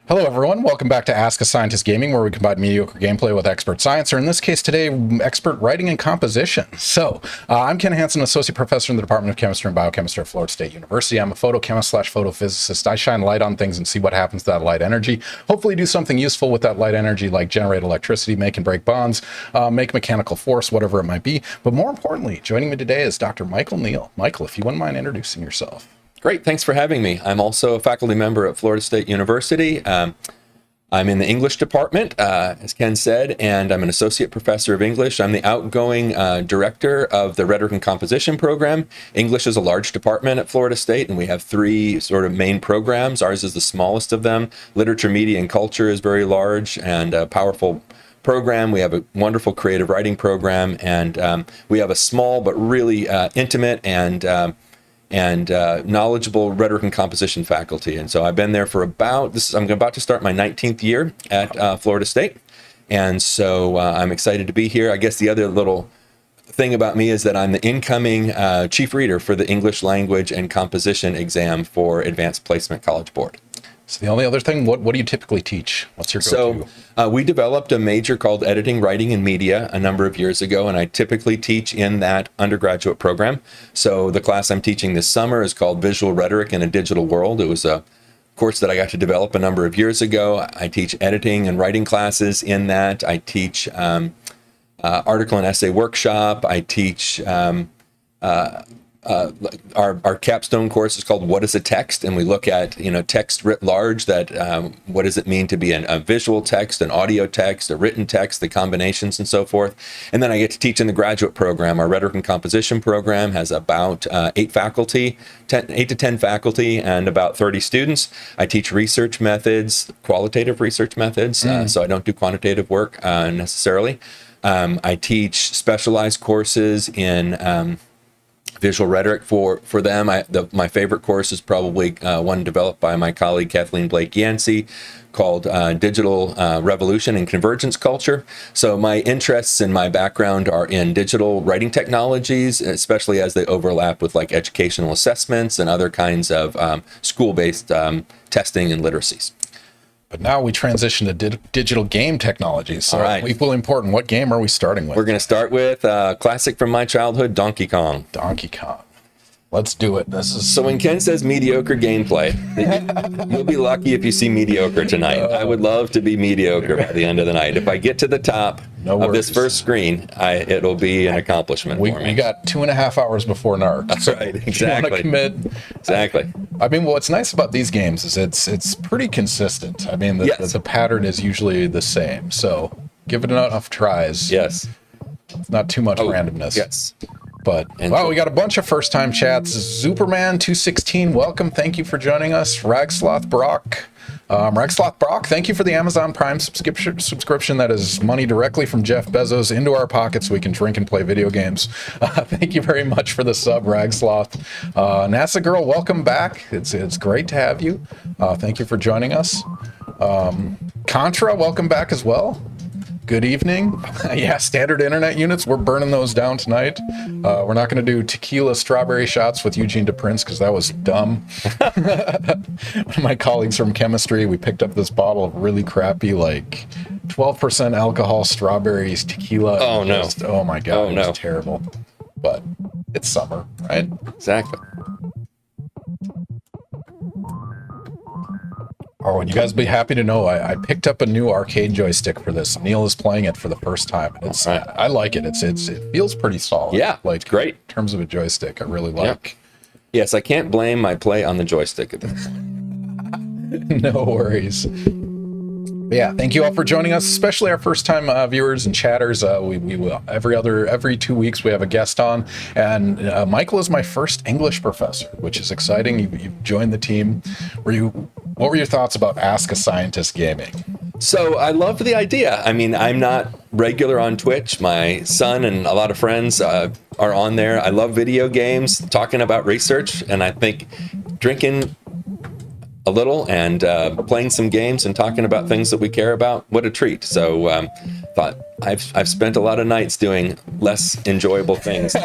Hello everyone, welcome back to Ask a Scientist Gaming, where we combine mediocre gameplay with expert science, or in this case today, expert writing and composition. So, I'm Ken Hansen, Associate Professor in the Department of Chemistry and Biochemistry at Florida State University. I'm a photochemist / photophysicist. I shine light on things and see what happens to that light energy. Hopefully do something useful with that light energy, like generate electricity, make and break bonds, make mechanical force, whatever it might be. But more importantly, joining me today is Dr. Michael Neal. Michael, if you wouldn't mind introducing yourself. Great, thanks for having me. I'm also a faculty member at Florida State University. I'm in the English department, as Ken said, and I'm an associate professor of English. I'm the outgoing director of the Rhetoric and Composition program. English is a large department at Florida State, and we have three sort of main programs. Ours is the smallest of them. Literature, media, and culture is very large and a powerful program. We have a wonderful creative writing program, and we have a small but really intimate and knowledgeable rhetoric and composition faculty. And so I've been there for I'm about to start my 19th year at Florida State. And so I'm excited to be here. I guess the other little thing about me is that I'm the incoming chief reader for the English language and composition exam for Advanced Placement College Board. So the only other thing, what do you typically teach? What's your go-to? So we developed a major called Editing, Writing, and Media a number of years ago, and I typically teach in that undergraduate program. So the class I'm teaching this summer is called Visual Rhetoric in a Digital World. It was a course that I got to develop a number of years ago. I teach editing and writing classes in that. I teach article and essay workshop. I teach our capstone course is called What is a Text? And we look at, text writ large, that what does it mean to be a visual text, an audio text, a written text, the combinations and so forth. And then I get to teach in the graduate program. Our Rhetoric and Composition program has about 8 to 10 faculty and about 30 students. I teach research methods, qualitative research methods, so I don't do quantitative work necessarily. I teach specialized courses in visual rhetoric for them. My favorite course is probably one developed by my colleague Kathleen Blake Yancey called Digital Revolution and Convergence Culture. So my interests and my background are in digital writing technologies, especially as they overlap with like educational assessments and other kinds of school-based testing and literacies. But now we transition to digital game technologies. So equally important, what game are we starting with? We're going to start with a classic from my childhood, Donkey Kong. Donkey Kong. Let's do it. So when Ken says mediocre gameplay, you'll be lucky if you see mediocre tonight. I would love to be mediocre by the end of the night. If I get to the top of this first screen, it'll be an accomplishment for me. We got 2.5 hours before NARC. That's right. Exactly. Commit. Exactly. I mean, what's nice about these games is it's pretty consistent. I mean, the pattern is usually the same. So give it enough tries. Yes. It's not too much randomness. Yes. But, we got a bunch of first-time chats. Superman216, welcome. Thank you for joining us. Ragsloth Brock. Thank you for the Amazon Prime subscription. That is money directly from Jeff Bezos into our pockets so we can drink and play video games. Thank you very much for the sub, Ragsloth. NASA Girl, welcome back. It's great to have you. Thank you for joining us. Contra, welcome back as well. Good evening. Yeah, standard internet units. We're burning those down tonight. We're not going to do tequila strawberry shots with Eugene DePrince because that was dumb. One of my colleagues from chemistry, we picked up this bottle of really crappy, 12% alcohol strawberries tequila. Oh, no. Oh, my God. It was terrible. But it's summer, right? Exactly. Oh, and you guys will be happy to know I picked up a new arcade joystick for this. Neal is playing it for the first time. I like it. It feels pretty solid. Yeah, it's great. In terms of a joystick, I really like. Yeah. Yes, I can't blame my play on the joystick at this point. No worries. But yeah, thank you all for joining us, especially our first-time viewers and chatters. We will every 2 weeks we have a guest on, and Michael is my first English professor, which is exciting. You've joined the team. What were your thoughts about Ask a Scientist Gaming? So I love the idea. I mean, I'm not regular on Twitch. My son and a lot of friends are on there. I love video games, talking about research, and I think drinking a little and playing some games and talking about things that we care about, what a treat. So thought I've spent a lot of nights doing less enjoyable things,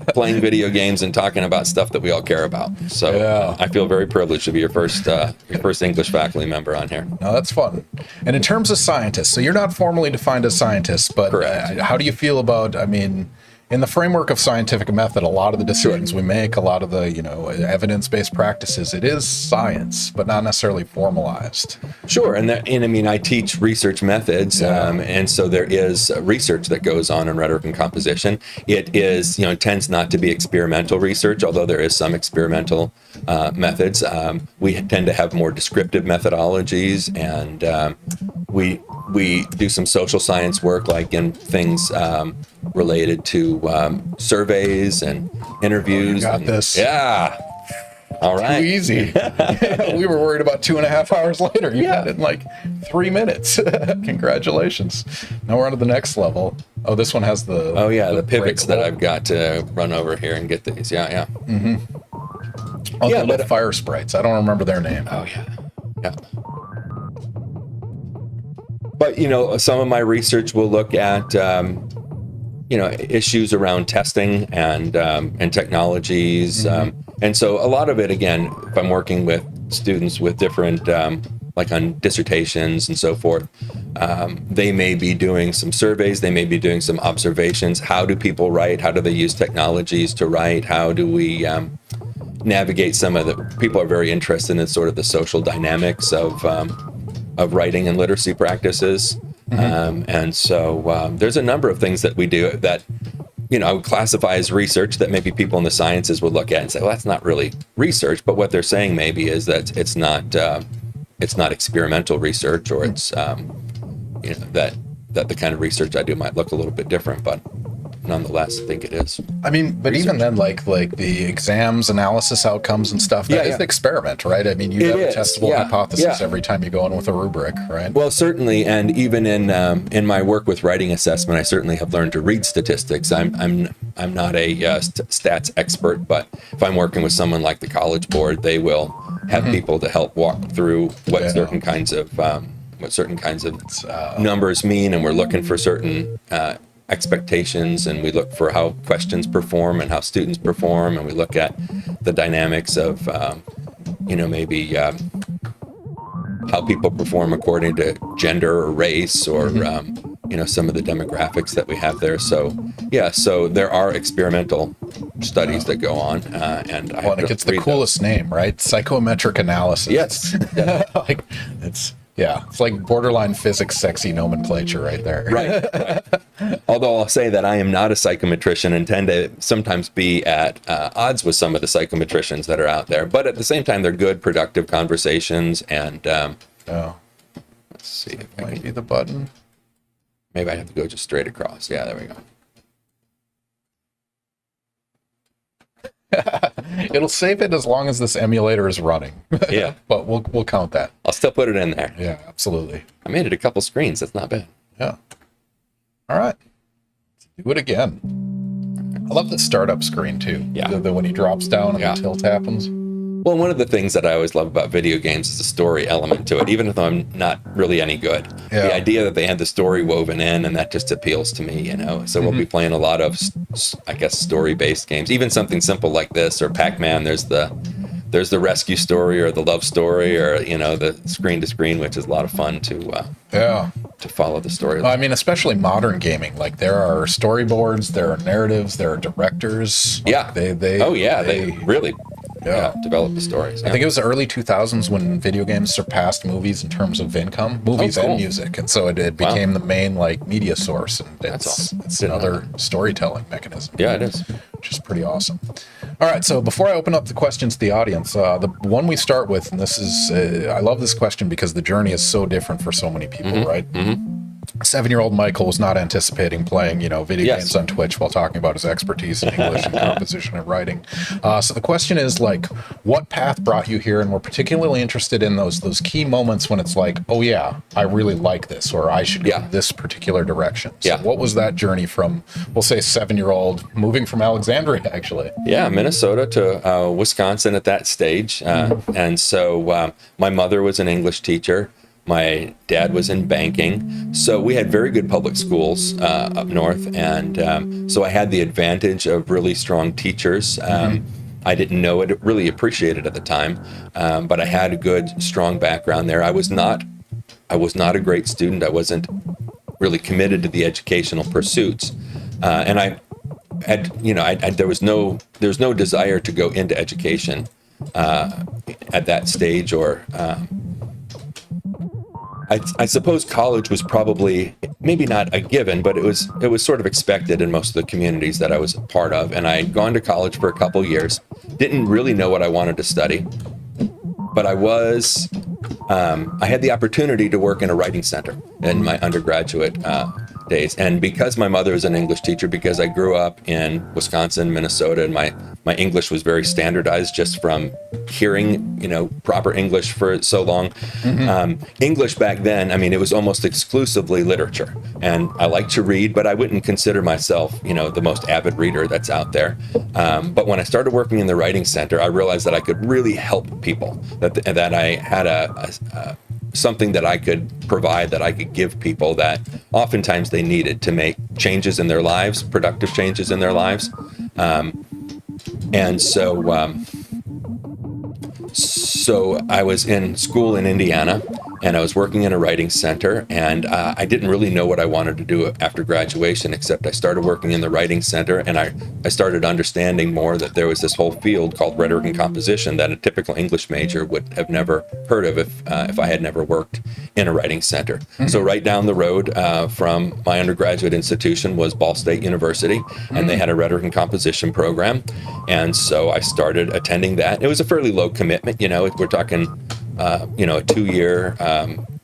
playing video games and talking about stuff that we all care about. So I feel very privileged to be your first English faculty member on here. No, that's fun. And in terms of scientists, so you're not formally defined as scientists, but how do you feel about, I mean, in the framework of scientific method, a lot of the decisions we make, a lot of the, evidence-based practices, it is science, but not necessarily formalized. Sure. And I mean, I teach research methods. And so there is research that goes on in rhetoric and composition. It is, tends not to be experimental research, although there is some experimental methods. We tend to have more descriptive methodologies, and we do some social science work, like in things related to surveys and interviews. You got this. Yeah. All right. Too easy. We were worried about 2.5 hours later. You had it in like 3 minutes. Congratulations. Now we're on to the next level. Oh, this one has the... Oh, yeah, the pivots that I've got to run over here and get these. Yeah. Mm-hmm. Oh, yeah, the fire sprites. I don't remember their name. Oh, yeah. Yeah. But, some of my research will look at... issues around testing and technologies. And so a lot of it, again, if I'm working with students with different, like on dissertations and so forth, they may be doing some surveys, they may be doing some observations. How do people write? How do they use technologies to write? How do we navigate some of the... People are very interested in sort of the social dynamics of writing and literacy practices. And so there's a number of things that we do that, I would classify as research that maybe people in the sciences would look at and say, well, that's not really research. But what they're saying maybe is that it's not experimental research, or it's, that the kind of research I do might look a little bit different, but nonetheless, I think it is. I mean, but research. Even then, like the exams, analysis outcomes and stuff, that is the experiment, right? I mean, you have a testable hypothesis every time you go in with a rubric, right? Well, certainly, and even in my work with writing assessment, I certainly have learned to read statistics. I'm not a stats expert, but if I'm working with someone like the College Board, they will have people to help walk through what certain kinds of numbers mean, and we're looking for certain expectations, and we look for how questions perform and how students perform, and we look at the dynamics of maybe how people perform according to gender or race, or some of the demographics that we have there. So there are experimental studies that go on, and it gets the coolest name, right? Psychometric analysis. Yes. Like it's like borderline physics sexy nomenclature right there. Right. Although I'll say that I am not a psychometrician and tend to sometimes be at odds with some of the psychometricians that are out there. But at the same time, they're good, productive conversations. And let's see if I see the button. Maybe I have to go just straight across. Yeah, there we go. It'll save it as long as this emulator is running. Yeah. But we'll count that. I'll still put it in there. Yeah, absolutely. I made it a couple screens. That's not bad. Yeah. All right. Let's do it again. I love the startup screen too. Yeah. The when he drops down and the tilt happens. Well, one of the things that I always love about video games is the story element to it, even if I'm not really any good. Yeah. The idea that they had the story woven in, and that just appeals to me, So we'll be playing a lot of, I guess, story-based games. Even something simple like this, or PacMan, there's the rescue story, or the love story, or, the screen-to-screen, which is a lot of fun to follow the story. Well, I mean, especially modern gaming. Like, there are storyboards, there are narratives, there are directors. Yeah. They really... develop the stories. I think it was the early 2000s when video games surpassed movies in terms of income, and music, and so it became the main media source, and it's another storytelling mechanism. Yeah, it is, which is pretty awesome. All right, so before I open up the questions to the audience, the one we start with, and this is I love this question because the journey is so different for so many people, right? 7-year-old Michael was not anticipating playing, video games on Twitch while talking about his expertise in English and composition and writing. So the question is, what path brought you here? And we're particularly interested in those key moments when it's like, oh yeah, I really like this, or I should go this particular direction. So what was that journey from, we'll say 7-year-old, moving from Alexandria, actually? Yeah, Minnesota to Wisconsin at that stage. And so my mother was an English teacher. My dad was in banking, so we had very good public schools up north, and so I had the advantage of really strong teachers. I didn't know it, really appreciate it at the time, but I had a good, strong background there. I was not a great student. I wasn't really committed to the educational pursuits, and I had, there was no desire to go into education at that stage, or I suppose college was probably maybe not a given, but it was sort of expected in most of the communities that I was a part of. And I'd gone to college for a couple years, didn't really know what I wanted to study, but I had the opportunity to work in a writing center in my undergraduate days. And because my mother was an English teacher, because I grew up in Wisconsin, Minnesota, and my English was very standardized just from hearing, proper English for so long. English back then, I mean, it was almost exclusively literature. And I like to read, but I wouldn't consider myself, the most avid reader that's out there. But when I started working in the writing center, I realized that I could really help people, that I had something that I could provide, that I could give people that oftentimes they needed to make changes in their lives, productive changes in their lives. And so I was in school in Indiana, and I was working in a writing center, and I didn't really know what I wanted to do after graduation, except I started working in the writing center, and I started understanding more that there was this whole field called rhetoric and composition that a typical English major would have never heard of if I had never worked in a writing center. So right down the road from my undergraduate institution was Ball State University, and they had a rhetoric and composition program, and so I started attending that. It was a fairly low commitment, we're talking a 2-year,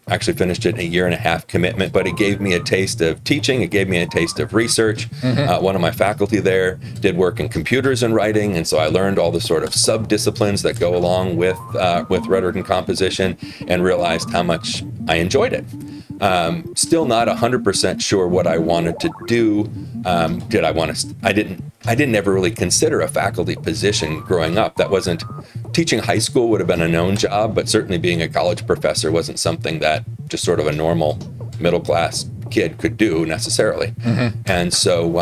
actually finished it in a 1.5-year commitment, but it gave me a taste of teaching. It gave me a taste of research. One of my faculty there did work in computers and writing, and so I learned all the sort of sub-disciplines that go along with rhetoric and composition, and realized how much I enjoyed it. Still not 100% sure what I wanted to do. I didn't ever really consider a faculty position growing up. That wasn't, teaching high school would have been a known job, but certainly being a college professor wasn't something that just sort of a normal middle class kid could do necessarily. And so,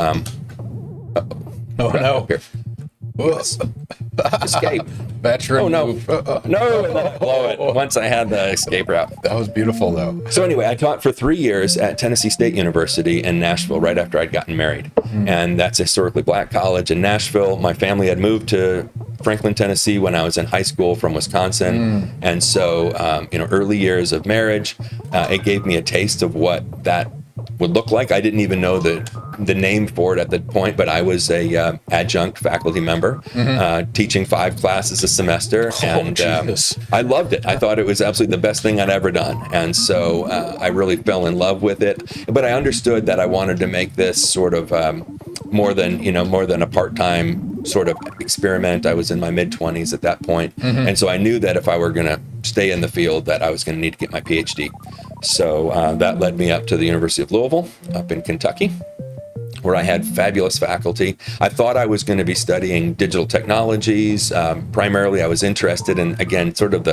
escape. Veteran. Oh no, move. no, and then I blow it once I had the escape route. That was beautiful, though. So anyway, I taught for 3 years at Tennessee State University in Nashville right after I'd gotten married. And that's a historically black college in Nashville. My family had moved to Franklin, Tennessee when I was in high school from Wisconsin. And so, early years of marriage, it gave me a taste of what that would look like. I didn't even know the name for it at the point, but I was a adjunct faculty member, teaching 5 classes a semester, and I loved it. I thought it was absolutely the best thing I'd ever done, and so I really fell in love with it. But I understood that I wanted to make this sort of more than a part-time sort of experiment. I was in my mid-20s at that point, and so I knew that if I were going to stay in the field, that I was going to need to get my PhD. So that led me up to the University of Louisville up in Kentucky, where I had fabulous faculty. I thought I was going to be studying digital technologies. Primarily, I was interested in, again, sort of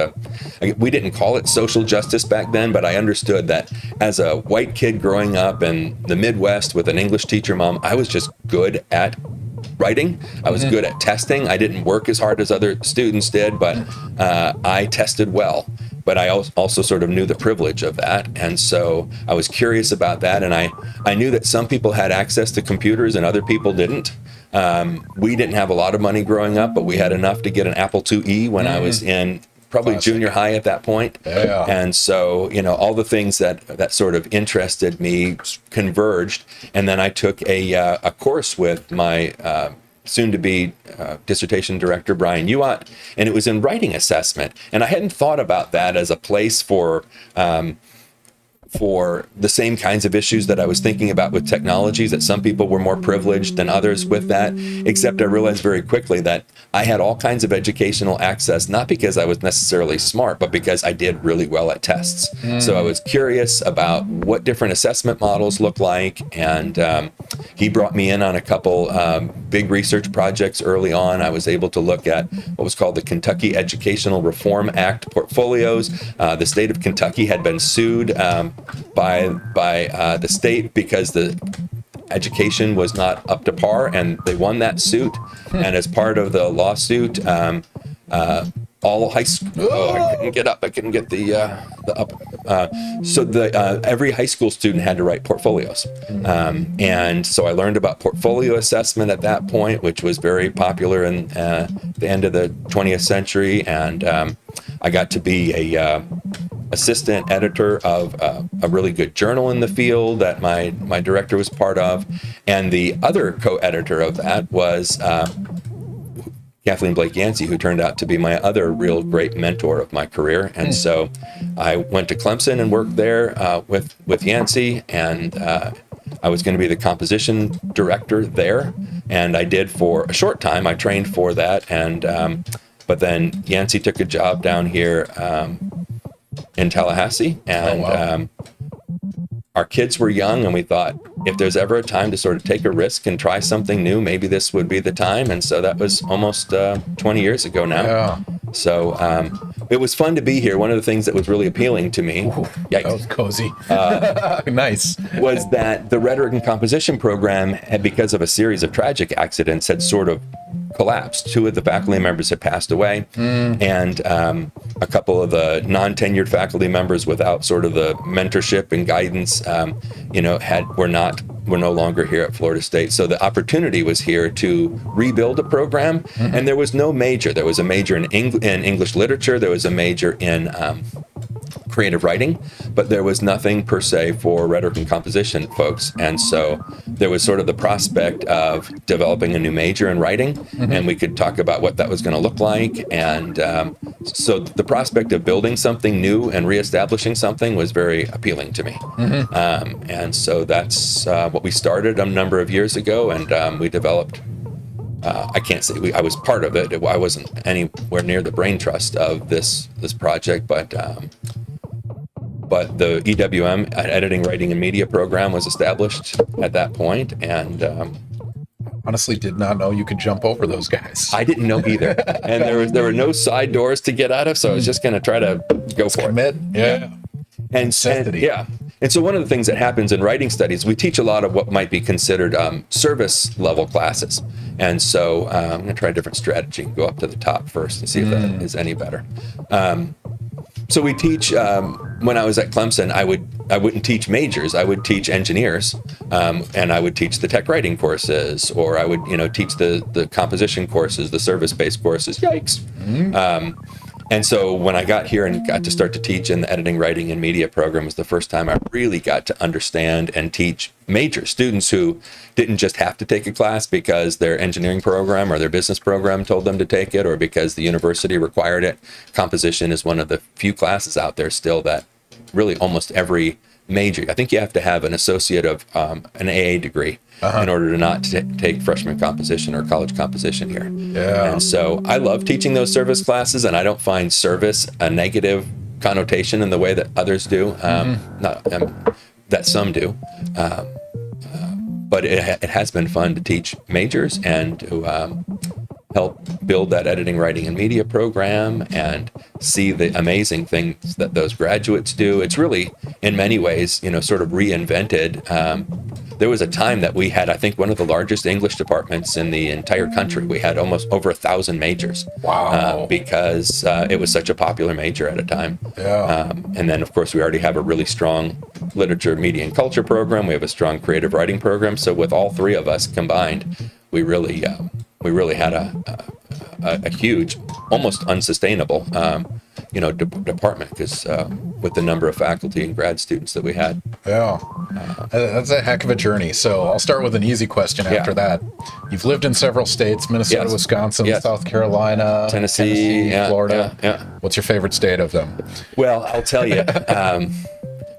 we didn't call it social justice back then, but I understood that as a white kid growing up in the Midwest with an English teacher mom, I was just good at writing. I was good at testing. I didn't work as hard as other students did, but I tested well. But I also sort of knew the privilege of that. And so I was curious about that. And I knew that some people had access to computers and other people didn't. We didn't have a lot of money growing up, but we had enough to get an Apple IIe when I was in probably junior high at that point. Yeah. And so, all the things that sort of interested me converged. And then I took a course with my soon-to-be dissertation director, Brian Youat, and it was in writing assessment. And I hadn't thought about that as a place for for the same kinds of issues that I was thinking about with technologies, that some people were more privileged than others with that, except I realized very quickly that I had all kinds of educational access, not because I was necessarily smart, but because I did really well at tests. So I was curious about what different assessment models look like, and he brought me in on a couple big research projects early on. I was able to look at what was called the Kentucky Educational Reform Act portfolios. The state of Kentucky had been sued by the state because the education was not up to par, and they won that suit. And as part of the lawsuit, all high school. Oh, I couldn't get up. I couldn't get the up. So every high school student had to write portfolios, and so I learned about portfolio assessment at that point, which was very popular in the end of the 20th century. And I got to be a assistant editor of a really good journal in the field that my director was part of, and the other co-editor of that was Kathleen Blake Yancey, who turned out to be my other real great mentor of my career. And so I went to Clemson and worked there with Yancey, and I was going to be the composition director there, and I did for a short time. I trained for that, and but then Yancey took a job down here in Tallahassee, and our kids were young, and we thought, if there's ever a time to sort of take a risk and try something new, maybe this would be the time. And so that was almost 20 years ago now. Yeah. So it was fun to be here. One of the things that was really appealing to me, That was cozy. Nice. was that the rhetoric and composition program had, because of a series of tragic accidents, had sort of collapsed. Two of the faculty members had passed away, and a couple of the non-tenured faculty members, without sort of the mentorship and guidance, were no longer here at Florida State. So the opportunity was here to rebuild a program, and there was no major. There was a major in English literature. There was a major in creative writing, but there was nothing per se for rhetoric and composition folks. And so there was sort of the prospect of developing a new major in writing, and we could talk about what that was going to look like. And so the prospect of building something new and reestablishing something was very appealing to me. And so that's what we started a number of years ago, and we developed I can't say I was part of it. I wasn't anywhere near the brain trust of this project, but the EWM, Editing, Writing, and Media program, was established at that point, and honestly did not know you could jump over those guys. I didn't know either. And there were no side doors to get out of, so I was just going to try to go for it. Yeah. And yeah. And so one of the things that happens in writing studies, we teach a lot of what might be considered service level classes. And so I'm going to try a different strategy and go up to the top first and see if that is any better. So we teach, when I was at Clemson, I wouldn't teach majors. I would teach engineers, and I would teach the tech writing courses, or I would, teach the composition courses, the service-based courses. Yikes. And so when I got here and got to start to teach in the editing, writing, and media program, was the first time I really got to understand and teach major students who didn't just have to take a class because their engineering program or their business program told them to take it, or because the university required it. Composition is one of the few classes out there still that really almost every major, I think you have to have an associate of an AA degree in order to not take freshman composition or college composition here. Yeah. And so I love teaching those service classes, and I don't find service a negative connotation in the way that others do, that some do. But it has been fun to teach majors and to help build that editing, writing, and media program and see the amazing things that those graduates do. It's really, in many ways, sort of reinvented. There was a time that we had, I think, one of the largest English departments in the entire country. We had almost over 1,000 majors. Wow. Because it was such a popular major at a time. Yeah. And then, of course, we already have a really strong literature, media, and culture program. We have a strong creative writing program. So with all three of us combined, we really had a huge, almost unsustainable, department, because with the number of faculty and grad students that we had. Yeah, that's a heck of a journey. So I'll start with an easy question after that. You've lived in several states: Minnesota, Wisconsin, South Carolina, Tennessee, Florida. What's your favorite state of them? Well, I'll tell you.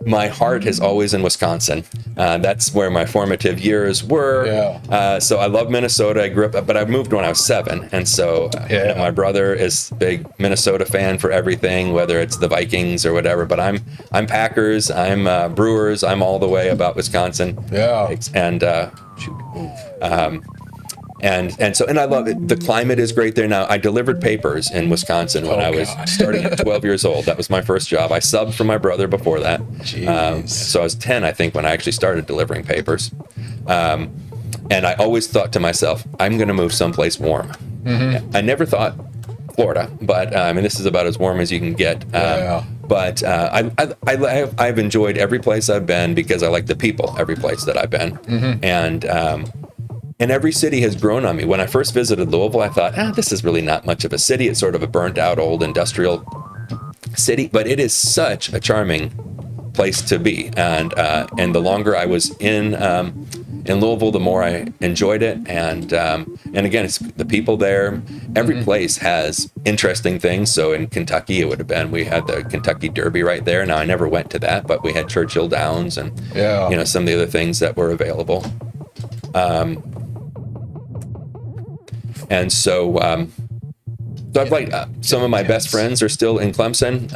my heart is always in Wisconsin. That's where my formative years were. Yeah. So I love Minnesota. I grew up, but I moved when I was 7. And so my brother is a big Minnesota fan for everything, whether it's the Vikings or whatever. But I'm Packers, I'm Brewers, I'm all the way about Wisconsin. Yeah. And and I love it. The climate is great there now. I delivered papers in Wisconsin when I was starting at 12 years old. That was my first job. I subbed for my brother before that. So I was 10, I think, when I actually started delivering papers. And I always thought to myself, I'm going to move someplace warm. I never thought Florida, but I mean, this is about as warm as you can get. But I've enjoyed every place I've been because I like the people, every place that I've been. And every city has grown on me. When I first visited Louisville, I thought, this is really not much of a city. It's sort of a burnt out old industrial city, but it is such a charming place to be. And the longer I was in Louisville, the more I enjoyed it. And again, it's the people there. Every place has interesting things. So in Kentucky, it would have been, we had the Kentucky Derby right there. Now I never went to that, but we had Churchill Downs and some of the other things that were available. And so I've like some of my best friends are still in Clemson.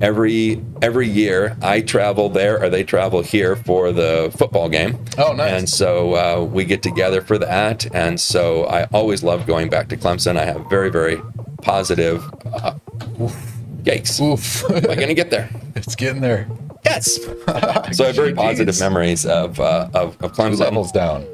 Every year I travel there or they travel here for the football game. Oh, nice. And so we get together for that. And so I always love going back to Clemson. I have very, very positive, yikes. Oof. Am I going to get there? It's getting there. Yes. So I have very positive memories of Clemson. 2 levels down.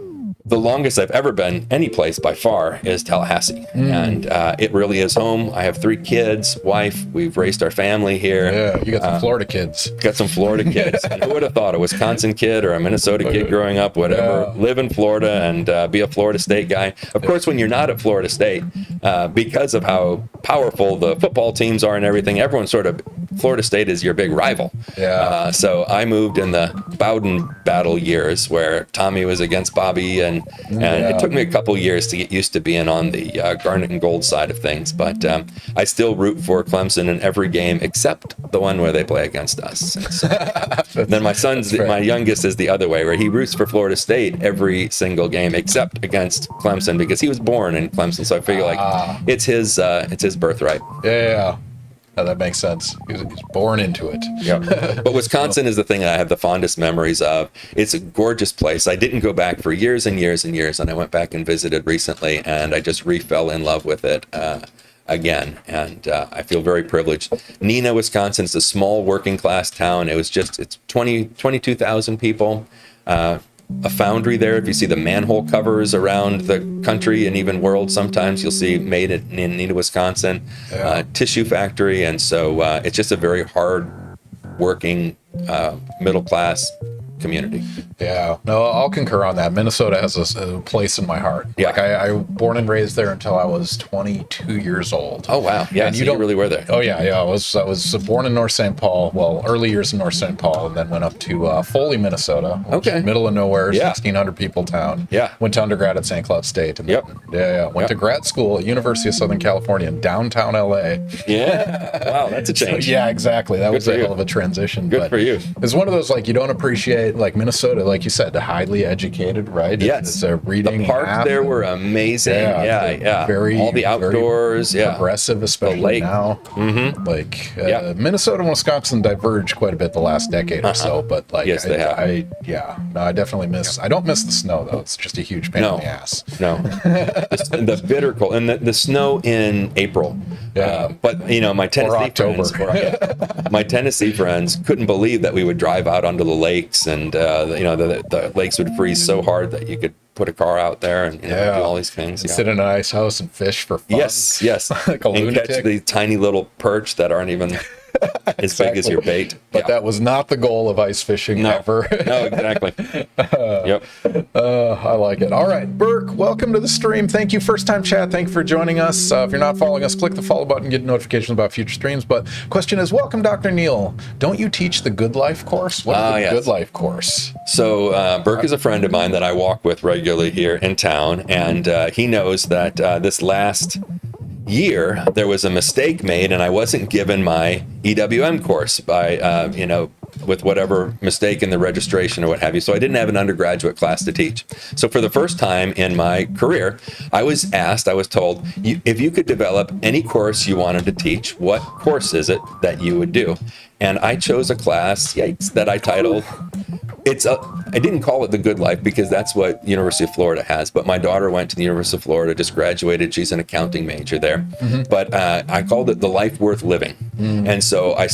The longest I've ever been any place by far is Tallahassee. And it really is home. I have 3 kids, wife. We've raised our family here. Yeah, you got some Florida kids. Got some Florida kids. And who would have thought a Wisconsin kid or a Minnesota kid growing up, whatever, live in Florida and be a Florida State guy. Of course, when you're not at Florida State, because of how powerful the football teams are and everything, everyone sort of, Florida State is your big rival. Yeah. So I moved in the Bowden battle years where Tommy was against Bobby and it took me a couple years to get used to being on the garnet and gold side of things, but I still root for Clemson in every game except the one where they play against us. So, then my youngest is the other way, where he roots for Florida State every single game except against Clemson because he was born in Clemson. So I figure it's his birthright. Yeah. Oh, that makes sense. He's born into it. But Wisconsin is the thing that I have the fondest memories of. It's a gorgeous place. I didn't go back for years and years and years, and I went back and visited recently, and I just fell in love with it again. And I feel very privileged. Neenah, Wisconsin is a small working class town. It's 22,000 people. A foundry there. If you see the manhole covers around the country and even world, sometimes you'll see made in Neenah, Wisconsin. Tissue factory, and so it's just a very hard working middle class community. Yeah, no, I'll concur on that. Minnesota has a place in my heart. Like I born and raised there until I was 22 years old. Oh wow, yeah. And so you really were there. Oh yeah. I was born in North St. Paul. Well, early years in North St. Paul, and then went up to Foley, Minnesota. Which is middle of nowhere, 1,600 people town. Went to undergrad at St. Cloud State. And went to grad school at University of Southern California in downtown LA. Wow, that's a change. So, exactly. That was a hell of a transition. Good for you. It's one of those like you don't appreciate like Minnesota, like you said, highly educated, right? Yes. It's a reading. The parks there were amazing. Yeah. Very all the outdoors. Very progressive, especially now. Like Minnesota and Wisconsin diverged quite a bit the last decade or so, but like they have. I definitely miss. I don't miss the snow though. It's just a huge pain in the ass. No, the bitter cold and the snow in April. But my Tennessee friends couldn't believe that we would drive out onto the lakes and the lakes would freeze so hard that you could put a car out there and do all these things. Sit in an ice house and fish for fun. Yes. Like a lunatic. Catch the tiny little perch that aren't even as big as your bait. But that was not the goal of ice fishing ever. No, exactly. I like it. All right, Burke, welcome to the stream. Thank you, first time chat. Thank you for joining us. If you're not following us, click the follow button, get notifications about future streams. But question is, welcome, Dr. Neal. Don't you teach the Good Life course? What is the Good Life course? So Burke is a friend of mine that I walk with regularly here in town, and he knows that this last year there was a mistake made and I wasn't given my EWM course by with whatever mistake in the registration or what have you. So I didn't have an undergraduate class to teach. So for the first time in my career, I was told, if you could develop any course you wanted to teach, what course is it that you would do? And I chose a class, that I titled, I didn't call it The Good Life because that's what University of Florida has, but my daughter went to the University of Florida, just graduated. She's an accounting major there. But I called it The Life Worth Living. And so I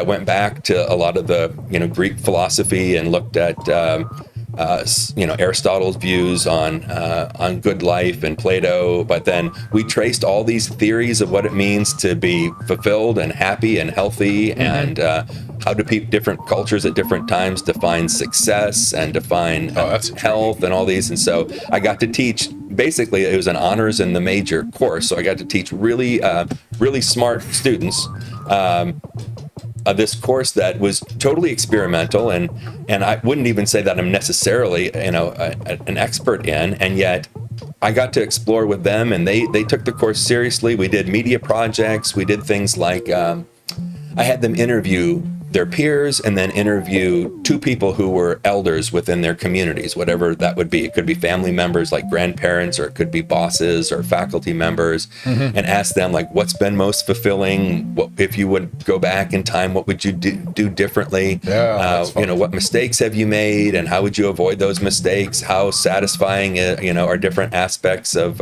went back to a lot of the, Greek philosophy and looked at, Aristotle's views on good life and Plato. But then we traced all these theories of what it means to be fulfilled and happy and healthy, and how do different cultures at different times define success and define health and all these. And so I got to teach, basically it was an honors in the major course. So I got to teach really, really smart students this course that was totally experimental, and I wouldn't even say that I'm necessarily an expert in, and yet I got to explore with them, and they took the course seriously. We did media projects. We did things like I had them interview their peers and then interview two people who were elders within their communities, whatever that would be. It could be family members like grandparents, or it could be bosses or faculty members, and ask them, like, what's been most fulfilling? What, if you would go back in time, what would you do differently? What mistakes have you made, and how would you avoid those mistakes? How satisfying, are different aspects of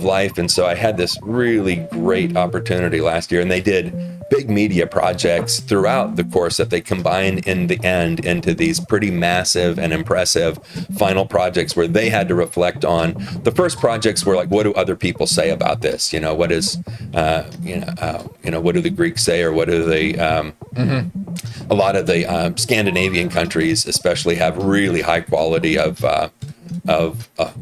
life? And so I had this really great opportunity last year, and they did big media projects throughout the course that they combined in the end into these pretty massive and impressive final projects where they had to reflect on. The first projects were like, what do other people say about this? What is, what do the Greeks say, or what do they, a lot of the Scandinavian countries especially have really high quality of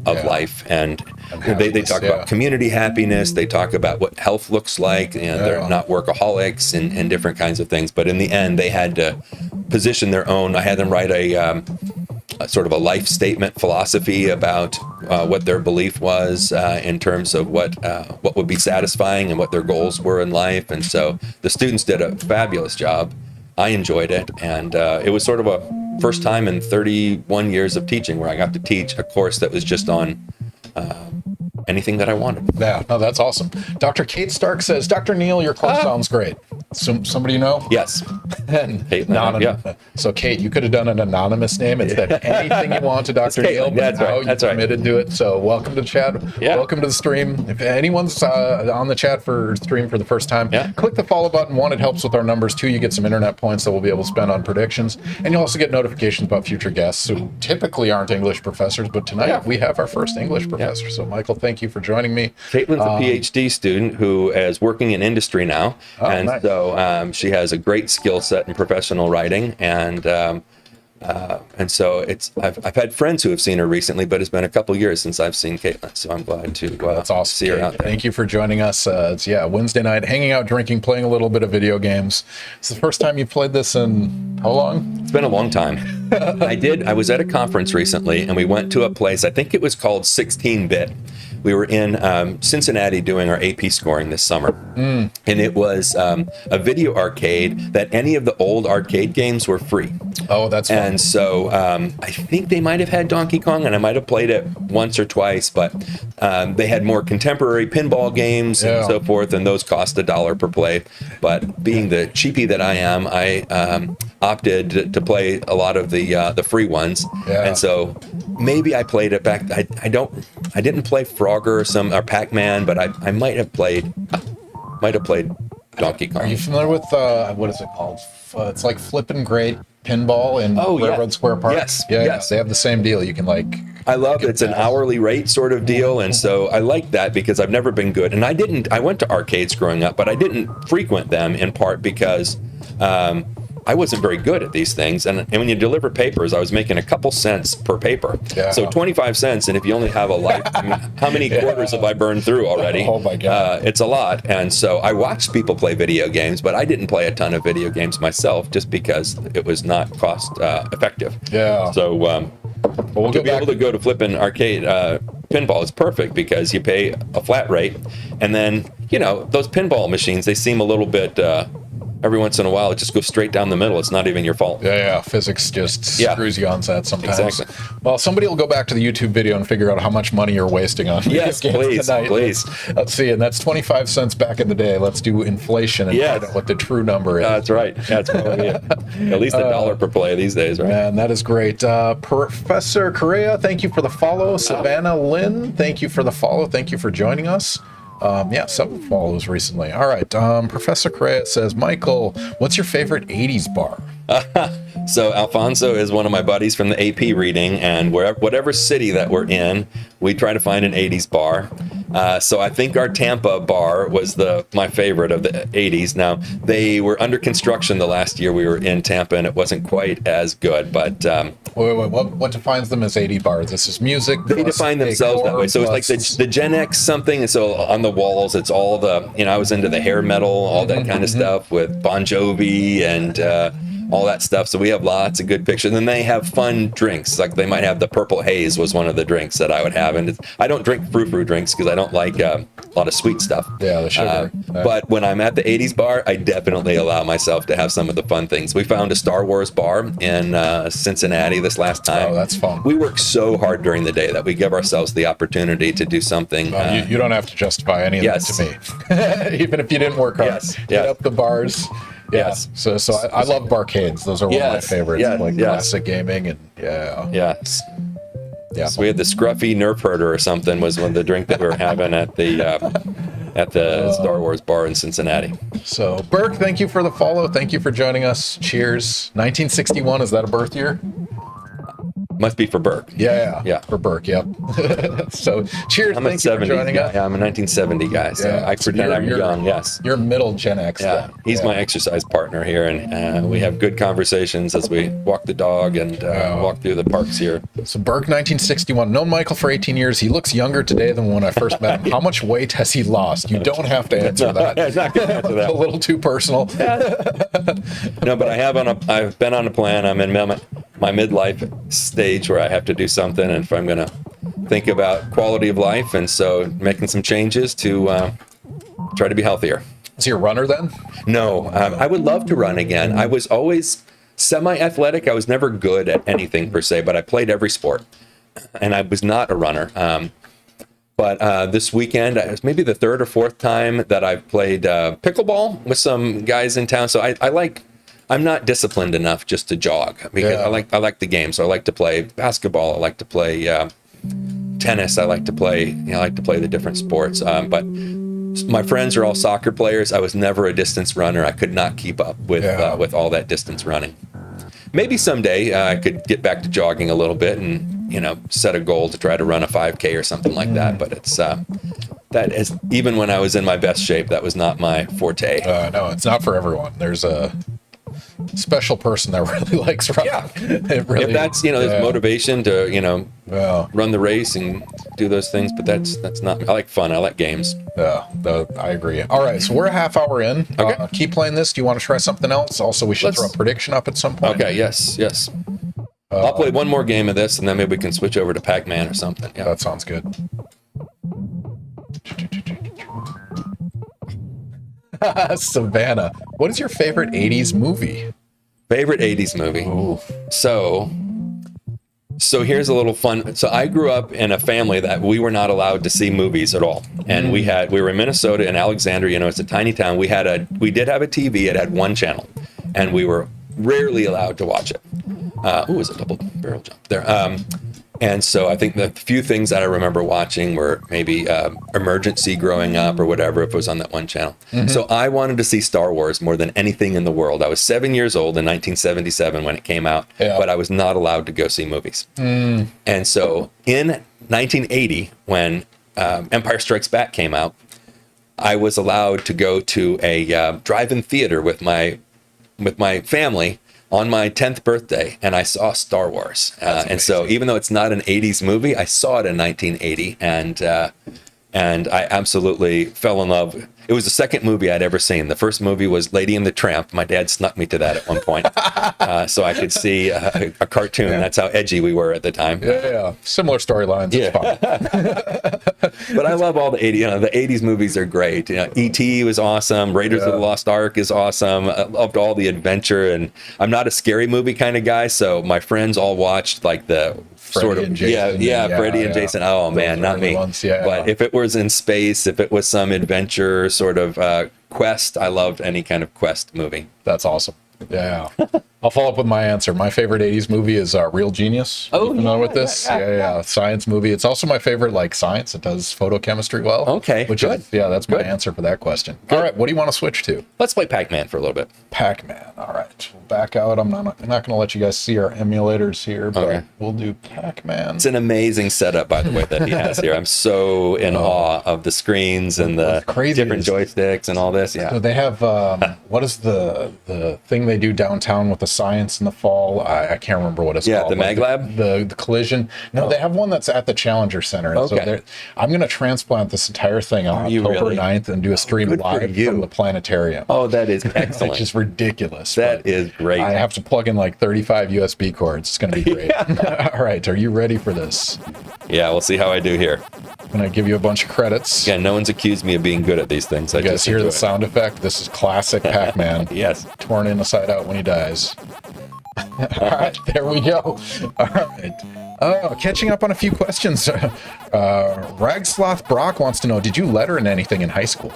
life, and they talk about community happiness. They talk about what health looks like, and they're not workaholics and different kinds of things. But in the end, they had to position their own. I had them write a sort of a life statement philosophy about what their belief was in terms of what would be satisfying and what their goals were in life. And so the students did a fabulous job. I enjoyed it, and it was sort of a first time in 31 years of teaching where I got to teach a course that was just on anything that I wanted. Yeah, no, that's awesome. Dr. Kate Stark says, Dr. Neal, your course sounds great. Somebody you know? Yes. So Kate, you could have done an anonymous name. It's that anything you want to Dr. Neal, but that's right. That's committed to it. So welcome to the chat. Yeah. Welcome to the stream. If anyone's on the chat for stream for the first time, click the follow button. One, it helps with our numbers. Two, you get some internet points that we'll be able to spend on predictions. And you'll also get notifications about future guests who typically aren't English professors, but tonight we have our first English professor. So Michael, thank you for joining me. Caitlin's a PhD student who is working in industry now. Nice. So she has a great skill set in professional writing, and so I've had friends who have seen her recently, but it's been a couple years since I've seen Caitlin, so I'm glad to That's awesome, see her out there. Thank you for joining us. It's Wednesday night, hanging out, drinking, playing a little bit of video games. It's the first time you've played this in how long? It's been a long time. I was at a conference recently, and we went to a place, I think it was called 16-bit. We were in Cincinnati doing our AP scoring this summer, and it was a video arcade that any of the old arcade games were free. Oh, that's fun. And so I think they might have had Donkey Kong, and I might have played it once or twice, but they had more contemporary pinball games and so forth, and those cost $1 per play. But being the cheapie that I am, I opted to play a lot of the free ones, and so maybe I played it back. I didn't play Frogger or PacMan, but I might have played Donkey Kong. Are you familiar with what is it called? It's like Flippin' Great Pinball in Railroad Square Park. Yes. They have the same deal. You can I love it. It's an hourly rate sort of deal, and so I like that because I've never been good. And I went to arcades growing up, but I didn't frequent them in part because I wasn't very good at these things. And when you deliver papers, I was making a couple cents per paper. Yeah. So 25 cents, and if you only have a life, how many quarters have I burned through already? Oh my God. It's a lot. And so I watched people play video games, but I didn't play a ton of video games myself just because it was not cost effective. Yeah. So to be able to go to Flippin' Arcade pinball is perfect because you pay a flat rate, and then those pinball machines, they seem a little bit every once in a while, it just goes straight down the middle. It's not even your fault. Yeah. Physics just screws you on set sometimes. Exactly. Well, somebody will go back to the YouTube video and figure out how much money you're wasting on Yes, video games tonight. please. Let's see, and that's 25 cents back in the day. Let's do inflation and find out what the true number is. That's right. That's probably it. At least $1 per play these days, right? Man, that is great. Professor Correa, thank you for the follow. Savannah Lynn, thank you for the follow. Thank you for joining us. 7 follows recently. All right. Professor Correa says, Michael, what's your favorite 80s bar? So Alfonso is one of my buddies from the AP reading, and whatever city that we're in, we try to find an 80s bar. So I think our Tampa bar was my favorite of the 80s. Now, they were under construction the last year we were in Tampa, and it wasn't quite as good, but... Wait, what defines them as 80 bars? This is music? They define themselves that way. So it's like the Gen X something, and so on the walls, it's all I was into the hair metal, all that kind of stuff with Bon Jovi and... all that stuff. So we have lots of good pictures. And then they have fun drinks. Like they might have the Purple Haze was one of the drinks that I would have. And I don't drink frou-frou drinks because I don't like a lot of sweet stuff. Yeah, the sugar. But when I'm at the 80s bar, I definitely allow myself to have some of the fun things. We found a Star Wars bar in Cincinnati this last time. Oh, that's fun. We work so hard during the day that we give ourselves the opportunity to do something. You don't have to justify any of that to me. Even if you didn't work hard. Hit up the bars. Yes. So I love barcades. Those are one of my favorites. Classic gaming and Yes. Yeah. So we had the Scruffy Nerf Herder or something was one of the drink that we were having at the Star Wars bar in Cincinnati. So Burke, thank you for the follow. Thank you for joining us. Cheers. 1961, is that a birth year? Must be for Burke. Yeah. For Burke, yep. So cheers. I'm a 70 guy. Yeah, I'm a 1970 guy, so I pretend I'm young. Yes. You're middle Gen X. Yeah. He's my exercise partner here, and we have good conversations as we walk the dog and walk through the parks here. So Burke, 1961. Known Michael for 18 years. He looks younger today than when I first met him. How much weight has he lost? You don't have to answer that. I'm not going to answer that. A little too personal. No, but I've been on a plan. I'm in my midlife stage where I have to do something, and if I'm going to think about quality of life, and so making some changes to try to be healthier. Is he a runner then? No, I would love to run again. I was always semi-athletic. I was never good at anything per se, but I played every sport, and I was not a runner. But this weekend, it was maybe the third or fourth time that I've played pickleball with some guys in town. So I'm not disciplined enough just to jog because I like the game. So I like to play basketball. I like to play tennis. I like to play the different sports. But my friends are all soccer players. I was never a distance runner. I could not keep up with all that distance running. Maybe someday I could get back to jogging a little bit and set a goal to try to run a 5K or something like that. But it's even when I was in my best shape, that was not my forte. No, it's not for everyone. There's a special person that really likes running. Yeah. Really, if that's there's motivation to run the race and do those things, but that's not. I like fun. I like games. I agree. All right, so we're a half hour in. Okay. Keep playing this. Do you want to try something else? Also, we should throw a prediction up at some point. Okay. Yes. I'll play one more game of this, and then maybe we can switch over to PacMan or something. Yeah, that sounds good. Savannah, what is your favorite 80s movie? Favorite 80s movie? Ooh. So here's a little fun. So I grew up in a family that we were not allowed to see movies at all. And we were in Minnesota, in Alexandria, it's a tiny town. We did have a TV. It had one channel, and we were rarely allowed to watch it. It was a double barrel jump there. And so I think the few things that I remember watching were maybe Emergency growing up or whatever, if it was on that one channel. Mm-hmm. So I wanted to see Star Wars more than anything in the world. I was 7 years old in 1977 when it came out, but I was not allowed to go see movies. And so in 1980, when Empire Strikes Back came out, I was allowed to go to a drive-in theater with my family on my 10th birthday, and I saw Star Wars. And so even though it's not an 80s movie, I saw it in 1980, and and I absolutely fell in love. It was the second movie I'd ever seen. The first movie was Lady and the Tramp. My dad snuck me to that at one point, so I could see a cartoon. Yeah. That's how edgy we were at the time. Yeah. Similar storylines. Yeah. It's fun. But I love all the 80s. The 80s movies are great. E.T. was awesome. Raiders of the Lost Ark is awesome. I loved all the adventure, and I'm not a scary movie kind of guy, so my friends all watched like the Freddy and Jason. Freddie and Jason. Oh man, not me. But if it was in space, if it was some adventure sort of quest, I loved any kind of quest movie. That's awesome. Yeah. I'll follow up with my answer. My favorite 80s movie is Real Genius. Oh, you know with this? Yeah. Science movie. It's also my favorite, like, science. It does photochemistry well. Okay, good. That's my answer for that question. Good. All right, what do you want to switch to? Let's play PacMan for a little bit. PacMan. All right. We'll back out. I'm not going to let you guys see our emulators here, but we'll do PacMan. It's an amazing setup, by the way, that he has here. I'm so in awe of the screens and the different joysticks and all this. Yeah. So they have, what is the thing they do downtown with the science in the fall? I can't remember what it's called. Yeah, the Mag Lab? The collision. No, they have one that's at the Challenger Center. Okay. So I'm going to transplant this entire thing on October 9th and do a stream live from the planetarium. Oh, that is excellent. Which is ridiculous. That is great. I have to plug in like 35 USB cords. It's going to be great. All right. Are you ready for this? Yeah, we'll see how I do here. I'm going to give you a bunch of credits. Yeah, no one's accused me of being good at these things. You guys hear the sound effect? This is classic Pac-Man. Yes. Torn inside out when he dies. All right, there we go. All right. Oh, catching up on a few questions. Ragsloth Brock wants to know, did you letter in anything in high school?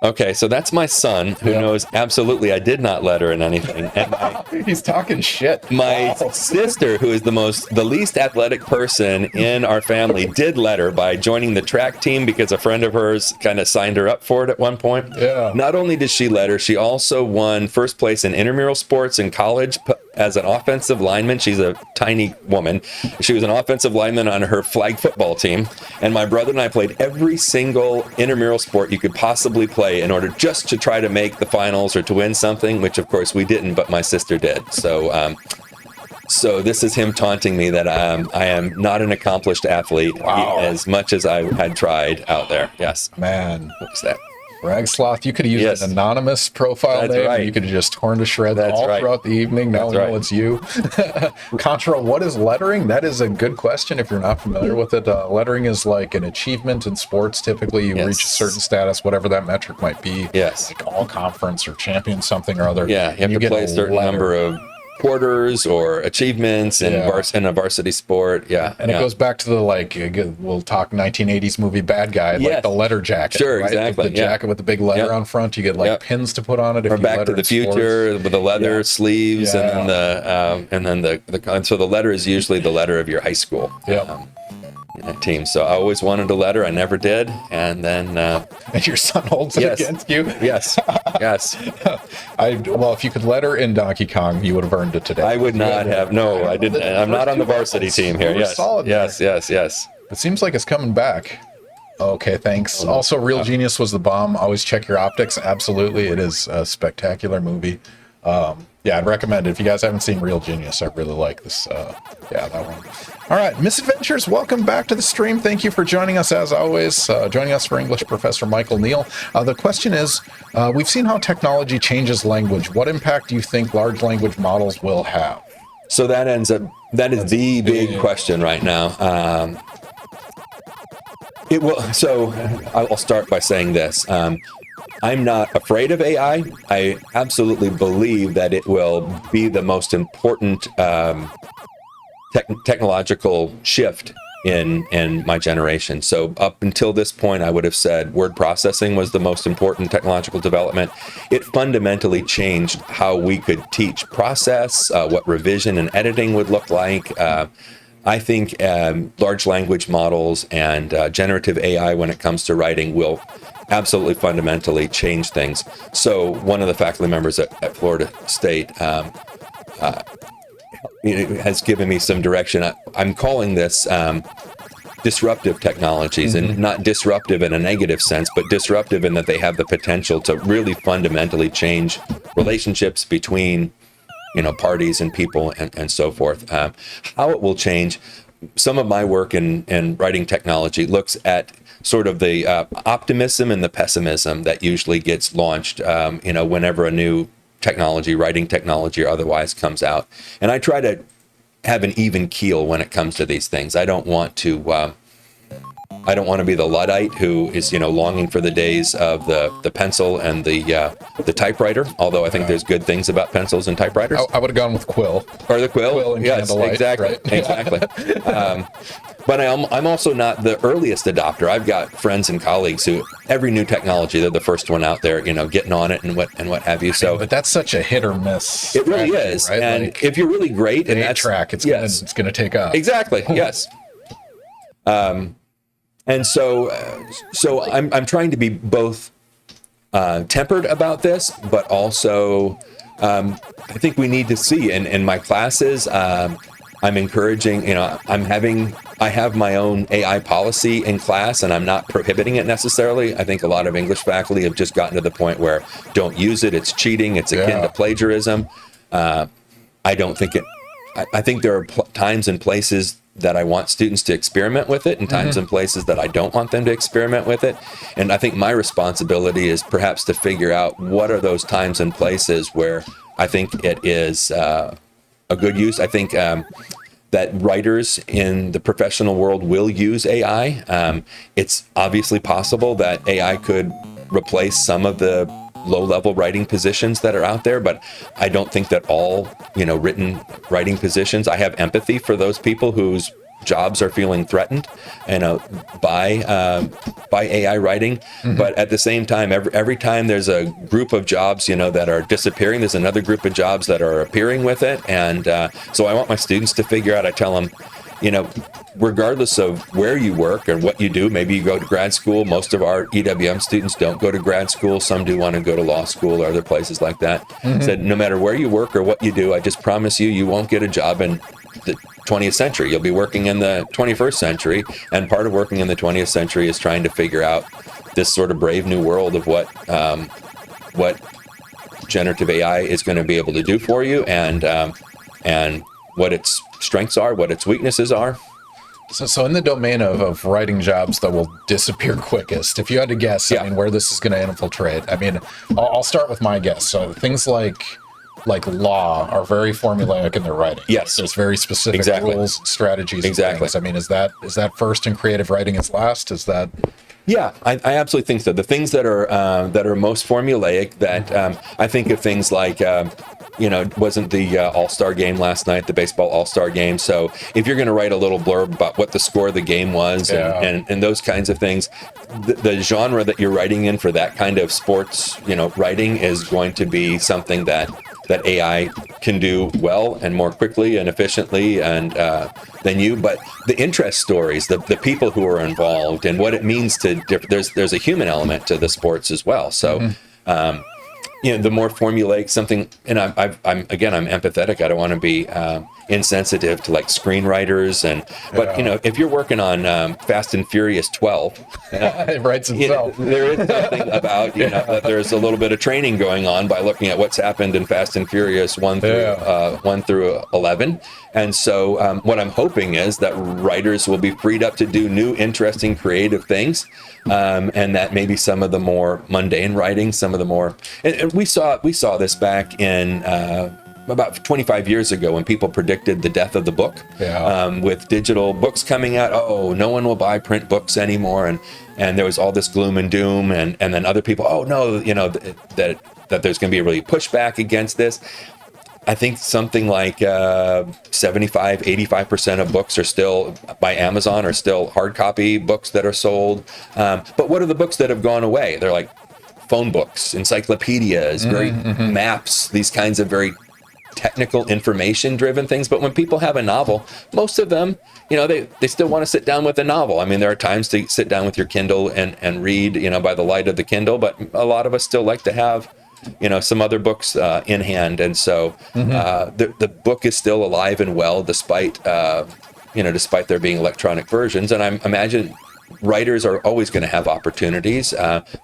Okay, so that's my son, who knows absolutely I did not letter in anything. And he's talking shit. My sister, who is the least athletic person in our family, did letter by joining the track team because a friend of hers kind of signed her up for it at one point. Yeah. Not only did she letter, she also won first place in intramural sports in college as an offensive lineman. She's a tiny woman. She was an offensive lineman on her flag football team. And my brother and I played every single intramural sport you could possibly play in order just to try to make the finals or to win something, which of course we didn't, but my sister did. So so this is him taunting me that I am not an accomplished athlete as much as I had tried out there. Yes. Man. What's that? Ragsloth, you could have used an anonymous profile name. Right. You could have just torn to shreds throughout the evening. Now we know it's you. Contra, what is lettering? That is a good question if you're not familiar with it. Lettering is like an achievement in sports. Typically, you reach a certain status, whatever that metric might be. Yes. Like all conference or champion something or other. Yeah, you have to play a certain number of quarters or achievements in a varsity sport. Yeah. And it goes back to the, we'll talk 1980s movie Bad Guy, like the letter jacket. Sure, right? Exactly. The jacket with the big letter on front. You get pins to put on it. If or you Back to the Future with the leather sleeves and then so the letter is usually the letter of your high school. Team. So I always wanted a letter. I never did. And then and your son holds it against you. Yes. Well, if you could letter in Donkey Kong, you would have earned it today. I would not have. No, I didn't. I'm not on the varsity team here. Yes. Solid yes. It seems like it's coming back. Okay, thanks. Also, Real Genius was the bomb. Always check your optics. Absolutely. It is a spectacular movie. I'd recommend it. If you guys haven't seen Real Genius, I really like this. That one. All right, Misadventures, welcome back to the stream. Thank you for joining us, as always. Joining us for English Professor Michael Neal. The question is, we've seen how technology changes language. What impact do you think large language models will have? So that is the big question right now. It will. So I'll start by saying this. I'm not afraid of AI. I absolutely believe that it will be the most important technological shift in my generation. So up until this point, I would have said word processing was the most important technological development. It fundamentally changed how we could teach process, what revision and editing would look like. I think large language models and generative AI when it comes to writing will absolutely fundamentally change things. So one of the faculty members at Florida State has given me some direction. I'm calling this disruptive technologies, and not disruptive in a negative sense, but disruptive in that they have the potential to really fundamentally change relationships between parties and people and so forth. How it will change, some of my work in writing technology looks at sort of the optimism and the pessimism that usually gets launched, whenever a new technology, writing technology or otherwise, comes out. And I try to have an even keel when it comes to these things. I don't want to be the Luddite who is, longing for the days of the pencil and the typewriter. Although I think there's good things about pencils and typewriters. I would have gone with quill. Or the quill. Quill and yes, candlelight, exactly, right? exactly. But I'm also not the earliest adopter. I've got friends and colleagues who every new technology, they're the first one out there, getting on it and what have you. So, but that's such a hit or miss. It really is. Right? And like, if you're really great, and that's track, it's gonna take off. Exactly. Yes. And so I'm trying to be both tempered about this, but also I think we need to see in my classes. I'm encouraging. I have my own AI policy in class, and I'm not prohibiting it necessarily. I think a lot of English faculty have just gotten to the point where don't use it. It's cheating. It's akin to plagiarism. I don't think it. I think there are times and places that I want students to experiment with it, and times and places that I don't want them to experiment with it. And I think my responsibility is perhaps to figure out what are those times and places where I think it is a good use. I think that writers in the professional world will use AI. It's obviously possible that AI could replace some of the low-level writing positions that are out there, but I don't think that all, written writing positions. I have empathy for those people whose jobs are feeling threatened, by AI writing. But at the same time, every time there's a group of jobs, that are disappearing, there's another group of jobs that are appearing with it. And so I want my students to figure out. I tell them, regardless of where you work and what you do, maybe you go to grad school. Most of our EWM students don't go to grad school. Some do want to go to law school or other places like that. Said, no matter where you work or what you do, I just promise you won't get a job in the 20th century. You'll be working in the 21st century. And part of working in the 20th century is trying to figure out this sort of brave new world of what generative AI is going to be able to do for you, and what its strengths are, what its weaknesses are. So in the domain of writing jobs that will disappear quickest, if you had to guess, where this is going to infiltrate, I'll start with my guess. So things like law are very formulaic in their writing. Yes. There's very specific rules, strategies. Exactly. And things. Is that first and creative writing is last? Is that? Yeah, I absolutely think so. The things that are most formulaic, that I think of things like, wasn't the All-Star game last night, the baseball All-Star game. So if you're going to write a little blurb about what the score of the game was and those kinds of things, the genre that you're writing in for that kind of sports, writing is going to be something that AI can do well and more quickly and efficiently and than you. But the interest stories, the people who are involved and what it means to there's a human element to the sports as well. So the more formulaic something, and I'm empathetic. I don't want to be insensitive to like screenwriters, but if you're working on Fast and Furious 12, it writes itself. There is something about that there's a little bit of training going on by looking at what's happened in Fast and Furious 1 through 11. And so what I'm hoping is that writers will be freed up to do new, interesting, creative things, and that maybe some of the more mundane writing, some of the more, and we saw this back in about 25 years ago when people predicted the death of the book. With digital books coming out, no one will buy print books anymore, and there was all this gloom and doom, and then other people, that there's going to be a really pushback against this. I think something like 75-85% of books are still by Amazon, are still hard copy books that are sold. But what are the books that have gone away? They're like phone books, encyclopedias, maps, these kinds of very technical, information-driven things. But when people have a novel, most of them, they still want to sit down with a novel. There are times to sit down with your Kindle and read, by the light of the Kindle. But a lot of us still like to have some other books in hand, and so the book is still alive and well, despite there being electronic versions. And I imagine writers are always going to have opportunities.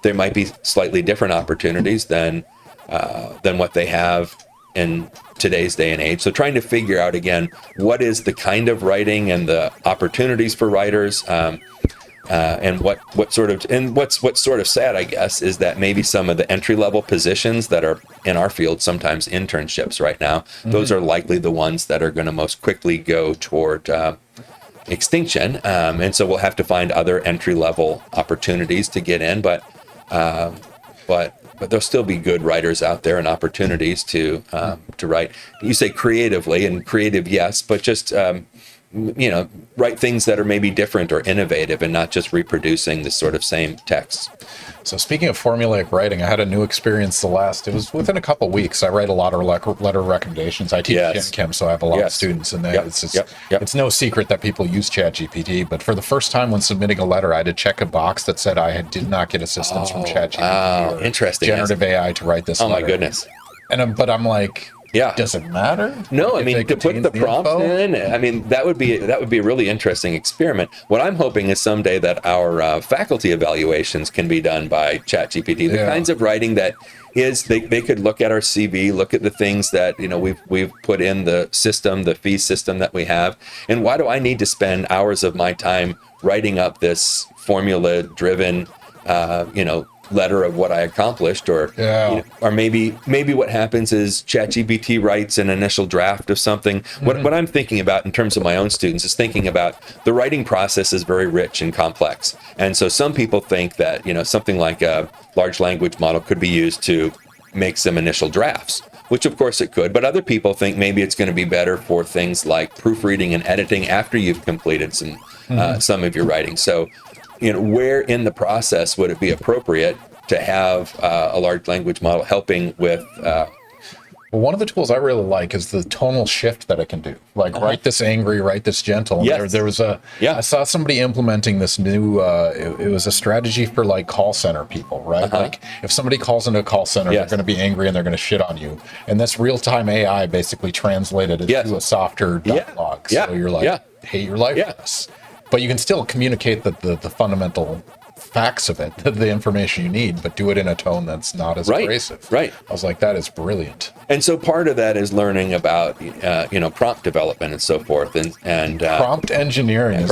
There might be slightly different opportunities than what they have in today's day and age. So trying to figure out again what is the kind of writing and the opportunities for writers. And what's sort of sad, I guess, is that maybe some of the entry level positions that are in our field, sometimes internships right now, those are likely the ones that are going to most quickly go toward extinction. And so we'll have to find other entry level opportunities to get in, but there'll still be good writers out there and opportunities to write. You say creatively, and creative, yes, but just write things that are maybe different or innovative and not just reproducing the sort of same text. So speaking of formulaic writing, I had a new experience it was within a couple weeks. I write a lot of letter recommendations. I teach Gen Chem, so I have a lot of students, and it's no secret that people use ChatGPT, but for the first time when submitting a letter, I had to check a box that said I did not get assistance from ChatGPT or interesting. generative AI to write this letter. Oh my goodness. But I'm like, does it matter? No, I mean, to put the prompt in, I mean, that would be a really interesting experiment. What I'm hoping is someday that our faculty evaluations can be done by ChatGPT. The kinds of writing that is, they could look at our CV, look at the things that, we've put in the system, the fee system that we have. And why do I need to spend hours of my time writing up this formula driven, letter of what I accomplished, or maybe what happens is ChatGPT writes an initial draft of something. What I'm thinking about in terms of my own students is thinking about the writing process is very rich and complex, and so some people think that something like a large language model could be used to make some initial drafts, which of course it could, but other people think maybe it's going to be better for things like proofreading and editing after you've completed some of your writing. So where in the process would it be appropriate to have a large language model helping with? Well, one of the tools I really like is the tonal shift that it can do. Like, write this angry, write this gentle. Yes. There was I saw somebody implementing this new, it was a strategy for like call center people, right? Like if somebody calls into a call center, they're going to be angry and they're going to shit on you. And this real-time AI basically translated it to a softer dialogue. So you're like, hate your life for this. But you can still communicate the fundamental facts of it, the information you need, but do it in a tone that's not as abrasive. Right. I was like, that is brilliant. And so part of that is learning about, prompt development and so forth, and prompt engineering.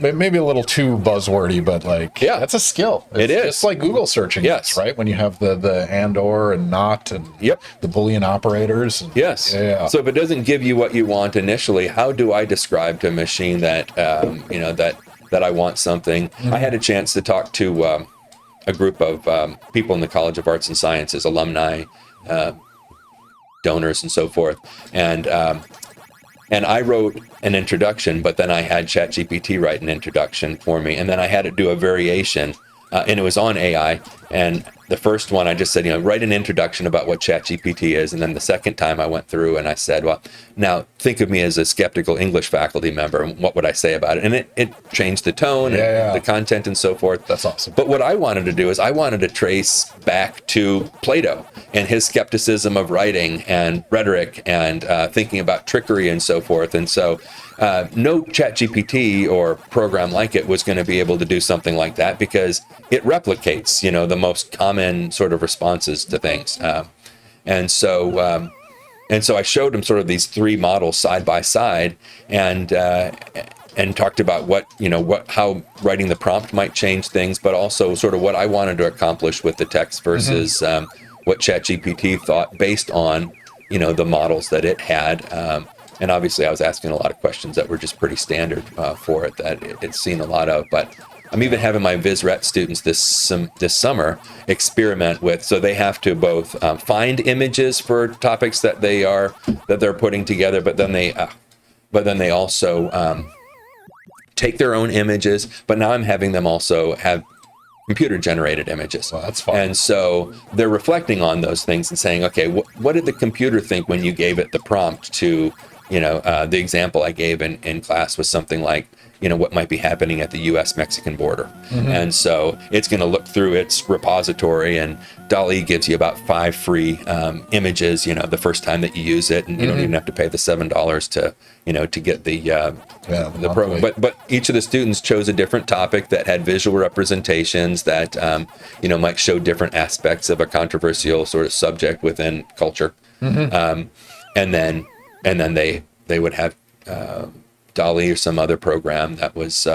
Like, maybe a little too buzzwordy, but that's a skill. It's just like Google searching. Yes. Right. When you have the and, or, and not, and the Boolean operators. And, So if it doesn't give you what you want initially, how do I describe to a machine that, that I want something? I had a chance to talk to a group of people in the College of Arts and Sciences, alumni, donors, and so forth. And I wrote an introduction, but then I had ChatGPT write an introduction for me, and then I had it do a variation, and it was on AI. And the first one, I just said, write an introduction about what ChatGPT is. And then the second time I went through and I said, well, now think of me as a skeptical English faculty member. And what would I say about it? And it changed the tone and the content and so forth. That's awesome. But what I wanted to do is I wanted to trace back to Plato and his skepticism of writing and rhetoric and thinking about trickery and so forth. And so no ChatGPT or program like it was going to be able to do something like that because it replicates, the most common sort of responses to things. And so I showed him sort of these three models side by side and talked about how writing the prompt might change things, but also sort of what I wanted to accomplish with the text versus what ChatGPT thought based on, the models that it had. And obviously I was asking a lot of questions that were just pretty standard for it that it's seen a lot of, but I'm even having my VisRet students this summer experiment with, so they have to both find images for topics that they're putting together, but then they also take their own images. But now I'm having them also have computer-generated images. Well, that's fun. And so they're reflecting on those things and saying, okay, what did the computer think when you gave it the prompt to, the example I gave in class was something like, what might be happening at the U.S.-Mexican border. And so it's going to look through its repository, and DALL-E gives you about 5 free images, the first time that you use it, and you don't even have to pay the $7 to get the program. But each of the students chose a different topic that had visual representations that, might show different aspects of a controversial sort of subject within culture. And then they would have Dolly or some other program that was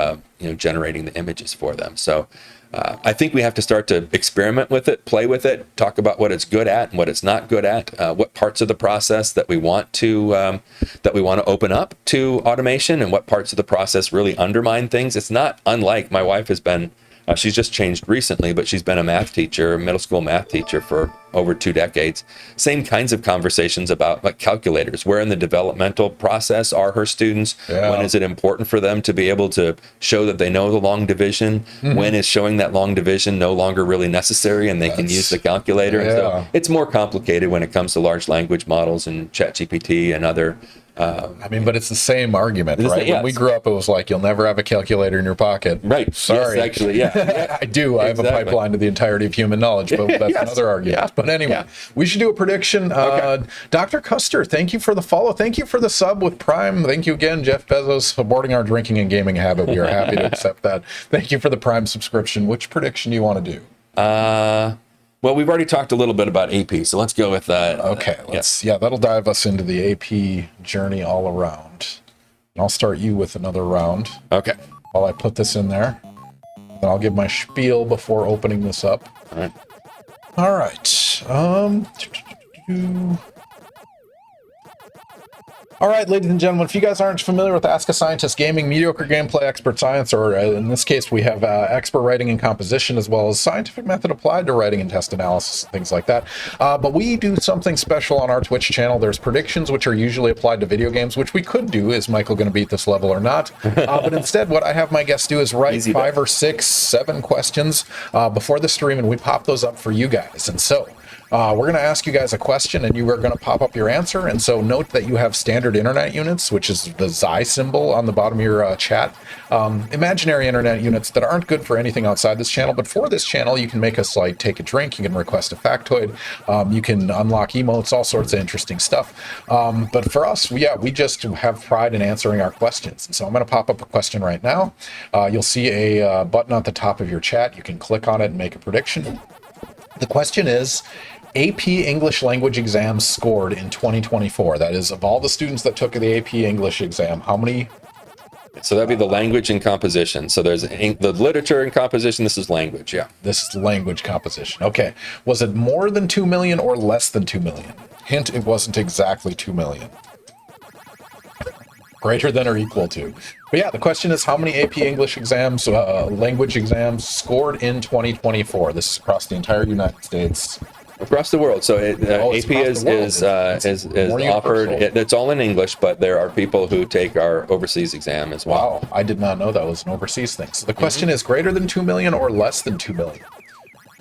generating the images for them. So I think we have to start to experiment with it, play with it, talk about what it's good at and what it's not good at, what parts of the process that we want to open up to automation, and what parts of the process really undermine things. It's not unlike, my wife has been, she's just changed recently, but she's been a math teacher, middle school math teacher for over 2 decades. Same kinds of conversations about like calculators. Where in the developmental process are her students? Yeah. When is it important for them to be able to show that they know the long division? When is showing that long division no longer really necessary and they can use the calculator? Yeah. And so it's more complicated when it comes to large language models and ChatGPT and other. But it's the same argument, right? Yeah, when we grew up, it was like, you'll never have a calculator in your pocket. Right. Sorry. Yes, actually, yeah. I do. I have a pipeline to the entirety of human knowledge, but that's Yes. another argument. Yeah. But anyway, we should do a prediction. Okay. Dr. Custer, thank you for the follow. Thank you for the sub with Prime. Thank you again, Jeff Bezos, aborting our drinking and gaming habit. We are happy to accept that. Thank you for the Prime subscription. Which prediction do you want to do? Well, we've already talked a little bit about AP, so let's go with that. Okay, that'll dive us into the AP journey all around. And I'll start you with another round Okay. while I put this in there. Then I'll give my spiel before opening this up. All right. All right. All right, ladies and gentlemen, if you guys aren't familiar with Ask a Scientist Gaming, mediocre gameplay, expert science, or in this case, we have expert writing and composition, as well as scientific method applied to writing and test analysis, things like that. But we do something special on our Twitch channel. There's predictions, which are usually applied to video games, which we could do. Is Michael going to beat this level or not? But instead, what I have my guests do is write 5 or 6, 7 questions before the stream, and we pop those up for you guys. And so we're going to ask you guys a question, and you are going to pop up your answer. And so note that you have standard internet units, which is the Xi symbol on the bottom of your chat. Imaginary internet units that aren't good for anything outside this channel, but for this channel, you can make us like take a drink, you can request a factoid, you can unlock emotes, all sorts of interesting stuff. But for us, we just have pride in answering our questions. And so I'm going to pop up a question right now. You'll see a button at the top of your chat. You can click on it and make a prediction. The question is, AP English language exams scored in 2024. That is, of all the students that took the AP English exam, how many? So that'd be the language and composition. So there's the literature and composition. This is language. Yeah. This is language composition. Okay. Was it more than 2 million or less than 2 million? Hint, it wasn't exactly 2 million. Greater than or equal to. But yeah, the question is, how many AP English exams, language exams scored in 2024? This is across the entire United States. Across the world. So AP is offered. It's all in English, but there are people who take our overseas exam as well. Wow, I did not know that was an overseas thing. So the question is, greater than 2 million or less than 2 million?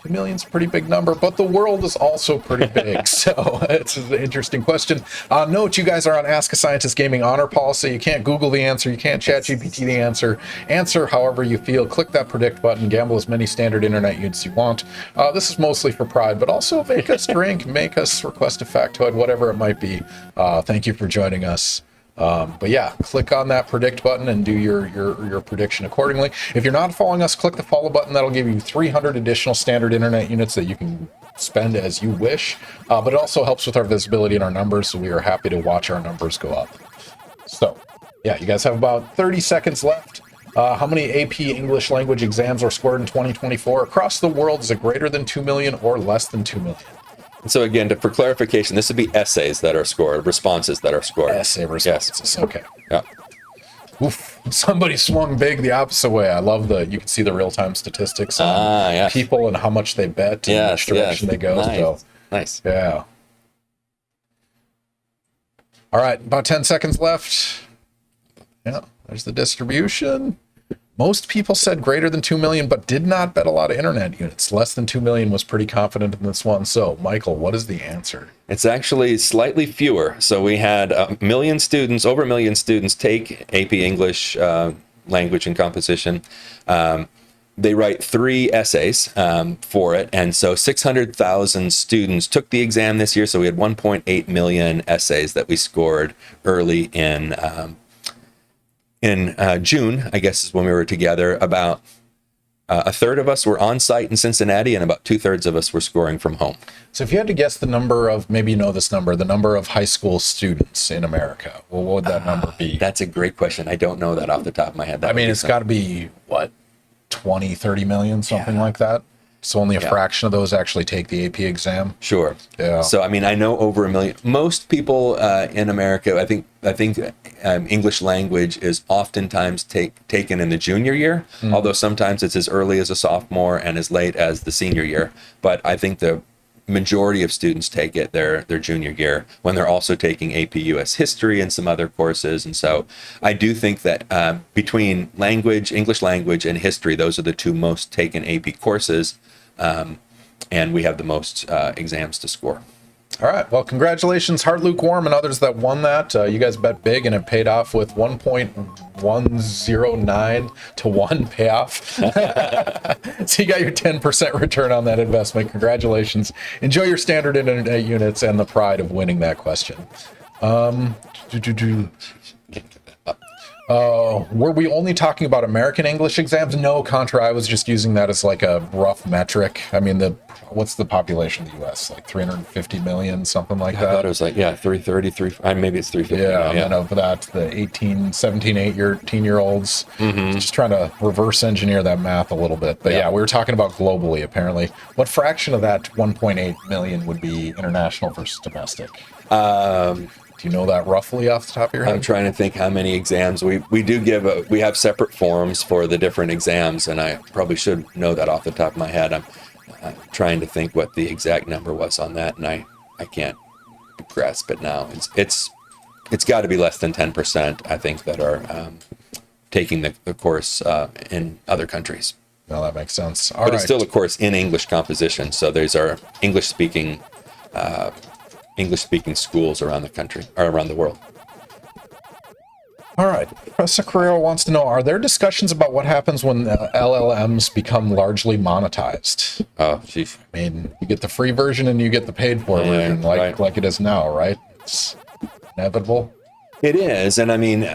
2 million's a pretty big number, but the world is also pretty big. So it's an interesting question. Note, you guys are on Ask a Scientist Gaming Honor Policy. You can't Google the answer. You can't ChatGPT the answer. Answer however you feel. Click that predict button. Gamble as many standard internet units you want. This is mostly for pride, but also make us drink, make us request a factoid, whatever it might be. Thank you for joining us. But yeah, click on that predict button and do your prediction accordingly. If you're not following us, click the follow button. That'll give you 300 additional standard internet units that you can spend as you wish. But it also helps with our visibility and our numbers, so we are happy to watch our numbers go up. So yeah, you guys have about 30 seconds left. How many AP English language exams were scored in 2024 across the world? Is it greater than 2 million or less than 2 million? So again, for clarification, this would be essays that are scored, responses that are scored. Essay responses. Yes. Okay. Yeah. Oof. Somebody swung big the opposite way. I love you can see the real-time statistics on yes. people and how much they bet and which direction they go. Nice. So, nice. Yeah. All right, about 10 seconds left. Yeah, there's the distribution. Most people said greater than 2 million, but did not bet a lot of internet units. Less than 2 million was pretty confident in this one. So, Michael, what is the answer? It's actually slightly fewer. So we had over 1 million students take AP English language and composition. They write 3 essays for it. And so 600,000 students took the exam this year. So we had 1.8 million essays that we scored early in June, I guess is when we were together. About A third of us were on site in Cincinnati, and about 2/3 of us were scoring from home. So if you had to guess the number of, maybe you know this number, the number of high school students in America, well, what would that number be? That's a great question. I don't know that off the top of my head. I mean, it's got to be, what, 20, 30 million, something like that? So only a fraction of those actually take the AP exam? Sure. Yeah. So, I mean, I know over 1 million. Most people in America, I think English language is oftentimes taken in the junior year, although sometimes it's as early as a sophomore and as late as the senior year. But I think the majority of students take it their junior year when they're also taking AP US history and some other courses. And so I do think that between English language and history, those are the two most taken AP courses. And we have the most exams to score. All right. Well, congratulations, Heart Lukewarm and others that won that. You guys bet big, and it paid off with 1.109 to 1 payoff. So you got your 10% return on that investment. Congratulations. Enjoy your standard internet units and the pride of winning that question. Were we only talking about American English exams? No, Contra. I was just using that as like a rough metric. I mean, what's the population of the U.S.? Like 350 million, something like that? I thought it was like, 330, maybe it's 350. Yeah, and then of that, the 17, 18-year-olds. Just trying to reverse engineer that math a little bit. But yeah, we were talking about globally, apparently. What fraction of that 1.8 million would be international versus domestic? Do you know that roughly off the top of your head? I'm trying to think how many exams we do give. We have separate forms for the different exams, and I probably should know that off the top of my head. I'm trying to think what the exact number was on that, and I can't grasp it now. It's got to be less than 10%, I think, that are taking the course in other countries. No, that makes sense. But it's still a course in English composition, so these are English-speaking schools around the country, or around the world. All right. Professor Carrero wants to know, are there discussions about what happens when LLMs become largely monetized? Oh, geez. I mean, you get the free version and you get the paid for version, like it is now, right? It's inevitable. It is, and I mean,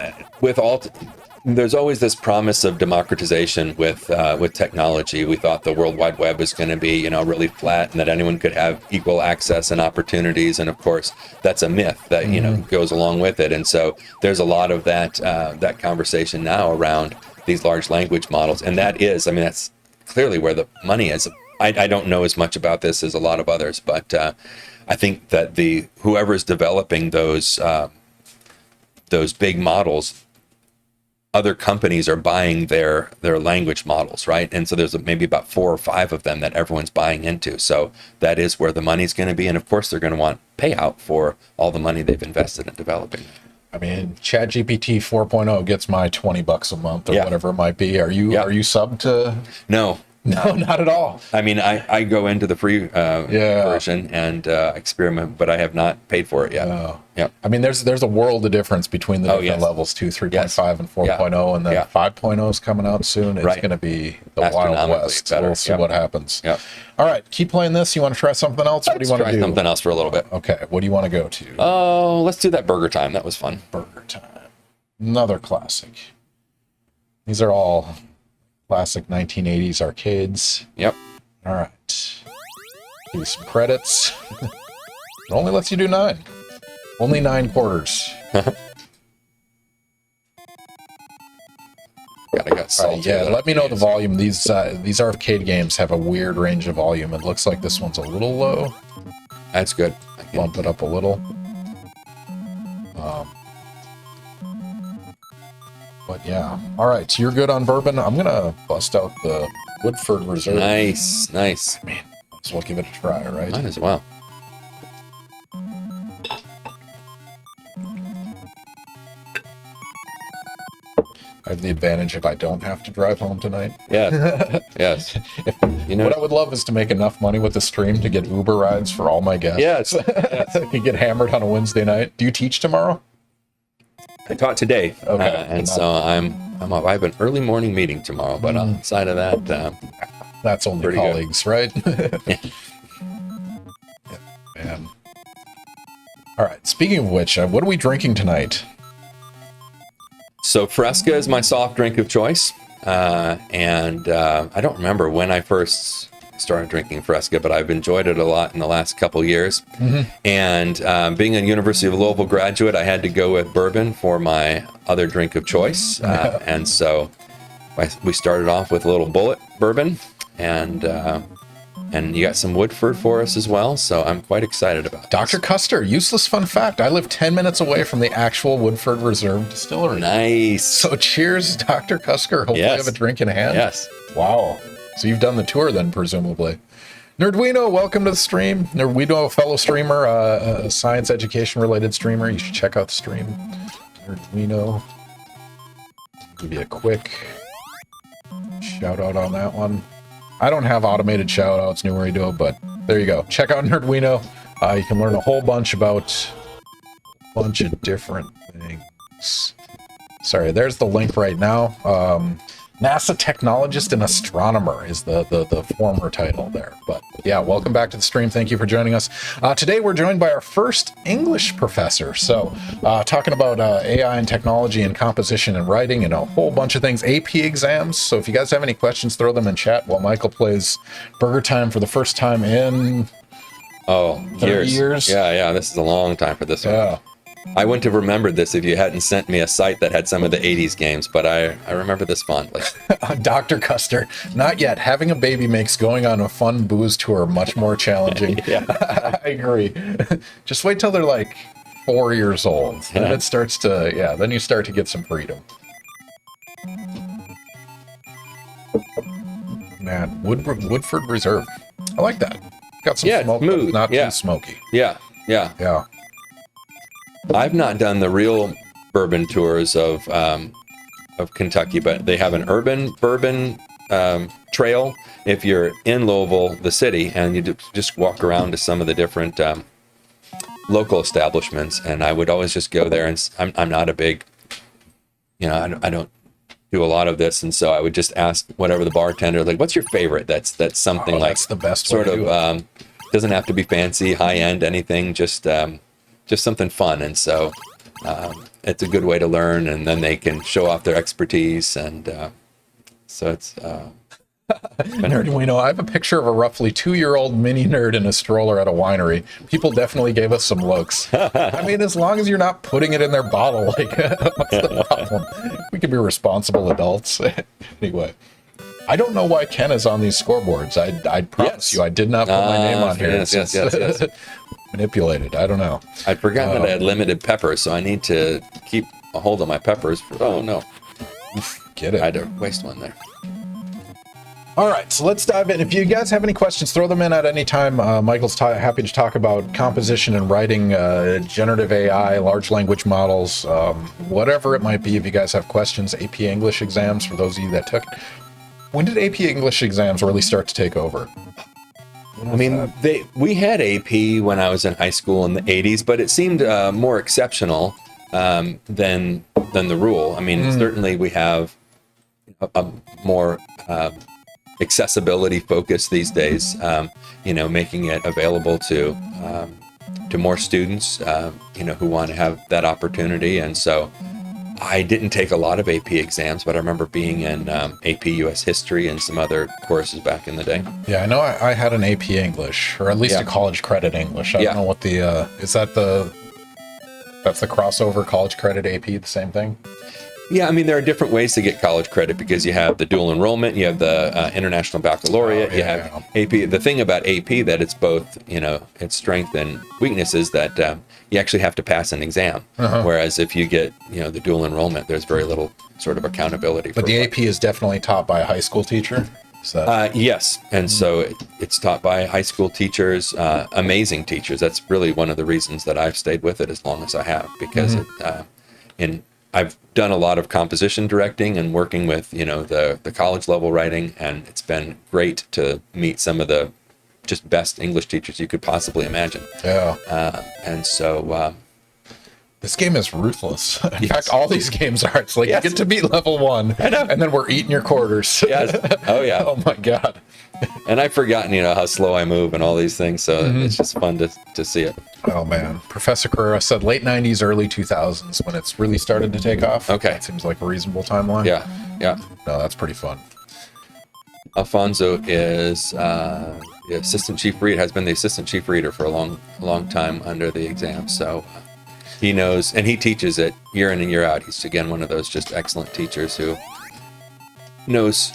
there's always this promise of democratization with technology. We thought the World Wide Web was going to be, really flat and that anyone could have equal access and opportunities. And of course, that's a myth that goes along with it. And so there's a lot of that conversation now around these large language models, and that's clearly where the money is. I don't know as much about this as a lot of others, but I think that whoever's developing those big models, other companies are buying their language models, right? And so there's maybe about 4 or 5 of them that everyone's buying into. So that is where the money's going to be. And of course, they're going to want payout for all the money they've invested in developing. I mean, ChatGPT 4.0 gets my $20 a month or whatever it might be. Are you subbed to? No. No, not at all. I mean, I go into the free version and experiment, but I have not paid for it yet. Yeah. I mean, there's a world of difference between the different levels too, 3.5 and 4.0, and then 5.0 is coming out soon. It's going to be the Wild West. Better. We'll see what happens. Yeah. All right, keep playing this. You want to try something else? What do you want to do? Try something else for a little bit. Okay, what do you want to go to? Oh, let's do that Burger Time. That was fun. Burger Time. Another classic. These are all classic 1980s arcades. Yep. All right. Give you some credits. It only lets you do 9. Only 9 quarters. Got salt. Let me know the volume. These arcade games have a weird range of volume. It looks like this one's a little low. That's good. Bump it up a little. But yeah. All right, so you're good on bourbon. I'm going to bust out the Woodford Reserve. Nice. Man, so we'll give it a try, right? Might as well. I have the advantage if I don't have to drive home tonight. Yeah. Yes. What I would love is to make enough money with the stream to get Uber rides for all my guests. Yes. You get hammered on a Wednesday night. Do you teach tomorrow? I taught today. Okay. And so I have an early morning meeting tomorrow, but outside of that, that's only colleagues, right? Man. All right. Speaking of which, what are we drinking tonight? So Fresca is my soft drink of choice. and I don't remember when I first started drinking Fresca, but I've enjoyed it a lot in the last couple years. And being a University of Louisville graduate, I had to go with bourbon for my other drink of choice. And so we started off with a little Bullet bourbon, and you got some Woodford for us as well. So I'm quite excited about it. Dr. Custer, useless fun fact. I live 10 minutes away from the actual Woodford Reserve Distillery. Nice. So cheers, Dr. Custer. Hopefully you have a drink in hand. Yes. Wow. So you've done the tour then, presumably. Nerdwino, welcome to the stream. Nerdwino, a fellow streamer, a science education related streamer. You should check out the stream. Nerdwino. Give you a quick shout out on that one. I don't have automated shout outs, Numerido, but there you go. Check out Nerdwino. You can learn a whole bunch about a bunch of different things. Sorry, there's the link right now. NASA technologist and astronomer is the former title there. But yeah, welcome back to the stream. Thank you for joining us. Today we're joined by our first English professor. So talking about AI and technology and composition and writing and a whole bunch of things. AP exams. So if you guys have any questions, throw them in chat while Michael plays Burger Time for the first time in 30 years. Yeah. This is a long time for this one. Yeah. I wouldn't have remembered this if you hadn't sent me a site that had some of the 80s games, but I remember this fondly. Dr. Custer, not yet. Having a baby makes going on a fun booze tour much more challenging. Yeah. I agree. Just wait till they're like 4 years old. Yeah. Then it starts to, then you start to get some freedom. Man, Woodford Reserve. I like that. Got some smoke, smooth. But not too smoky. Yeah. I've not done the real bourbon tours of Kentucky, but they have an urban bourbon trail if you're in Louisville, the city, and you just walk around to some of the different local establishments. And I would always just go there, and I'm not a big, I don't do a lot of this, and so I would just ask whatever the bartender, like, what's your favorite? That's something that's the best sort way to of doesn't have to be fancy, high end, anything, just something fun. And so it's a good way to learn, and then they can show off their expertise. And so it's Nerdwino, I have a picture of a roughly 2-year-old mini nerd in a stroller at a winery. People definitely gave us some looks. I mean, as long as you're not putting it in their bottle, like, what's the problem? We can be responsible adults. Anyway, I don't know why Ken is on these scoreboards. I promise you, I did not put my name on here. Yes. Manipulated. I don't know. I forgot that I had limited peppers, so I need to keep a hold of my peppers. Oh no, get it. I had to waste one there. All right, so let's dive in. If you guys have any questions, throw them in at any time. Michael's happy to talk about composition and writing, generative AI, large language models, whatever it might be. If you guys have questions, AP English exams for those of you that took. When did AP English exams really start to take over? I mean, we had AP when I was in high school in the 80s, but it seemed more exceptional than the rule. I mean, certainly we have a more accessibility focus these days, making it available to more students, who want to have that opportunity. And so I didn't take a lot of AP exams, but I remember being in AP US History and some other courses back in the day. Yeah, I know I had an AP English, or at least a college credit English. I don't know what is that that's the crossover college credit AP, the same thing? Yeah, I mean, there are different ways to get college credit because you have the dual enrollment, you have the International Baccalaureate, you have AP. The thing about AP that it's both, its strength and weaknesses that you actually have to pass an exam. Whereas if you get, the dual enrollment, there's very little sort of accountability. But the AP is definitely taught by a high school teacher? Yes, and so it's taught by high school teachers, amazing teachers. That's really one of the reasons that I've stayed with it as long as I have, because I've done a lot of composition directing and working with, the college level writing, and it's been great to meet some of the just best English teachers you could possibly imagine. Yeah. And so This game is ruthless. In fact, all these games are. It's like you get to beat level 1, and then we're eating your quarters. Yes. Oh, yeah. Oh, my God. And I've forgotten, how slow I move and all these things, so it's just fun to see it. Oh, man. Professor Carrera said late 90s, early 2000s when it's really started to take off. Okay. That seems like a reasonable timeline. Yeah. No, that's pretty fun. Alfonso is the assistant chief reader, has been the assistant chief reader for a long time under the exam, so he knows, and he teaches it year in and year out. He's, again, one of those just excellent teachers who knows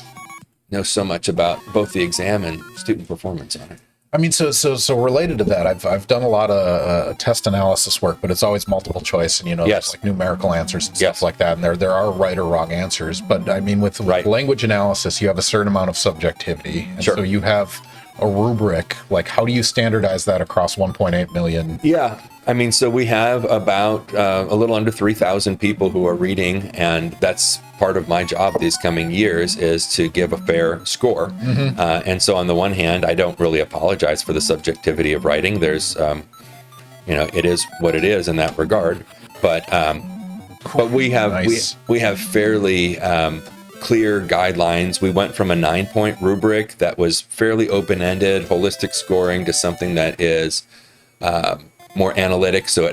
so much about both the exam and student performance on it. I mean, so related to that, I've done a lot of test analysis work, but it's always multiple choice, and there's like numerical answers and stuff like that, and there are right or wrong answers. But I mean, with language analysis, you have a certain amount of subjectivity, and so you have a rubric. Like, how do you standardize that across 1.8 million? Yeah. I mean, so we have about a little under 3,000 people who are reading, and that's part of my job these coming years is to give a fair score. And so on the one hand, I don't really apologize for the subjectivity of writing. There's, it is what it is in that regard. But we have we have fairly clear guidelines. We went from a 9-point rubric that was fairly open-ended, holistic scoring to something that is more analytic. So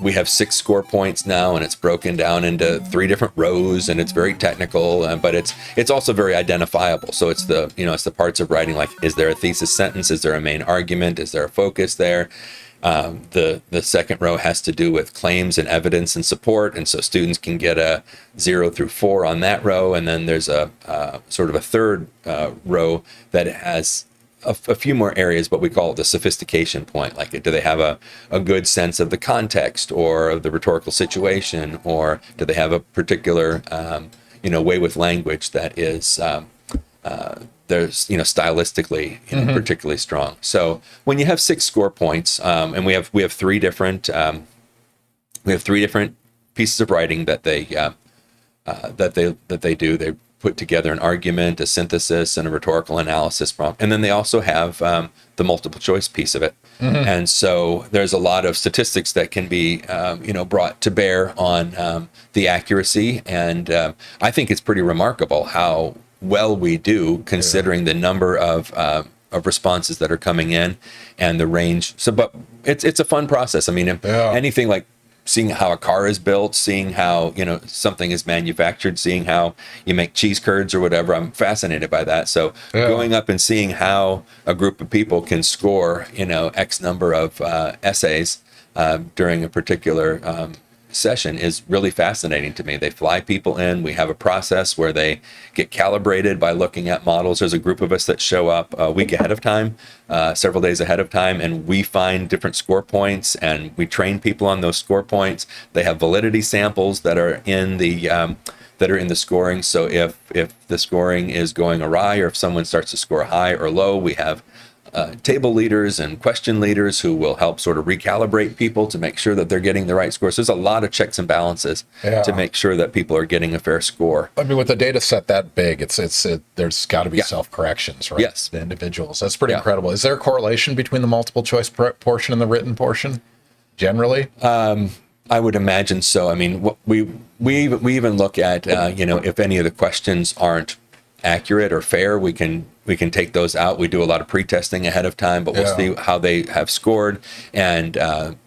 we have 6 score points now, and it's broken down into 3 different rows, and it's very technical, but it's also very identifiable. So it's the parts of writing, like, is there a thesis sentence? Is there a main argument? Is there a focus there? The second row has to do with claims and evidence and support, and so students can get a 0 through 4 on that row. And then there's a sort of a third row that has a few more areas, but we call it the sophistication point. Like, do they have a good sense of the context or of the rhetorical situation, or do they have a particular way with language that is there's stylistically particularly strong. So when you have 6 score points, and we have 3 different pieces of writing that they do. They put together an argument, a synthesis, and a rhetorical analysis prompt. And then they also have the multiple choice piece of it. And so there's a lot of statistics that can be, brought to bear on the accuracy. And I think it's pretty remarkable how well we do, considering the number of responses that are coming in and the range. So, but it's a fun process. I mean, anything like seeing how a car is built, seeing how, something is manufactured, seeing how you make cheese curds or whatever. I'm fascinated by that. So going up and seeing how a group of people can score, X number of essays during a particular session is really fascinating to me. They fly people in. We have a process where they get calibrated by looking at models. There's a group of us that show up a week ahead of time, several days ahead of time, and we find different score points, and we train people on those score points. They have validity samples that are in the scoring. So if the scoring is going awry, or if someone starts to score high or low, we have table leaders and question leaders who will help sort of recalibrate people to make sure that they're getting the right scores. So there's a lot of checks and balances to make sure that people are getting a fair score. I mean, with a data set that big, there's got to be self-corrections, right? Yes. The individuals. That's pretty incredible. Is there a correlation between the multiple choice portion and the written portion, generally? I would imagine so. I mean, we even look at, if any of the questions aren't accurate or fair, we can take those out. We do a lot of pre-testing ahead of time, but we'll see how they have scored. And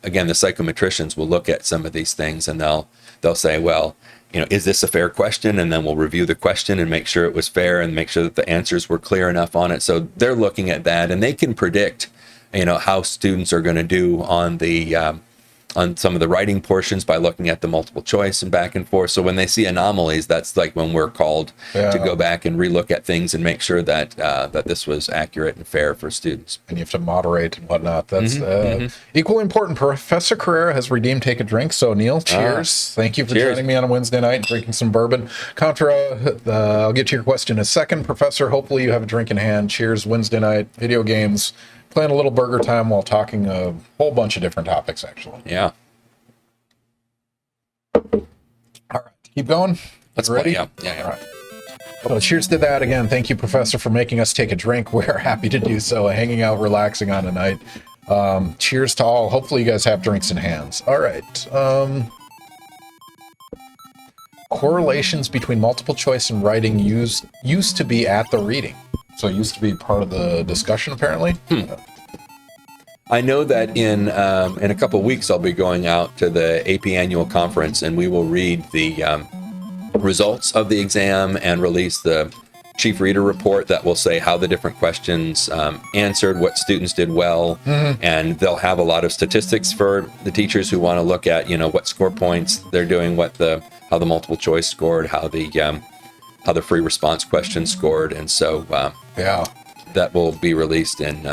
again, the psychometricians will look at some of these things, and they'll say, well, is this a fair question? And then we'll review the question and make sure it was fair and make sure that the answers were clear enough on it. So they're looking at that, and they can predict, how students are going to do on some of the writing portions by looking at the multiple choice and back and forth. So when they see anomalies, that's like when we're called to go back and relook at things and make sure that that this was accurate and fair for students. And you have to moderate and whatnot. That's equally important. Professor Carrera has redeemed Take a Drink. So Neal, cheers. Thank you for joining me on a Wednesday night and drinking some bourbon. Contra, I'll get to your question in a second. Professor, hopefully you have a drink in hand. Cheers, Wednesday night, video games. Playing a little burger time while talking a whole bunch of different topics, actually. Yeah. All right. Keep going. Let's ready? Play. Yeah. All right. So cheers to that again. Thank you, Professor, for making us take a drink. We are happy to do so. Hanging out, relaxing on a night. Cheers to all. Hopefully you guys have drinks in hands. All right. Correlations between multiple choice and writing used to be at the reading. So it used to be part of the discussion, apparently. I know that in a couple of weeks I'll be going out to the AP annual conference, and we will read the results of the exam and release the chief reader report that will say how the different questions answered, what students did well, and they'll have a lot of statistics for the teachers who want to look at, what score points they're doing, how the multiple choice scored, how the free response questions scored, and so that will be released in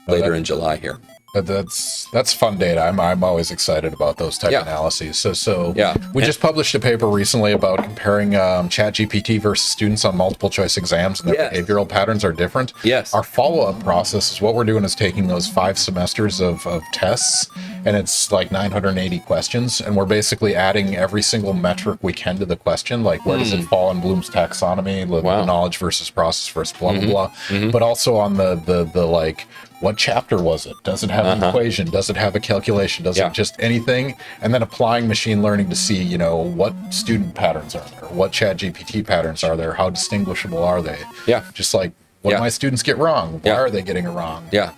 later in July here. That's fun data. I'm always excited about those type of analyses. So we just published a paper recently about comparing ChatGPT versus students on multiple choice exams, and their behavioral patterns are different. Yes. Our follow-up process is what we're doing is taking those 5 semesters of tests, and it's like 980 questions, and we're basically adding every single metric we can to the question, like where does it fall in Bloom's taxonomy, knowledge versus process versus blah blah blah, but also on the like, what chapter was it? Does it have an equation? Does it have a calculation? Does it just anything? And then applying machine learning to see, what student patterns are there? What ChatGPT patterns are there? How distinguishable are they? Yeah. Just like, what do my students get wrong? Why are they getting it wrong? Yeah.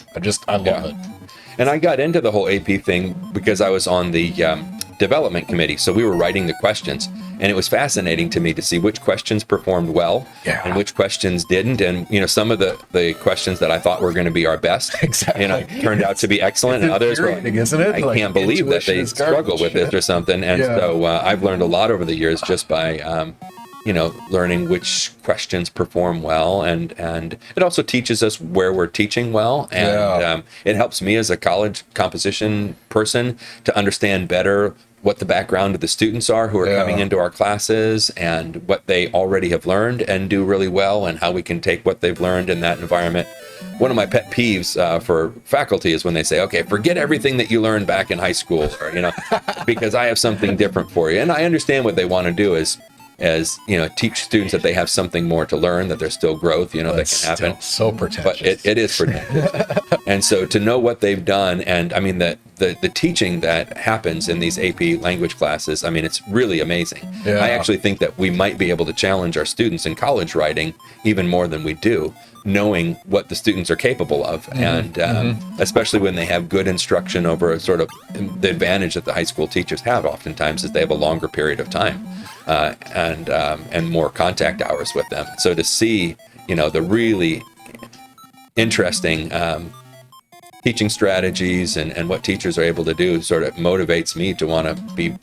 I love it. And I got into the whole AP thing because I was on the development committee. So we were writing the questions, and it was fascinating to me to see which questions performed well and which questions didn't. And, some of the questions that I thought were going to be our best, turned out to be excellent. And others were, isn't it? I can't believe that they struggle with it or something. And so I've learned a lot over the years just by, learning which questions perform well, and it also teaches us where we're teaching well, and it helps me as a college composition person to understand better what the background of the students are who are coming into our classes, and what they already have learned and do really well, and how we can take what they've learned in that environment. One of my pet peeves for faculty is when they say, okay, forget everything that you learned back in high school, or, because I have something different for you. And I understand what they want to do is, teach students that they have something more to learn, that there's still growth, that can happen. So pretentious. But it is pretentious. And so to know what they've done, and I mean, the teaching that happens in these AP language classes, I mean, it's really amazing. I actually think that we might be able to challenge our students in college writing even more than we do, knowing what the students are capable of, and especially when they have good instruction over a sort of the advantage that the high school teachers have oftentimes is they have a longer period of time and more contact hours with them. So to see, the really interesting teaching strategies and what teachers are able to do sort of motivates me to want to be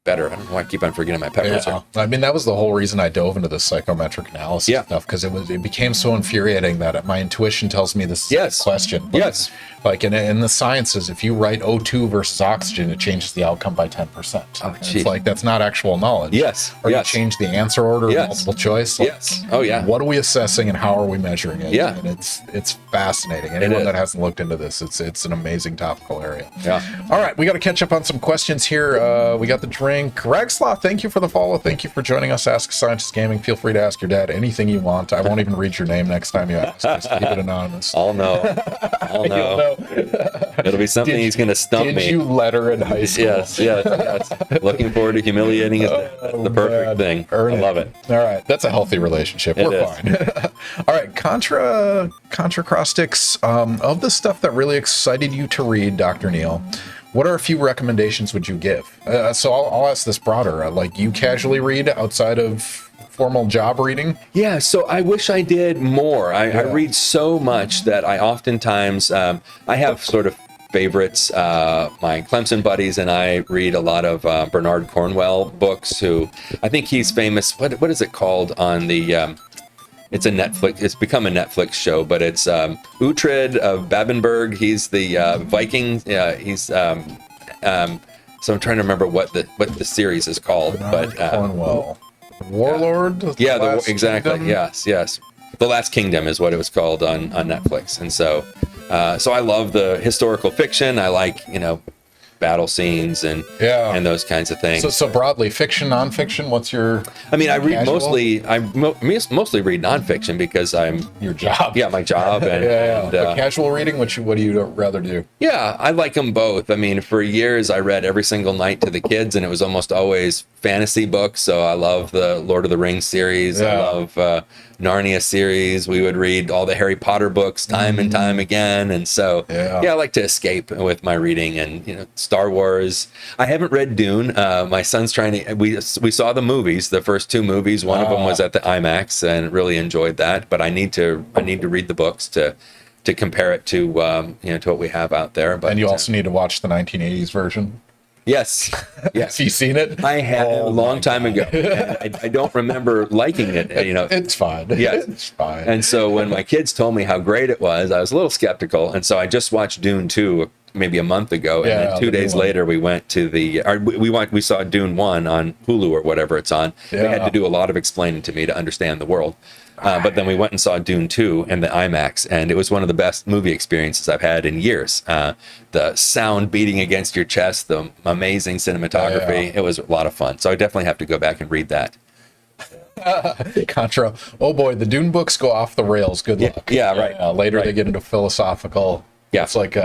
better. I don't know why I keep on forgetting my peppers. I mean, that was the whole reason I dove into this psychometric analysis stuff, because it became so infuriating that my intuition tells me this is a question. But like in the sciences, if you write O2 versus oxygen, it changes the outcome by 10%. It's like, that's not actual knowledge. Or you change the answer order of multiple choice. Like, what are we assessing and how are we measuring it? And it's fascinating. Anyone that hasn't looked into this, it's an amazing topical area. All right, we got to catch up on some questions here. We got the drink. Ragslaw, thank you for the follow. Thank you for joining us. Ask Scientist Gaming. Feel free to ask your dad anything you want. I won't even read your name next time you ask. Just keep it anonymous. I'll know. It'll be something he's going to stump me. Did you letter in high school? Yes. Looking forward to humiliating his dad. That's the perfect thing. I love it. All right. That's a healthy relationship. We're fine. All right. Contra Acrostics. Of the stuff that really excited you to read, Dr. Neal, what are a few recommendations would you give? So I'll ask this broader. Like, you casually read outside of formal job reading? Yeah, so I wish I did more. I read so much that I oftentimes, I have sort of favorites. My Clemson buddies and I read a lot of Bernard Cornwell books, who I think he's famous. What is it called on the... it's a Netflix. It's become a Netflix show, but it's Uhtred of Babenberg. He's the Viking. So I'm trying to remember what the series is called. But Cornwell, Warlord. Exactly. Kingdom? Yes. The Last Kingdom is what it was called on Netflix. And so I love the historical fiction. I like battle scenes and those kinds of things. So broadly, fiction, nonfiction. What's your? I mean, I read casual? mostly. I mostly read nonfiction because I'm Your job. Yeah, my job. And, and But casual reading. What do you rather do? yeah, I like them both. I mean, for years I read every single night to the kids, and it was almost always fantasy books. So I love the Lord of the Rings series. I love Narnia series. We would read all the Harry Potter books time and time again. And so, I like to escape with my reading. And, Star Wars. I haven't read Dune. My son's trying to, we saw the movies, the first two movies. One of them was at the IMAX and really enjoyed that. But I need to read the books to compare it to, to what we have out there. But, and you also need to watch the 1980s version. Yes. Have you seen it? I have a long time ago. I don't remember liking it. It's fine. Yes. It's fine. And so when my kids told me how great it was, I was a little skeptical. And so I just watched Dune 2 maybe a month ago. And then 2 days later, we went to we saw Dune 1 on Hulu or whatever it's on. Yeah. They had to do a lot of explaining to me to understand the world. But then we went and saw Dune 2 in the IMAX, and it was one of the best movie experiences I've had in years. The sound beating against your chest, the amazing cinematography, it was a lot of fun. So I definitely have to go back and read that. Contra. Oh boy, the Dune books go off the rails. Good luck. Yeah, right. Later they get into philosophical. Yeah. It's like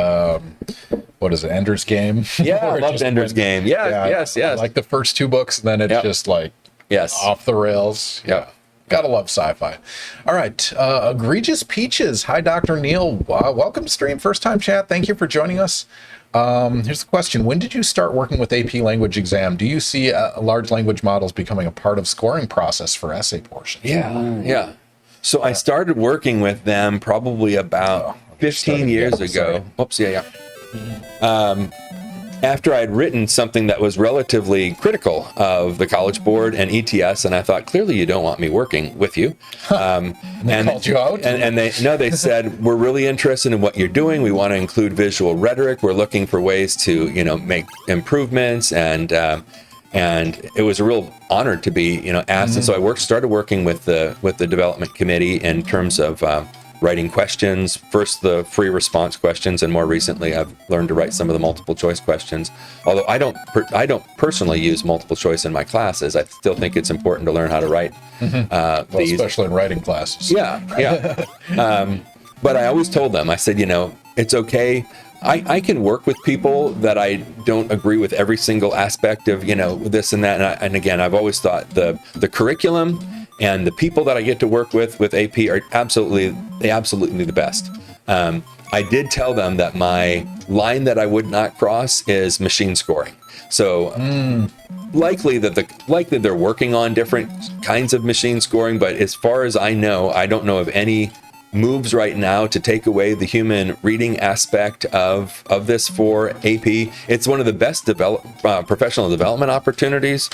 what is it, Ender's Game? Yeah, I loved Ender's Game. Yes. Like the first two books, and then it's just like off the rails. Yeah. Gotta love sci-fi. All right. Egregious Peaches. Hi, Dr. Neal. Welcome to stream. First time chat. Thank you for joining us. Here's the question. When did you start working with AP language exam? Do you see large language models becoming a part of scoring process for essay portions? Yeah. So I started working with them probably about 15 years ago. Oops, after I'd written something that was relatively critical of the College Board and ETS, and I thought, clearly you don't want me working with you. And they called you out? And they said, we're really interested in what you're doing. We want to include visual rhetoric. We're looking for ways to, make improvements. And it was a real honor to be, asked. And so I started working with the development committee in terms of writing questions, first the free response questions, and more recently I've learned to write some of the multiple choice questions. Although I don't personally use multiple choice in my classes, I still think it's important to learn how to write these. Especially in writing classes. Yeah. But I always told them, I said, it's okay. I can work with people that I don't agree with every single aspect of, this and that. And again, I've always thought the curriculum and the people that I get to work with AP are absolutely the best. I did tell them that my line that I would not cross is machine scoring. So likely they're working on different kinds of machine scoring, but as far as I know, I don't know of any moves right now to take away the human reading aspect of this for AP. It's one of the best professional development opportunities.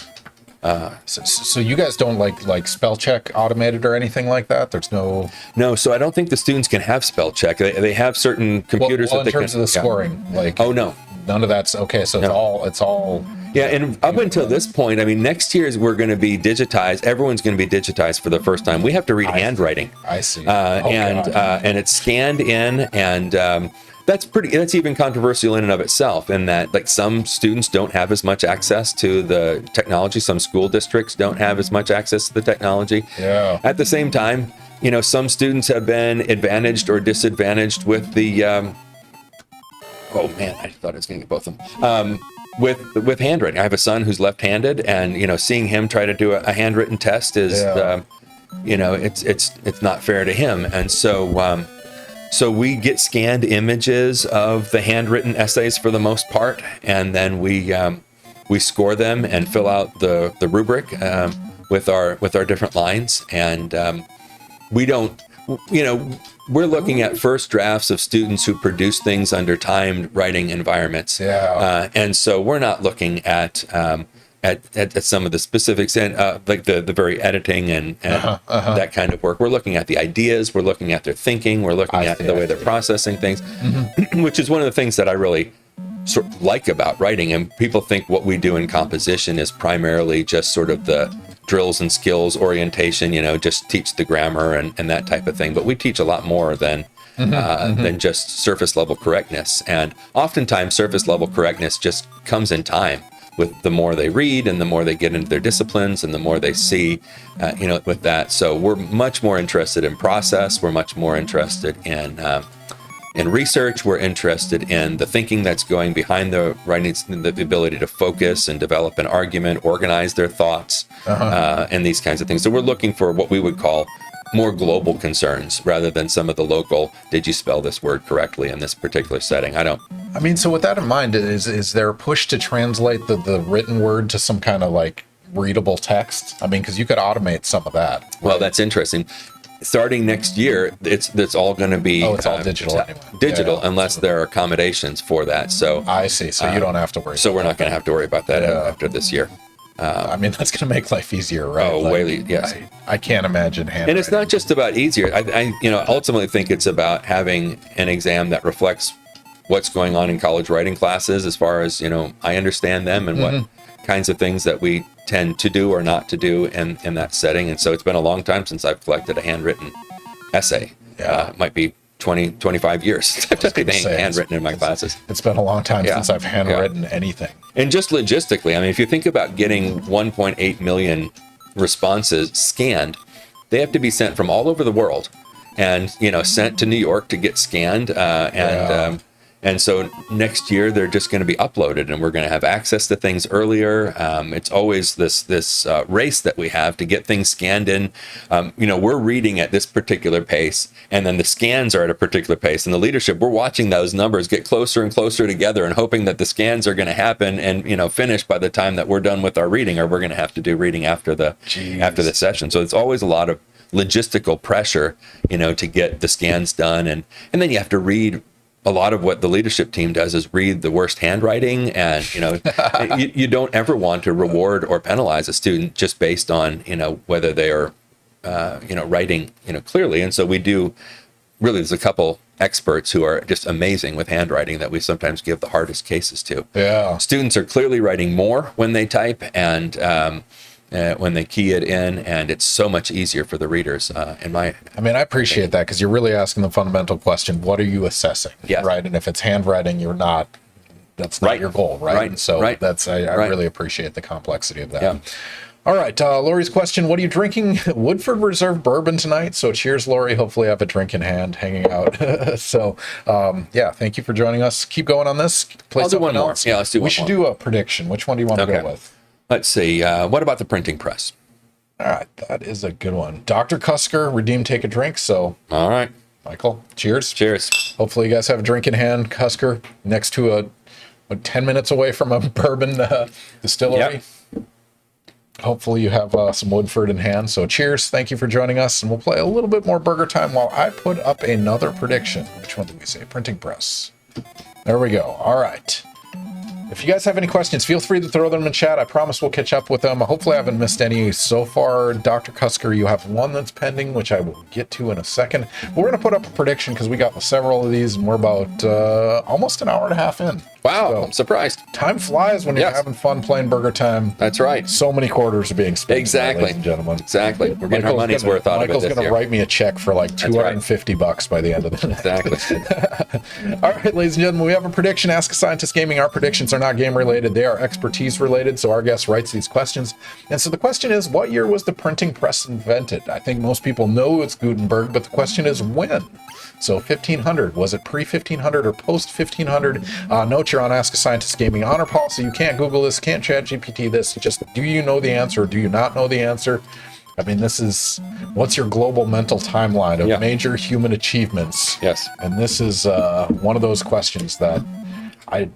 So you guys don't like spell check automated or anything like that? There's no. So I don't think the students can have spell check. They have certain computers well, that they can. in terms of the scoring, no, none of that's okay. So it's all. Yeah, and up until this point, I mean, next year we're going to be digitized. Everyone's going to be digitized for the first time. We have to read handwriting. I see. And it's scanned in, and that's even controversial in and of itself, in that like some students don't have as much access to the technology. Some school districts don't have as much access to the technology. Yeah. At the same time, some students have been advantaged or disadvantaged with the. Oh man, I thought I was going to get both of them. With handwriting, I have a son who's left-handed, and seeing him try to do a handwritten test is, it's not fair to him, and so we get scanned images of the handwritten essays for the most part, and then we score them and fill out the rubric with our different lines, and we don't. We're looking at first drafts of students who produce things under timed writing environments. Yeah. And so we're not looking at some of the specifics and like the very editing and that kind of work. We're looking at the ideas. We're looking at their thinking. We're looking at the way they're processing things, which is one of the things that I really sort of like about writing. And people think what we do in composition is primarily just sort of the drills and skills orientation, just teach the grammar and that type of thing. But we teach a lot more than than just surface level correctness. And oftentimes surface level correctness just comes in time with the more they read and the more they get into their disciplines and the more they see, with that. So we're much more interested in process. We're much more interested in research. We're interested in the thinking that's going behind the writings, the ability to focus and develop an argument, organize their thoughts, and these kinds of things. So we're looking for what we would call more global concerns rather than some of the local, did you spell this word correctly in this particular setting? So with that in mind, is there a push to translate the written word to some kind of like readable text? Because you could automate some of that. Right? Well, that's interesting. Starting next year, it's all going to be it's all digital anyway. Digital, unless there are accommodations for that. So I see. So you don't have to worry. So we're not going to have to worry about that after this year. That's going to make life easier, right? Oh, yes. I can't imagine handwriting. And it's not just about easier. I ultimately think it's about having an exam that reflects what's going on in college writing classes, as far as I understand them and what kinds of things that we tend to do or not to do in that setting. And so it's been a long time since I've collected a handwritten essay. It might be 20, 25 years I've just been handwritten in my classes. It's been a long time since I've handwritten anything. And just logistically, if you think about getting 1.8 million responses scanned, they have to be sent from all over the world and, sent to New York to get scanned. And so next year they're just going to be uploaded, and we're going to have access to things earlier. It's always this race that we have to get things scanned in. We're reading at this particular pace, and then the scans are at a particular pace. And the leadership, we're watching those numbers get closer and closer together, and hoping that the scans are going to happen and finish by the time that we're done with our reading, or we're going to have to do reading after the session. So it's always a lot of logistical pressure, to get the scans done, and then you have to read. A lot of what the leadership team does is read the worst handwriting, and you don't ever want to reward or penalize a student just based on whether they are writing clearly. And so we do really, there's a couple experts who are just amazing with handwriting that we sometimes give the hardest cases to. Students are clearly writing more when they type and when they key it in, and it's so much easier for the readers. I appreciate that, because you're really asking the fundamental question: what are you assessing? Yes. Right. And if it's handwriting, that's not your goal, right? And so I really appreciate the complexity of that. Yeah. All right, Lori's question: what are you drinking? Woodford Reserve bourbon tonight. So cheers, Lori. Hopefully I have a drink in hand, hanging out. Thank you for joining us. Keep going on this. I'll do one more. Yeah, let's do one more. We should do a prediction. Which one do you want to go with? Let's see. What about the printing press? All right, that is a good one. Dr. Cusker, redeem, take a drink. So, all right, Michael, cheers. Cheers. Hopefully you guys have a drink in hand. Cusker, next to 10 minutes away from a bourbon distillery. Yep. Hopefully you have some Woodford in hand. So cheers. Thank you for joining us. And we'll play a little bit more burger time while I put up another prediction. Which one did we say? Printing press. There we go. All right. If you guys have any questions, feel free to throw them in chat. I promise we'll catch up with them. Hopefully I haven't missed any so far. Dr. Cusker, you have one that's pending, which I will get to in a second. We're going to put up a prediction because we got several of these, and we're about almost an hour and a half in. Wow, so, I'm surprised. Time flies when you're having fun playing Burger Time. That's right. So many quarters are being spent. Exactly. Ladies and gentlemen. Exactly. We're getting our money's worth out of it this year. Michael's going to write me a check for like $250 by the end of the night. Exactly. All right, ladies and gentlemen, we have a prediction. Ask a Scientist Gaming. Our predictions are not game related. They are expertise related. So our guest writes these questions. And so the question is, what year was the printing press invented? I think most people know it's Gutenberg, but the question is when? So 1500, was it pre-1500 or post-1500? Note you're on Ask a Scientist Gaming Honor Policy. You can't Google this, can't chat GPT this. Just do you know the answer or do you not know the answer? This is, what's your global mental timeline of major human achievements? Yes. And this is one of those questions that I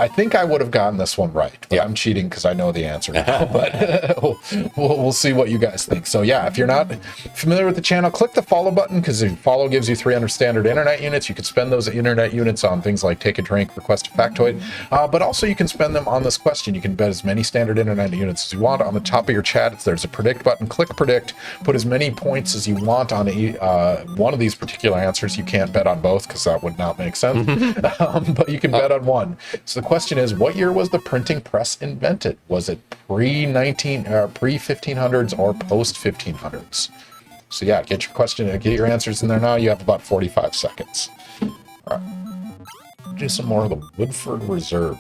think I would have gotten this one right, but I'm cheating because I know the answer now. But we'll see what you guys think. So if you're not familiar with the channel, click the follow button, because the follow gives you 300 standard internet units. You can spend those internet units on things like Take a Drink, Request a Factoid, but also you can spend them on this question. You can bet as many standard internet units as you want. On the top of your chat, there's a predict button. Click predict. Put as many points as you want on one of these particular answers. You can't bet on both because that would not make sense. But you can bet on one. So the question is, what year was the printing press invented? Was it pre-1500s or post-1500s? So yeah, get your answers in there now. You have about 45 seconds. All right. Do some more of the Woodford Reserve.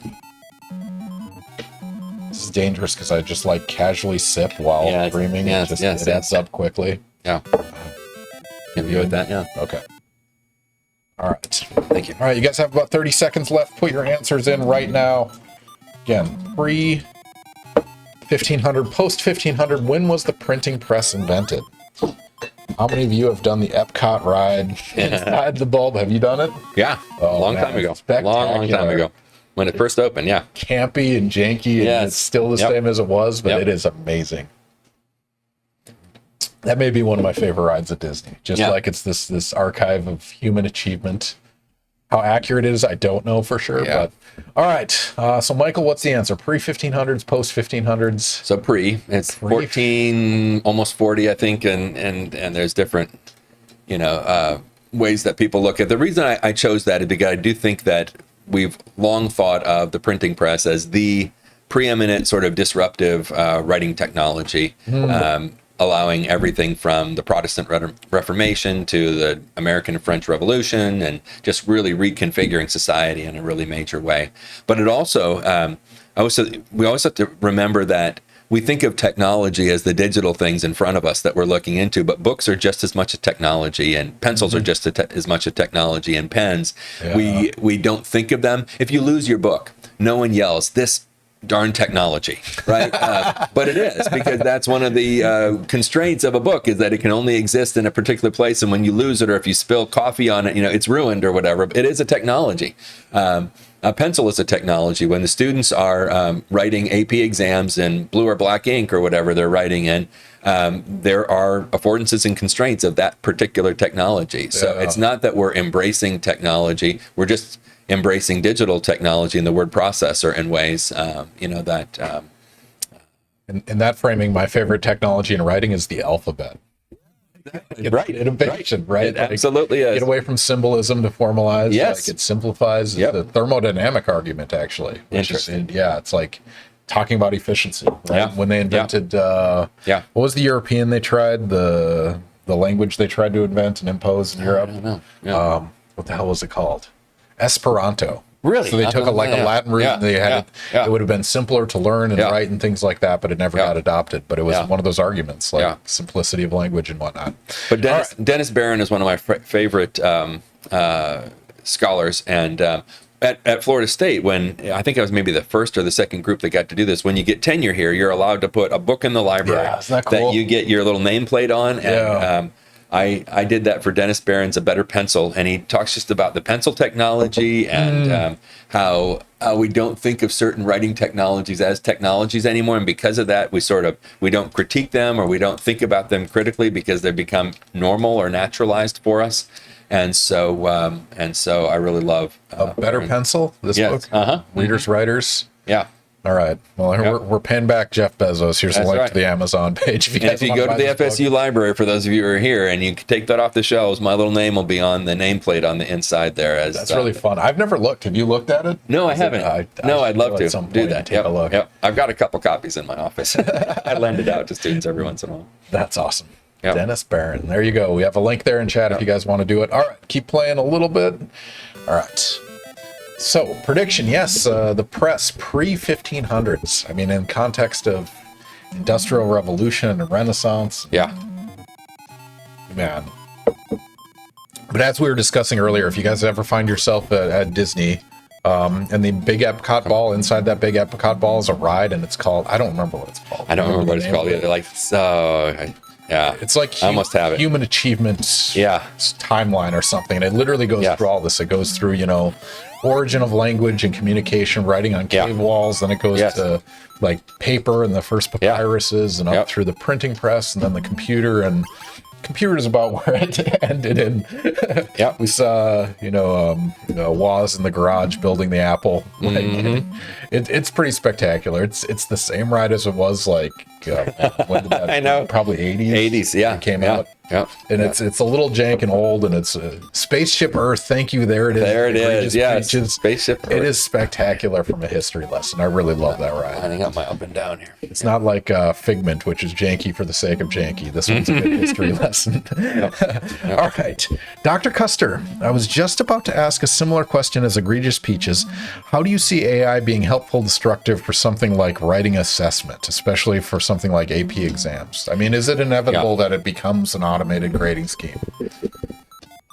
This is dangerous because I just like casually sip while streaming. It adds up quickly. Yeah. Can you with that? Yeah. Okay. All right. Thank you. All right, you guys have about 30 seconds left. Put your answers in right now. Again, pre-1500, post-1500, when was the printing press invented? How many of you have done the Epcot ride inside the bulb? Have you done it? Yeah. Long time ago. Long time ago. When it first opened, yeah. Campy and janky, and it's still the same as it was, but it is amazing. That may be one of my favorite rides at Disney. Just like it's this archive of human achievement. How accurate it is, I don't know for sure. But all right. So Michael, what's the answer? Pre-1500s, post-1500s? So it's 14, almost 40, I think, and there's different, ways that people look at. The reason I chose that is because I do think that we've long thought of the printing press as the preeminent sort of disruptive writing technology. Allowing everything from the Protestant Reformation to the American and French Revolution, and just really reconfiguring society in a really major way. But it also, we always have to remember that we think of technology as the digital things in front of us that we're looking into, but books are just as much a technology, and pencils are just as much a technology, and pens. We don't think of them. If you lose your book, no one yells, "This darn technology," right? But it is, because that's one of the constraints of a book, is that it can only exist in a particular place, and when you lose it, or if you spill coffee on it, it's ruined or whatever. It is a technology. A pencil is a technology. When the students are writing AP exams in blue or black ink or whatever they're writing in, there are affordances and constraints of that particular technology. So it's not that we're embracing technology, we're just embracing digital technology and the word processor in ways, that... In that framing, my favorite technology in writing is the alphabet. Right. Innovation, right? It absolutely is. Get away from symbolism to formalize. Yes. It simplifies. The thermodynamic argument, actually. Interesting. It's like talking about efficiency, right? Yeah. When they invented, what was the European they tried? The language they tried to invent and impose in Europe? I don't know. Yeah. What the hell was it called? Esperanto. Really? So they took a Latin root, and they had it would have been simpler to learn and write and things like that, but it never got adopted. But it was one of those arguments, like simplicity of language and whatnot. But Dennis Barron is one of my favorite scholars, and at Florida State, when I think I was maybe the first or the second group that got to do this, when you get tenure here, you're allowed to put a book in the library that you get your little nameplate on, and I did that for Dennis Barron's A Better Pencil, and he talks just about the pencil technology and how we don't think of certain writing technologies as technologies anymore, and because of that, we don't critique them, or we don't think about them critically because they become normal or naturalized for us. And so I really love A Better Pencil. This book, Readers, Writers. Yeah. All right. Well, we're paying back Jeff Bezos. Here's a link to the Amazon page. If you go to the FSU library, for those of you who are here, and you take that off the shelves, my little name will be on the nameplate on the inside there. That's really fun. I've never looked. Have you looked at it? No, I haven't. I'd love to do that. Take a look. Yep. I've got a couple copies in my office. I lend it out to students every once in a while. That's awesome. Yep. Dennis Barron. There you go. We have a link there in chat if you guys want to do it. All right. Keep playing a little bit. All right. So, prediction, yes, the press pre-1500s. I mean, in context of Industrial Revolution and Renaissance. Yeah. Man. But as we were discussing earlier, if you guys ever find yourself at Disney, and the big Epcot ball, inside that big Epcot ball is a ride, and it's called, I don't remember what it's called. I don't remember what it's called either. It's like I almost have it. Human Achievement timeline or something. And it literally goes through all this. It goes through, origin of language and communication, writing on cave walls. Then it goes to like paper and the first papyruses and up through the printing press and then the computer. And computer is about where it ended in. We saw, Woz in the garage building the Apple. It's pretty spectacular. It's the same ride as it was like when did that? I know. Probably 80s. 80s, yeah. It came yeah. out. Yeah. And it's a little jank and old, and it's Spaceship Earth. Thank you. There it is. There it is. Yes. Peaches. Spaceship Earth. It is spectacular from a history lesson. I really love that ride. Lining up my up and down here. It's not like Figment, which is janky for the sake of janky. This one's a good history lesson. All right. Dr. Custer, I was just about to ask a similar question as Egregious Peaches. How do you see AI being helpful, destructive for something like writing assessment, especially for something like AP exams? I mean, is it inevitable that it becomes an automated grading scheme?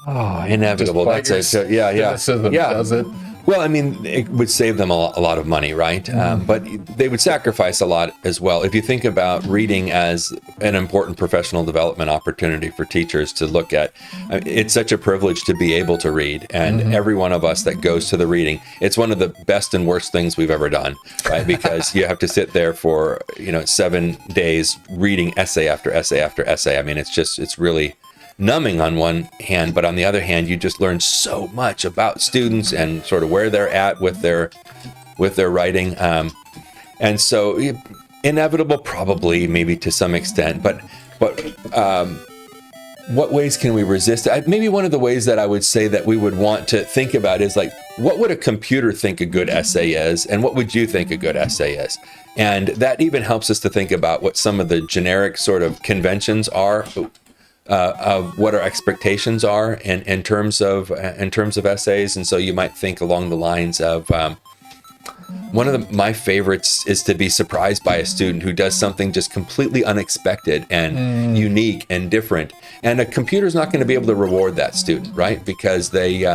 Oh, inevitable. That's it. So, yeah. Does it? Well, I mean, it would save them a lot of money, right? But they would sacrifice a lot as well. If you think about reading as an important professional development opportunity for teachers to look at, it's such a privilege to be able to read. And every one of us that goes to the reading, it's one of the best and worst things we've ever done, right? Because you have to sit there for, 7 days reading essay after essay after essay. I mean, it's really numbing on one hand, but on the other hand, you just learn so much about students and sort of where they're at with their writing. And so inevitable, probably, maybe to some extent, but what ways can we resist? Maybe one of the ways that I would say that we would want to think about is like, what would a computer think a good essay is? And what would you think a good essay is? And that even helps us to think about what some of the generic sort of conventions are, of what our expectations are in terms of essays. And so you might think along the lines of one of my favorites is to be surprised by a student who does something just completely unexpected and unique and different. And a computer's not going to be able to reward that student, right? Because they're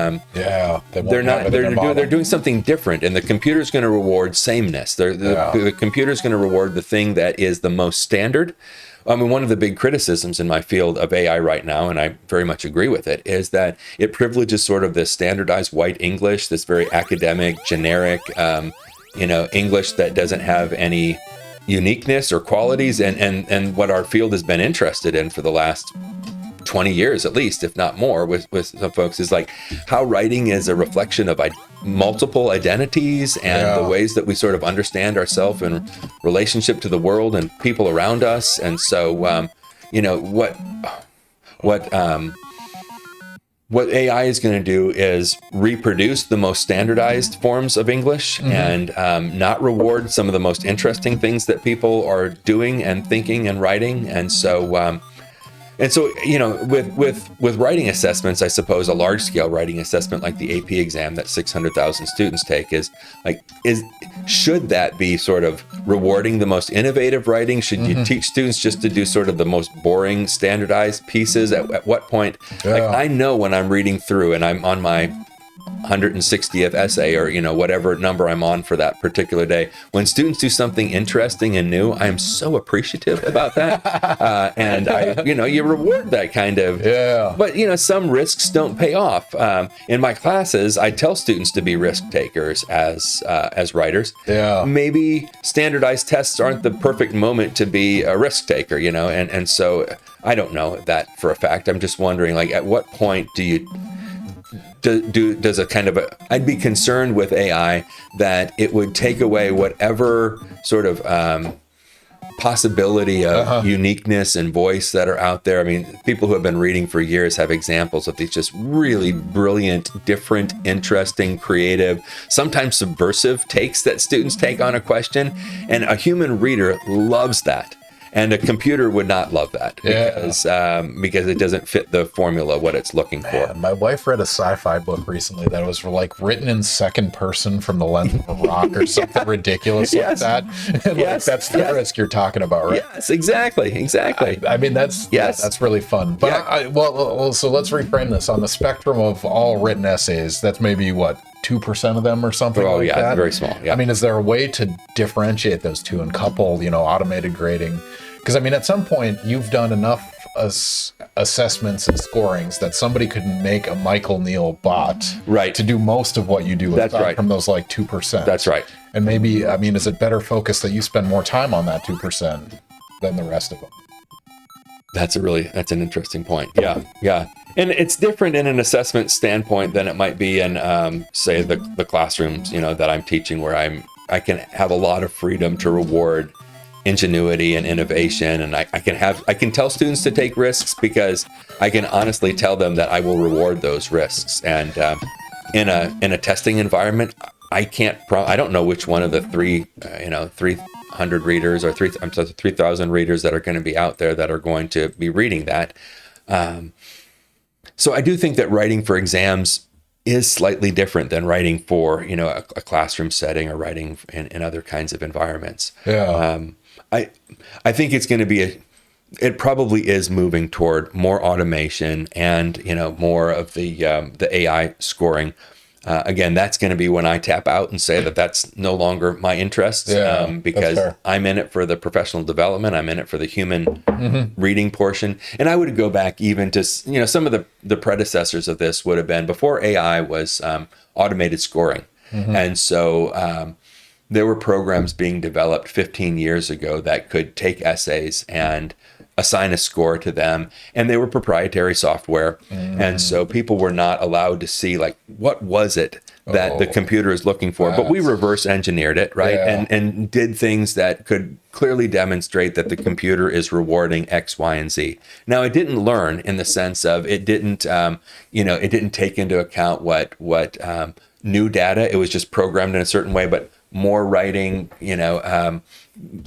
doing something different, and the computer's going to reward sameness. The computer's going to reward the thing that is the most standard. I mean, one of the big criticisms in my field of AI right now, and I very much agree with it, is that it privileges sort of this standardized white English, this very academic, generic, English that doesn't have any uniqueness or qualities. And what our field has been interested in for the last 20 years, at least, if not more, with some folks, is like how writing is a reflection of multiple identities and the ways that we sort of understand ourselves in relationship to the world and people around us. And so, what AI is going to do is reproduce the most standardized forms of English and not reward some of the most interesting things that people are doing and thinking and writing. And so, with writing assessments, I suppose a large scale writing assessment like the AP exam that 600,000 students take should that be sort of rewarding the most innovative writing? Should you teach students just to do sort of the most boring standardized pieces? At what point? Like, I know when I'm reading through and I'm on my 160th essay or whatever number I'm on for that particular day, when students do something interesting and new, I am so appreciative about that. And you reward that kind of, but some risks don't pay off. In my classes, I tell students to be risk takers as writers. Maybe standardized tests aren't the perfect moment to be a risk taker, and so I don't know that for a fact. I'm just wondering, like, at what point does a kind of I'd be concerned with AI that it would take away whatever sort of possibility of uniqueness and voice that are out there. I mean, people who have been reading for years have examples of these just really brilliant, different, interesting, creative, sometimes subversive takes that students take on a question, and a human reader loves that. And a computer would not love that because it doesn't fit the formula what it's looking for. My wife read a sci-fi book recently that was like written in second person from the lens of a rock or something ridiculous like that. And that's the risk you're talking about, right? Yes, exactly. I mean, that's really fun. But so let's reframe this. On the spectrum of all written essays, that's maybe what, 2% of them or something like that? Very small. Yeah. I mean, is there a way to differentiate those two and couple, automated grading? Because, I mean, at some point, you've done enough assessments and scorings that somebody could make a Michael Neal bot to do most of what you do from those, like, 2%. That's right. And maybe, I mean, is it better focused that you spend more time on that 2% than the rest of them? That's an interesting point. Yeah. And it's different in an assessment standpoint than it might be in, say, the classrooms, that I'm teaching, where I can have a lot of freedom to reward ingenuity and innovation, and I can tell students to take risks because I can honestly tell them that I will reward those risks. And in a testing environment, I don't know which one of the 300 readers or 3,000 readers that are going to be out there that are going to be reading that. So I do think that writing for exams is slightly different than writing for, a classroom setting or writing in other kinds of environments. Yeah. I think it's going to be it probably is moving toward more automation and, more of the AI scoring. Again, that's going to be when I tap out and say that that's no longer my interest, because I'm in it for the professional development. I'm in it for the human reading portion. And I would go back even to, some of the predecessors of this would have been before AI was automated scoring. And so there were programs being developed 15 years ago that could take essays and assign a score to them, and they were proprietary software. And so people were not allowed to see, like, what was it that the computer is looking for. But we reverse engineered it, right? And did things that could clearly demonstrate that the computer is rewarding X, Y, and Z. Now, it didn't learn in the sense of it didn't, it didn't take into account what new data. It was just programmed in a certain way, but more writing,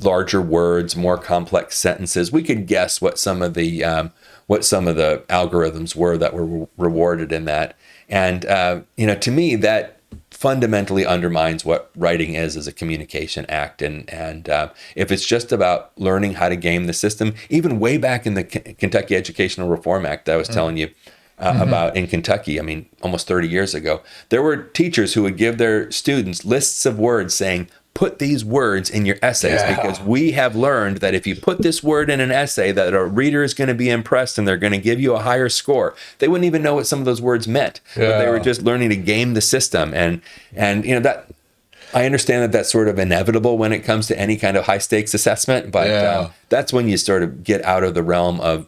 larger words, more complex sentences. We could guess what some of the algorithms were that were rewarded in that. And to me, that fundamentally undermines what writing is as a communication act. And if it's just about learning how to game the system, even way back in the Kentucky Educational Reform Act that I was telling you about in Kentucky, almost 30 years ago, there were teachers who would give their students lists of words saying, put these words in your essays, because we have learned that if you put this word in an essay, that a reader is going to be impressed and they're going to give you a higher score. They wouldn't even know what some of those words meant, but they were just learning to game the system. And that, I understand that that's sort of inevitable when it comes to any kind of high stakes assessment, but that's when you sort of get out of the realm of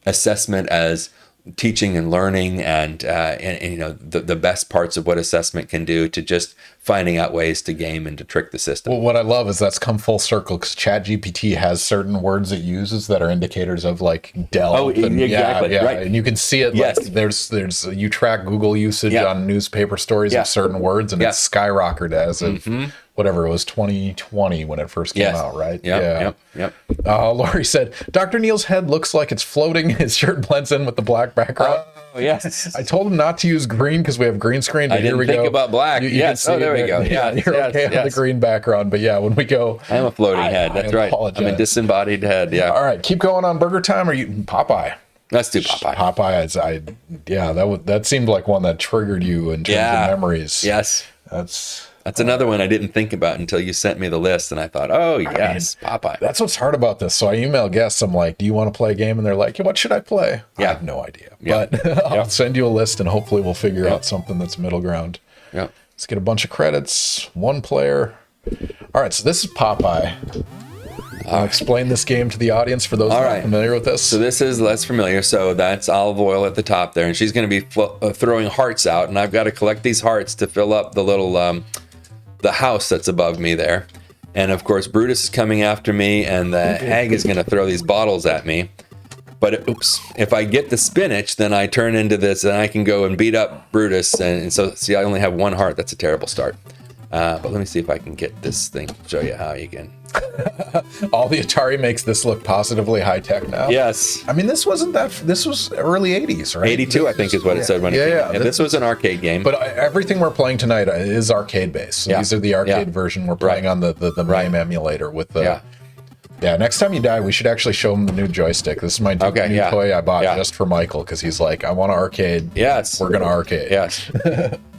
assessment as teaching and learning and the best parts of what assessment can do to just finding out ways to game and to trick the system. Well, what I love is that's come full circle, because ChatGPT has certain words it uses that are indicators of like delve. Exactly. Right. And you can see it. Like there's you track Google usage on newspaper stories of certain words, and it's skyrocketed as of whatever it was 2020 when it first came out, right? Yep. Lori said, Dr. Neal's head looks like it's floating. His shirt blends in with the black background. Oh, yes. I told him not to use green because we have green screen. But I didn't think about black. Yes. There we go. Yeah, you're okay with the green background. But when we go. I'm a floating head. That's right. I'm a disembodied head. Yeah. All right. Keep going on Burger Time or you Popeye? Let's do Popeye. Popeye, that seemed like one that triggered you in terms of memories. Yes. That's another one I didn't think about until you sent me the list, and I thought, Popeye. That's what's hard about this. So I email guests. I'm like, do you want to play a game? And they're like, what should I play? I have no idea. But I'll send you a list, and hopefully we'll figure out something that's middle ground. Yeah. Let's get a bunch of credits. One player. All right, so this is Popeye. Explain this game to the audience for those not familiar with this. So this is less familiar. So that's Olive Oil at the top there, and she's going to be throwing hearts out, and I've got to collect these hearts to fill up the little the house that's above me there. And of course, Brutus is coming after me, and the hag is going to throw these bottles at me. But if I get the spinach, then I turn into this, and I can go and beat up Brutus. And so, see, I only have one heart. That's a terrible start. But let me see if I can get this thing, show you how you can. All the Atari makes this look positively high tech now. Yes. This was early 80s, right? 82, I think is what it said when it came out. And this was an arcade game. But everything we're playing tonight is arcade based. So these are the arcade version we're playing on the MAME emulator with the... Yeah, next time you die, we should actually show him the new joystick. This is my new toy I bought just for Michael, because he's like, I want to arcade. Yes. We're going to arcade. Yes.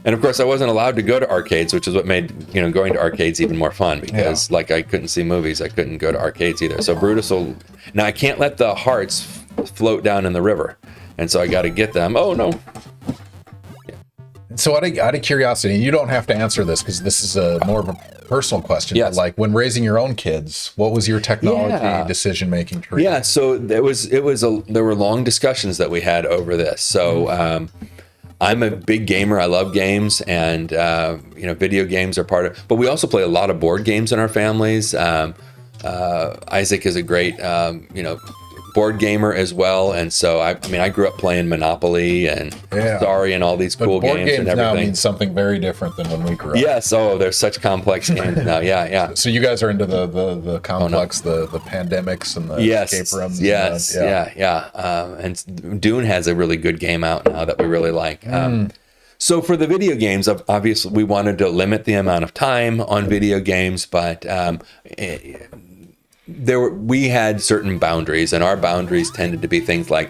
And of course, I wasn't allowed to go to arcades, which is what made going to arcades even more fun, because I couldn't see movies. I couldn't go to arcades either. So Brutus will... Now, I can't let the hearts float down in the river. And so I got to get them. Oh, no. So out of curiosity, you don't have to answer this because this is more of a personal question. Yes. But like when raising your own kids, what was your technology decision-making tree? Yeah, so there were long discussions that we had over this. So I'm a big gamer. I love games, and video games are part of. But we also play a lot of board games in our families. Isaac is a great, board gamer as well. And so, I grew up playing Monopoly and Sorry and all these cool board games and now everything. means something very different than when we grew up. Yes. Oh, there's such complex games now. Yeah. So you guys are into the complex, the pandemics and the escape rooms. Yes. And Dune has a really good game out now that we really like. So for the video games, obviously we wanted to limit the amount of time on video games, but we had certain boundaries, and our boundaries tended to be things like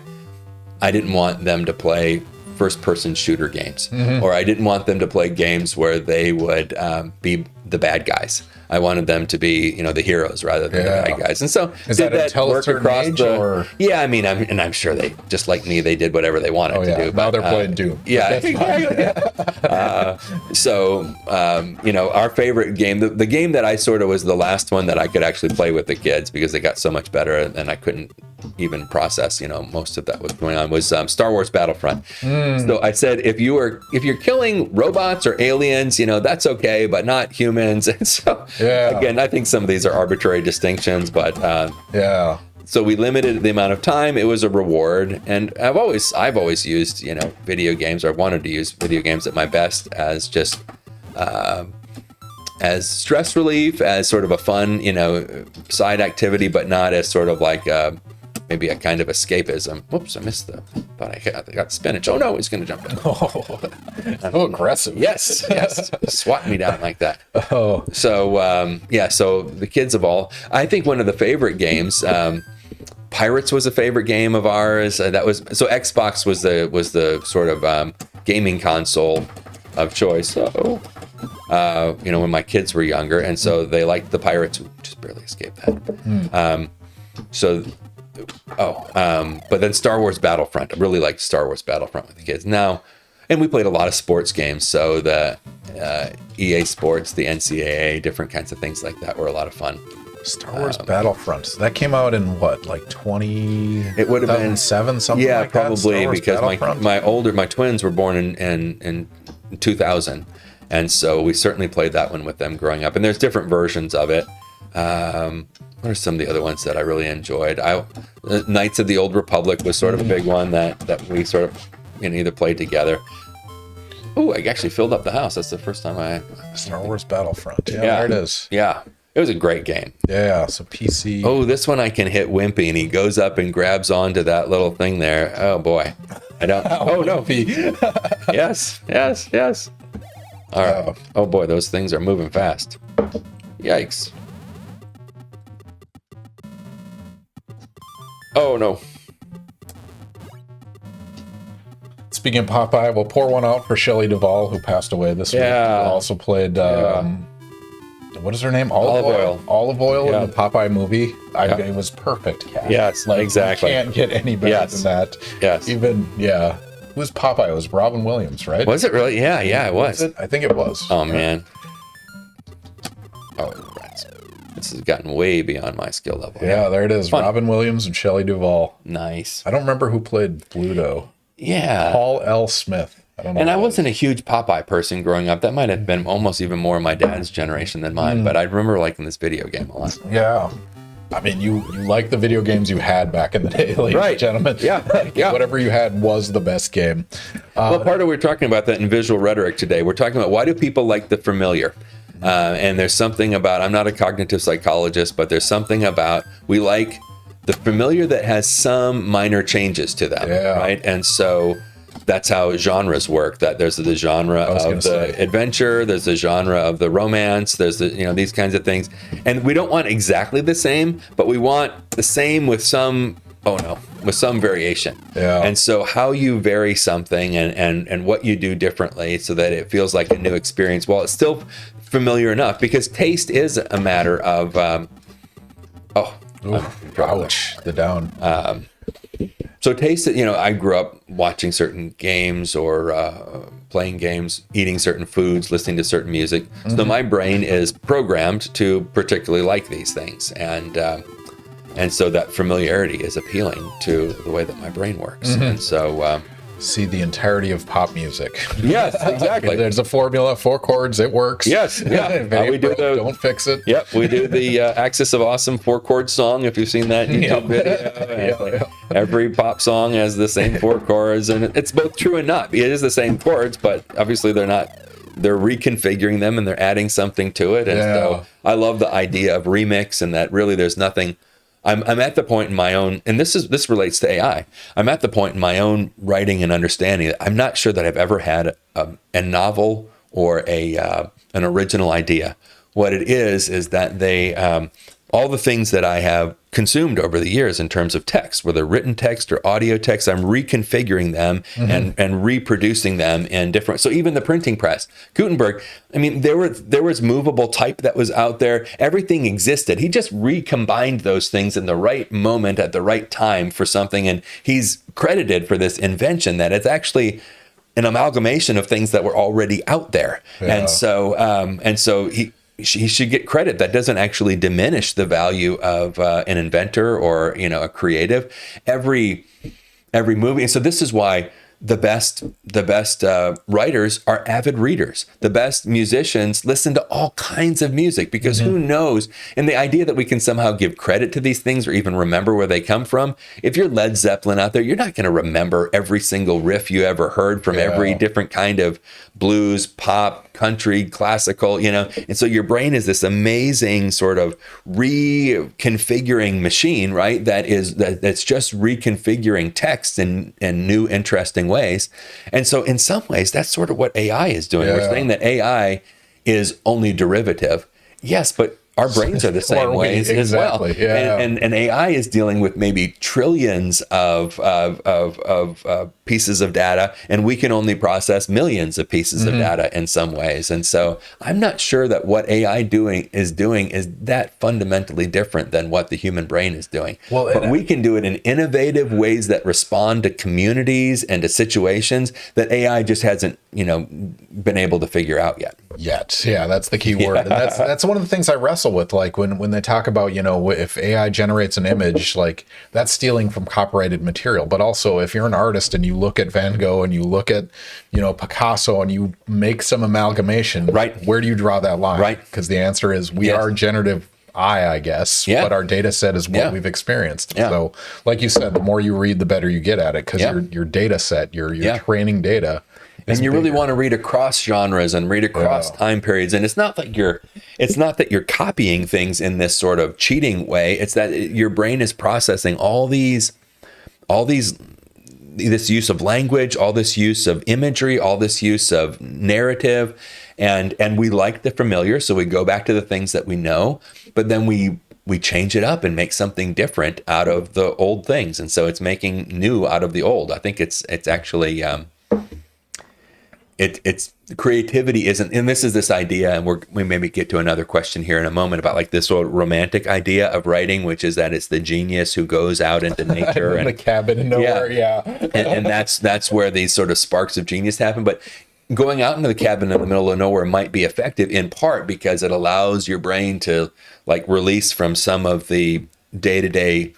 I didn't want them to play first-person shooter games, or I didn't want them to play games where they would be the bad guys. I wanted them to be, the heroes rather than the bad guys. And so is that until a certain age, or? Yeah, I'm sure they, just like me, they did whatever they wanted to do. Now they're playing Doom. Yeah, exactly. Our favorite game, the game that I sort of was the last one that I could actually play with the kids because they got so much better and I couldn't even process, most of that was going on, was Star Wars Battlefront. So I said, if you're killing robots or aliens, that's okay, but not humans. And so again, I think some of these are arbitrary distinctions, but so we limited the amount of time. It was a reward, and I've always used video games, or wanted to use video games at my best as just as stress relief, as sort of a fun side activity, but not as sort of like maybe a kind of escapism. Whoops, I missed thought I got spinach. Oh no, he's going to jump in. Oh, aggressive. Yes. Swat me down like that. Oh. So, so the kids of all, I think one of the favorite games, Pirates was a favorite game of ours. Xbox was the sort of gaming console of choice. So, when my kids were younger, and so they liked the Pirates. We just barely escaped that. But then Star Wars Battlefront. I really liked Star Wars Battlefront with the kids. Now, and we played a lot of sports games. So the EA Sports, the NCAA, different kinds of things like that were a lot of fun. Star Wars Battlefront. So that came out in what, like 20? It would have been 2007, something like that. Yeah, probably, because my twins were born in 2000, and so we certainly played that one with them growing up. And there's different versions of it. What are some of the other ones that I really enjoyed? Knights of the Old Republic was sort of a big one that we sort of either played together. Oh, I actually filled up the house. That's the first time Star Wars Battlefront. Yeah, there it is. Yeah, it was a great game. Yeah, so PC. Oh, this one I can hit Wimpy, and he goes up and grabs onto that little thing there. Oh boy, I don't. Oh no. Yes. All right. Oh boy, those things are moving fast. Yikes. Oh no. Speaking of Popeye, we'll pour one out for Shelley Duvall, who passed away this week. Also played, what is her name? Olive Oil in the Popeye movie. It was perfect cast. Yes, exactly. You can't get any better than that. Yes. Who's Popeye? It was Robin Williams, right? Was it really? Yeah, it was. I think it was. Oh, man. Oh, right. This has gotten way beyond my skill level. Yeah, there it is. Fun. Robin Williams and Shelley Duvall. Nice. I don't remember who played Bluto. Yeah. Paul L. Smith. I don't know. And I wasn't a huge Popeye person growing up. That might have been almost even more my dad's generation than mine, but I remember liking this video game a lot. Yeah. I mean, you like the video games you had back in the day, ladies and gentlemen. Yeah. Whatever you had was the best game. Well, part of we're talking about that in visual rhetoric today. We're talking about why do people like the familiar? And there's something about, I'm not a cognitive psychologist, but there's something about, we like the familiar that has some minor changes to them, right? And so that's how genres work. That there's the genre of the adventure, there's the genre of the romance, there's the these kinds of things, and we don't want exactly the same, but we want the same with some variation. Yeah. And so how you vary something and what you do differently so that it feels like a new experience, while it's still familiar enough, because taste is a matter of ouch, the down. So taste, I grew up watching certain games or playing games, eating certain foods, listening to certain music. So my brain is programmed to particularly like these things. And so that familiarity is appealing to the way that my brain works. And so see the entirety of pop music. Yes, exactly. There's a formula, 4 chords, it works. Yes, yeah. We do don't fix it. Yep, we do the Axis of Awesome 4-chord song, if you've seen that YouTube video. Every pop song has the same 4 chords, and it's both true and not. It is the same chords, but obviously they're not. They're reconfiguring them and they're adding something to it. And so I love the idea of remix, and that really there's nothing. I'm at the point in my own, and this relates to AI. I'm at the point in my own writing and understanding that I'm not sure that I've ever had a novel or an original idea. What it is that they all the things that I have consumed over the years in terms of text, whether written text or audio text, I'm reconfiguring them and reproducing them in different. So even the printing press, Gutenberg, I mean, there was movable type that was out there. Everything existed. He just recombined those things in the right moment at the right time for something. And he's credited for this invention that it's actually an amalgamation of things that were already out there. Yeah. And so he should get credit. That doesn't actually diminish the value of an inventor or a creative. Every movie, and so this is why the best writers are avid readers. The best musicians listen to all kinds of music, because who knows? And the idea that we can somehow give credit to these things or even remember where they come from. If you're Led Zeppelin out there, you're not going to remember every single riff you ever heard from every different kind of blues, pop, country, classical, and so your brain is this amazing sort of reconfiguring machine, right? That's just reconfiguring text in new, interesting ways. And so in some ways, that's sort of what AI is doing. Yeah. We're saying that AI is only derivative. Yes, but our brains are the same ways as well. Yeah. And AI is dealing with maybe trillions of pieces of data, and we can only process millions of pieces of data in some ways. And so I'm not sure that what AI is doing is that fundamentally different than what the human brain is doing. But we can do it in innovative ways that respond to communities and to situations that AI just hasn't, been able to figure out yet. Yeah, that's the key word. And that's one of the things I wrestle with, like when they talk about, if AI generates an image, like that's stealing from copyrighted material. But also, if you're an artist and you look at Van Gogh and you look at, Picasso, and you make some amalgamation, right? Where do you draw that line? Right. Because the answer is we are generative I guess, but our data set is what we've experienced. Yeah. So like you said, the more you read, the better you get at it, because your data set, your training data. And you really want to read across genres and read across time periods. And it's not that you're copying things in this sort of cheating way. It's that your brain is processing all this use of language, all this use of imagery, all this use of narrative. And we like the familiar, so we go back to the things that we know, but then we change it up and make something different out of the old things. And so it's making new out of the old. I think it's actually it's creativity isn't, and this is this idea, and we maybe get to another question here in a moment about like this sort of romantic idea of writing, which is that it's the genius who goes out into nature and the cabin in nowhere, and that's where these sort of sparks of genius happen. But going out into the cabin in the middle of nowhere might be effective in part because it allows your brain to like release from some of the day-to-day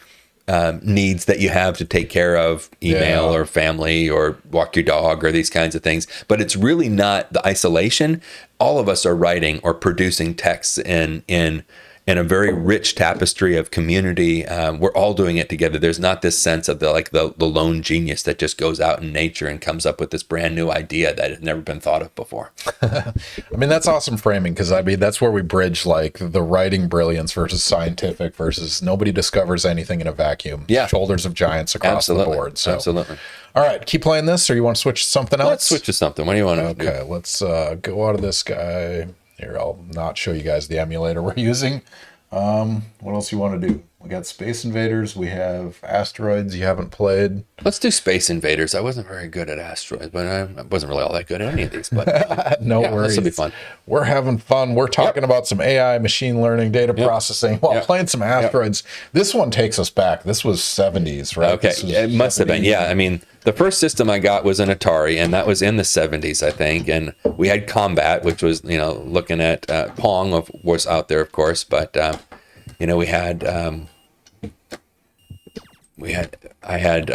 needs that you have to take care of, email or family or walk your dog or these kinds of things. But it's really not the isolation. All of us are writing or producing texts in a very rich tapestry of community. We're all doing it together. There's not this sense of the lone genius that just goes out in nature and comes up with this brand new idea that has never been thought of before. I mean, that's awesome framing, because I mean, that's where we bridge like the writing brilliance versus scientific versus nobody discovers anything in a vacuum. Yeah. Shoulders of giants across the board. So. Absolutely. All right, keep playing this, or you want to switch to something else? Let's switch to something. What do you want to do? Okay, let's go out of this guy. Here, I'll not show you guys the emulator we're using. What else you want to do? We got Space Invaders. We have Asteroids you haven't played. Let's do Space Invaders. I wasn't very good at Asteroids, but I wasn't really all that good at any of these. But no worries. This will be fun. We're having fun. We're talking about some AI, machine learning, data processing while playing some Asteroids. This one takes us back. This was 70s, right? Okay, it must have been. Yeah, I mean, the first system I got was an Atari, and that was in the 70s, I think. And we had Combat, which was, looking at Pong was out there, of course. But, I had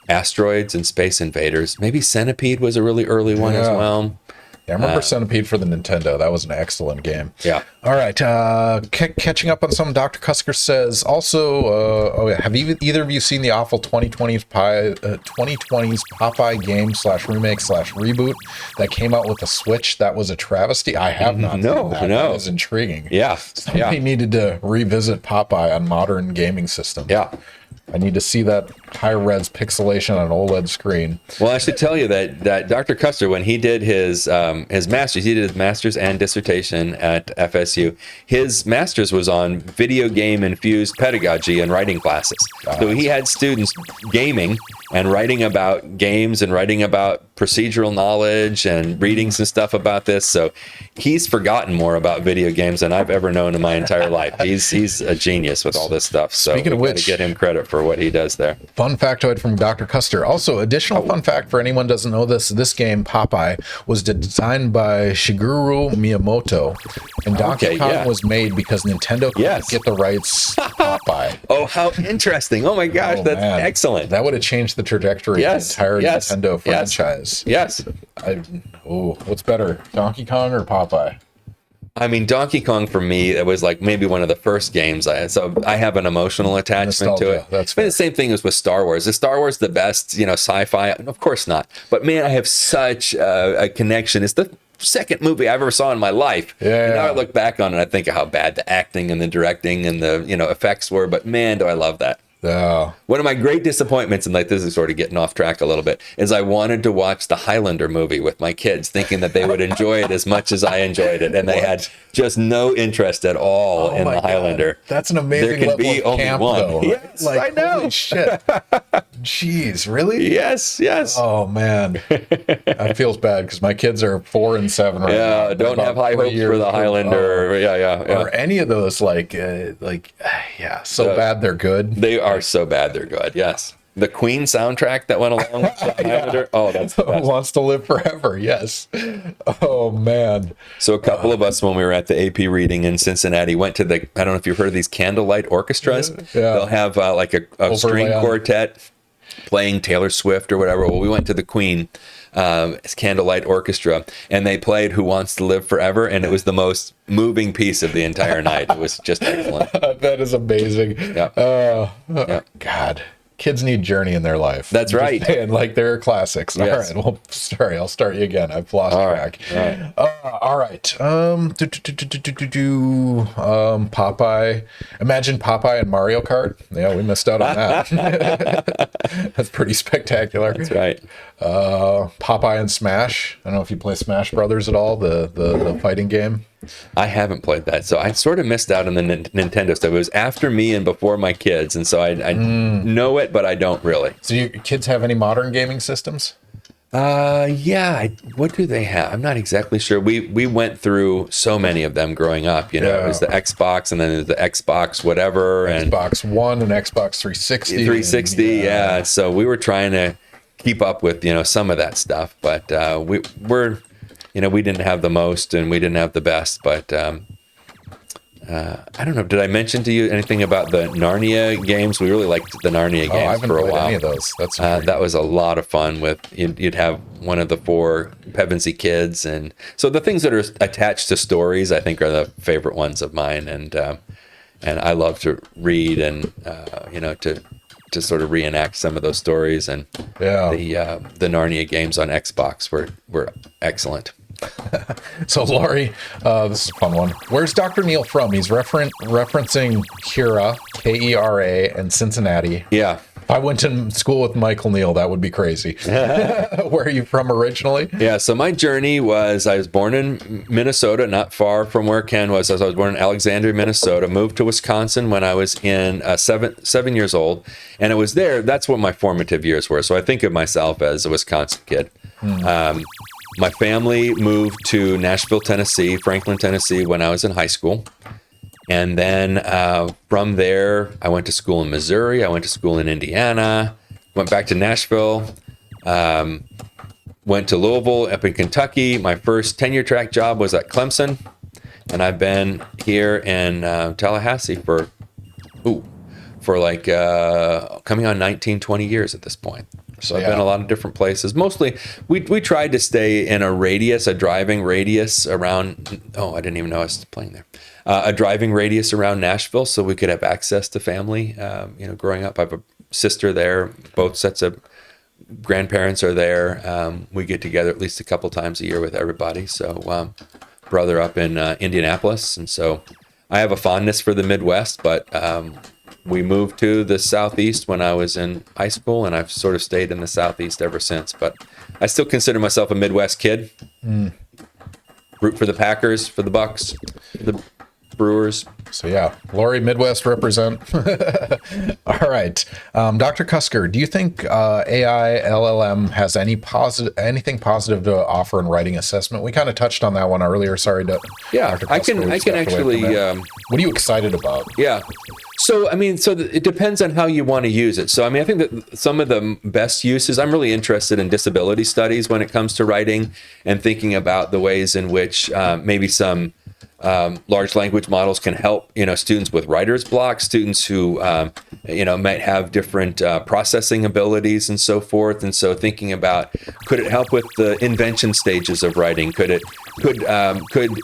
Asteroids and Space Invaders. Maybe Centipede was a really early one as well. Yeah, I remember Centipede for the Nintendo. That was an excellent game. Yeah. All right. Catching up on some, Dr. Cusker says also, have either of you seen the awful 2020s Popeye game /remake/reboot that came out with the Switch? That was a travesty. I have not seen that. No. That is intriguing. Yeah. Somebody needed to revisit Popeye on modern gaming systems. Yeah. I need to see that high-res pixelation on an OLED screen. Well, I should tell you that Dr. Custer, when he did his master's, he did his master's and dissertation at FSU. His master's was on video game infused pedagogy and writing classes. So he had students gaming and writing about games and writing about procedural knowledge and reading some stuff about this. So he's forgotten more about video games than I've ever known in my entire life. He's a genius with all this stuff. So Speaking of which, get him credit for what he does there. Fun factoid from Dr. Custer. Also, additional fun fact for anyone who doesn't know this game, Popeye, was designed by Shigeru Miyamoto. And Donkey Kong was made because Nintendo couldn't get the rights to Popeye. Oh, how interesting. Oh my gosh, that's excellent. That would have changed the trajectory of the entire Nintendo franchise. Yes. What's better, Donkey Kong or Popeye? I mean, Donkey Kong for me, it was like maybe one of the first games I had. So I have an emotional attachment to it. That's the same thing as with Star Wars. Is Star Wars the best, sci-fi? Of course not. But man, I have such a connection. It's the second movie I ever saw in my life. Yeah. And now I look back on it, I think of how bad the acting and the directing and the effects were. But man, do I love that. One of my great disappointments, and this is sort of getting off track a little bit, is I wanted to watch the Highlander movie with my kids, thinking that they would enjoy it as much as I enjoyed it, and they had just no interest at all in the Highlander. That's an amazing level of camp, though. Yes, I know. Holy shit. Jeez, really? Yes. Oh man, that feels bad because my kids are 4 and 7 right now. Yeah, don't have high hopes for the Highlander. Or any of those, so bad they're good. They are so bad they're good. Yes. The Queen soundtrack that went along with the Highlander. Oh, that's the best. Wants to Live Forever. Yes. Oh man. So a couple of us, when we were at the AP reading in Cincinnati, went to I don't know if you've heard of these candlelight orchestras. Yeah. They'll have like a string quartet playing Taylor Swift or whatever. Well, we went to the Queen candlelight orchestra, and they played Who Wants to Live Forever, and it was the most moving piece of the entire night. It was just excellent. That is amazing. Yeah. God. Kids need Journey in their life. That's right. And they're classics. Yes. All right. Well, sorry, I'll start you again. I've lost track. All right. Popeye. Imagine Popeye and Mario Kart. Yeah, we missed out on that. That's pretty spectacular. That's right. Popeye and Smash. I don't know if you play Smash Brothers at all, the fighting game. I haven't played that, so I sort of missed out on the Nintendo stuff. It was after me and before my kids, and so I know it, but I don't really. So your kids have any modern gaming systems? Yeah. What do they have? I'm not exactly sure. We went through so many of them growing up. It was the Xbox, and then the Xbox whatever, Xbox One and Xbox 360. 360, yeah. So we were trying to keep up with some of that stuff, but we're. We didn't have the most and we didn't have the best, but I don't know. Did I mention to you anything about the Narnia games? We really liked the Narnia games for a while. Any of those. That's that was a lot of fun. You'd have one of the 4 Pevensey kids, and so the things that are attached to stories, I think, are the favorite ones of mine. And I love to read and to sort of reenact some of those stories. And the Narnia games on Xbox were excellent. So Laurie, this is a fun one. Where's Dr. Neal from? He's referencing Kira, Kera, and Cincinnati. Yeah. If I went to school with Michael Neal, that would be crazy. Where are you from originally? Yeah, so my journey was, I was born in Minnesota, not far from where Ken was. I was born in Alexandria, Minnesota, moved to Wisconsin when I was in 7 years old. And it was there, that's what my formative years were. So I think of myself as a Wisconsin kid. My family moved to Nashville, Tennessee, Franklin, Tennessee, when I was in high school. And then from there, I went to school in Missouri. I went to school in Indiana, went back to Nashville, went to Louisville, up in Kentucky. My first tenure track job was at Clemson. And I've been here in Tallahassee for like coming on 19, 20 years at this point. So I've been a lot of different places. Mostly, we tried to stay in a driving radius around. Oh, I didn't even know I was playing there. A driving radius around Nashville, so we could have access to family. Growing up, I have a sister there. Both sets of grandparents are there. We get together at least a couple times a year with everybody. So, brother up in Indianapolis, and so I have a fondness for the Midwest, but we moved to the Southeast when I was in high school, and I've sort of stayed in the Southeast ever since. But I still consider myself a Midwest kid. Root for the Packers, for the Bucks, the Brewers. So yeah, Lori, Midwest represent. All right. Dr. Cusker, do you think AI LLM has anything positive to offer in writing assessment? We kind of touched on that one earlier. Sorry to Dr. Cusker, I can actually what are you excited about? Yeah. So, it depends on how you want to use it. So, I think that some of the best uses, I'm really interested in disability studies when it comes to writing and thinking about the ways in which maybe some large language models can help, students with writer's block, students who, might have different processing abilities and so forth. And so thinking about, could it help with the invention stages of writing? Could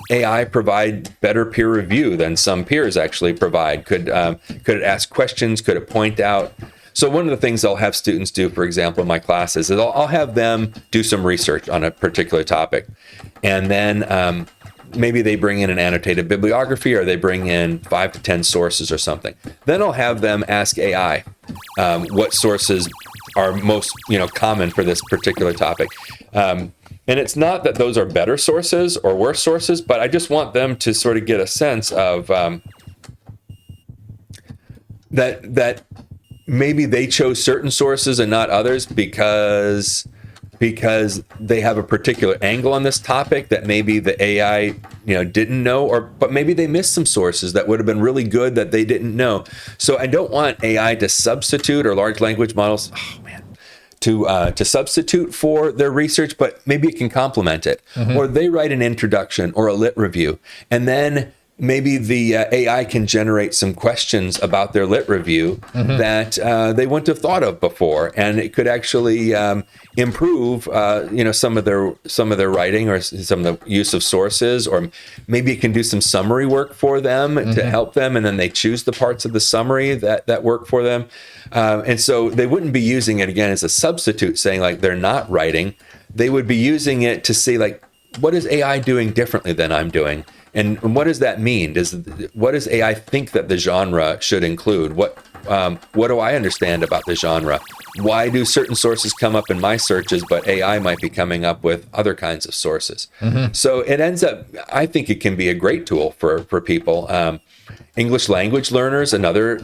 AI provide better peer review than some peers actually provide? Could it ask questions? Could it point out? So one of the things I'll have students do, for example, in my classes, is I'll have them do some research on a particular topic. And then maybe they bring in an annotated bibliography, or they bring in 5 to 10 sources or something. Then I'll have them ask AI what sources are most common for this particular topic. And it's not that those are better sources or worse sources, but I just want them to sort of get a sense of that maybe they chose certain sources and not others because they have a particular angle on this topic that maybe the AI, didn't know, but maybe they missed some sources that would have been really good that they didn't know. So I don't want AI to substitute, or large language models, to substitute for their research, but maybe it can complement it. Or they write an introduction or a lit review, and then maybe the AI can generate some questions about their lit review that they wouldn't have thought of before, and it could actually improve, some of their writing, or some of the use of sources, or maybe it can do some summary work for them to help them, and then they choose the parts of the summary that work for them, and so they wouldn't be using it again as a substitute, saying like they're not writing. They would be using it to see like, what is AI doing differently than I'm doing? And what does that mean? What does AI think that the genre should include? What do I understand about the genre? Why do certain sources come up in my searches, but AI might be coming up with other kinds of sources? So it ends up, I think it can be a great tool for people. English language learners, another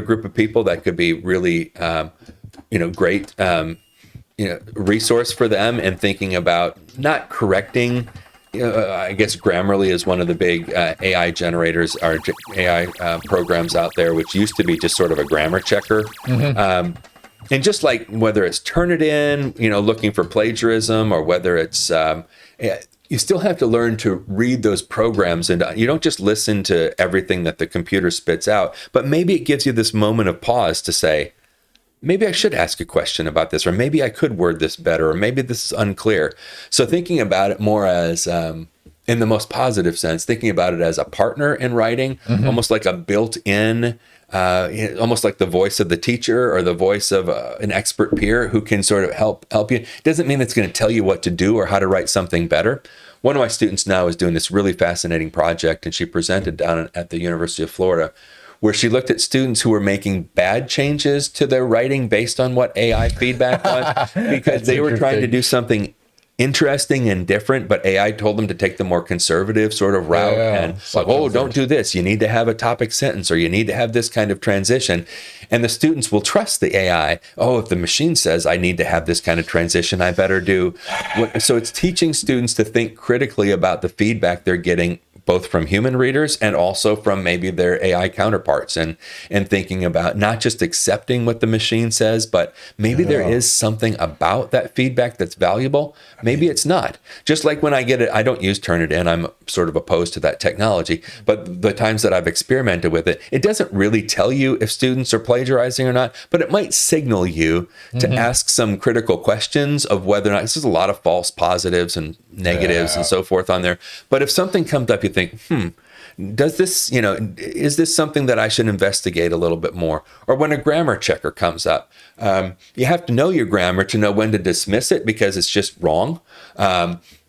group of people that could be really, great, resource for them, and thinking about not correcting. I guess Grammarly is one of the big AI generators, or AI programs out there, which used to be just sort of a grammar checker. And just like whether it's Turnitin, looking for plagiarism, or whether it's, you still have to learn to read those programs, and you don't just listen to everything that the computer spits out, but maybe it gives you this moment of pause to say, maybe I should ask a question about this, or maybe I could word this better, or maybe this is unclear. So thinking about it more as, in the most positive sense, thinking about it as a partner in writing, almost like a built-in, almost like the voice of the teacher, or the voice of an expert peer who can sort of help you. It doesn't mean it's going to tell you what to do or how to write something better. One of my students now is doing this really fascinating project, and she presented down at the University of Florida, where she looked at students who were making bad changes to their writing based on what AI feedback was, because they were trying to do something interesting and different, but AI told them to take the more conservative sort of route, and like, oh, don't do this. You need to have a topic sentence, or you need to have this kind of transition. And the students will trust the AI. Oh, if the machine says I need to have this kind of transition, I better do. So it's teaching students to think critically about the feedback they're getting both from human readers and also from maybe their AI counterparts, and thinking about not just accepting what the machine says, but maybe there is something about that feedback that's valuable. Maybe it's not. Just like when I get it, I don't use Turnitin. I'm sort of opposed to that technology, but the times that I've experimented with it, it doesn't really tell you if students are plagiarizing or not, but it might signal you to ask some critical questions of whether or not, this is a lot of false positives and negatives and so forth on there. But if something comes up, you think, does this, is this something that I should investigate a little bit more? Or when a grammar checker comes up, you have to know your grammar to know when to dismiss it because it's just wrong.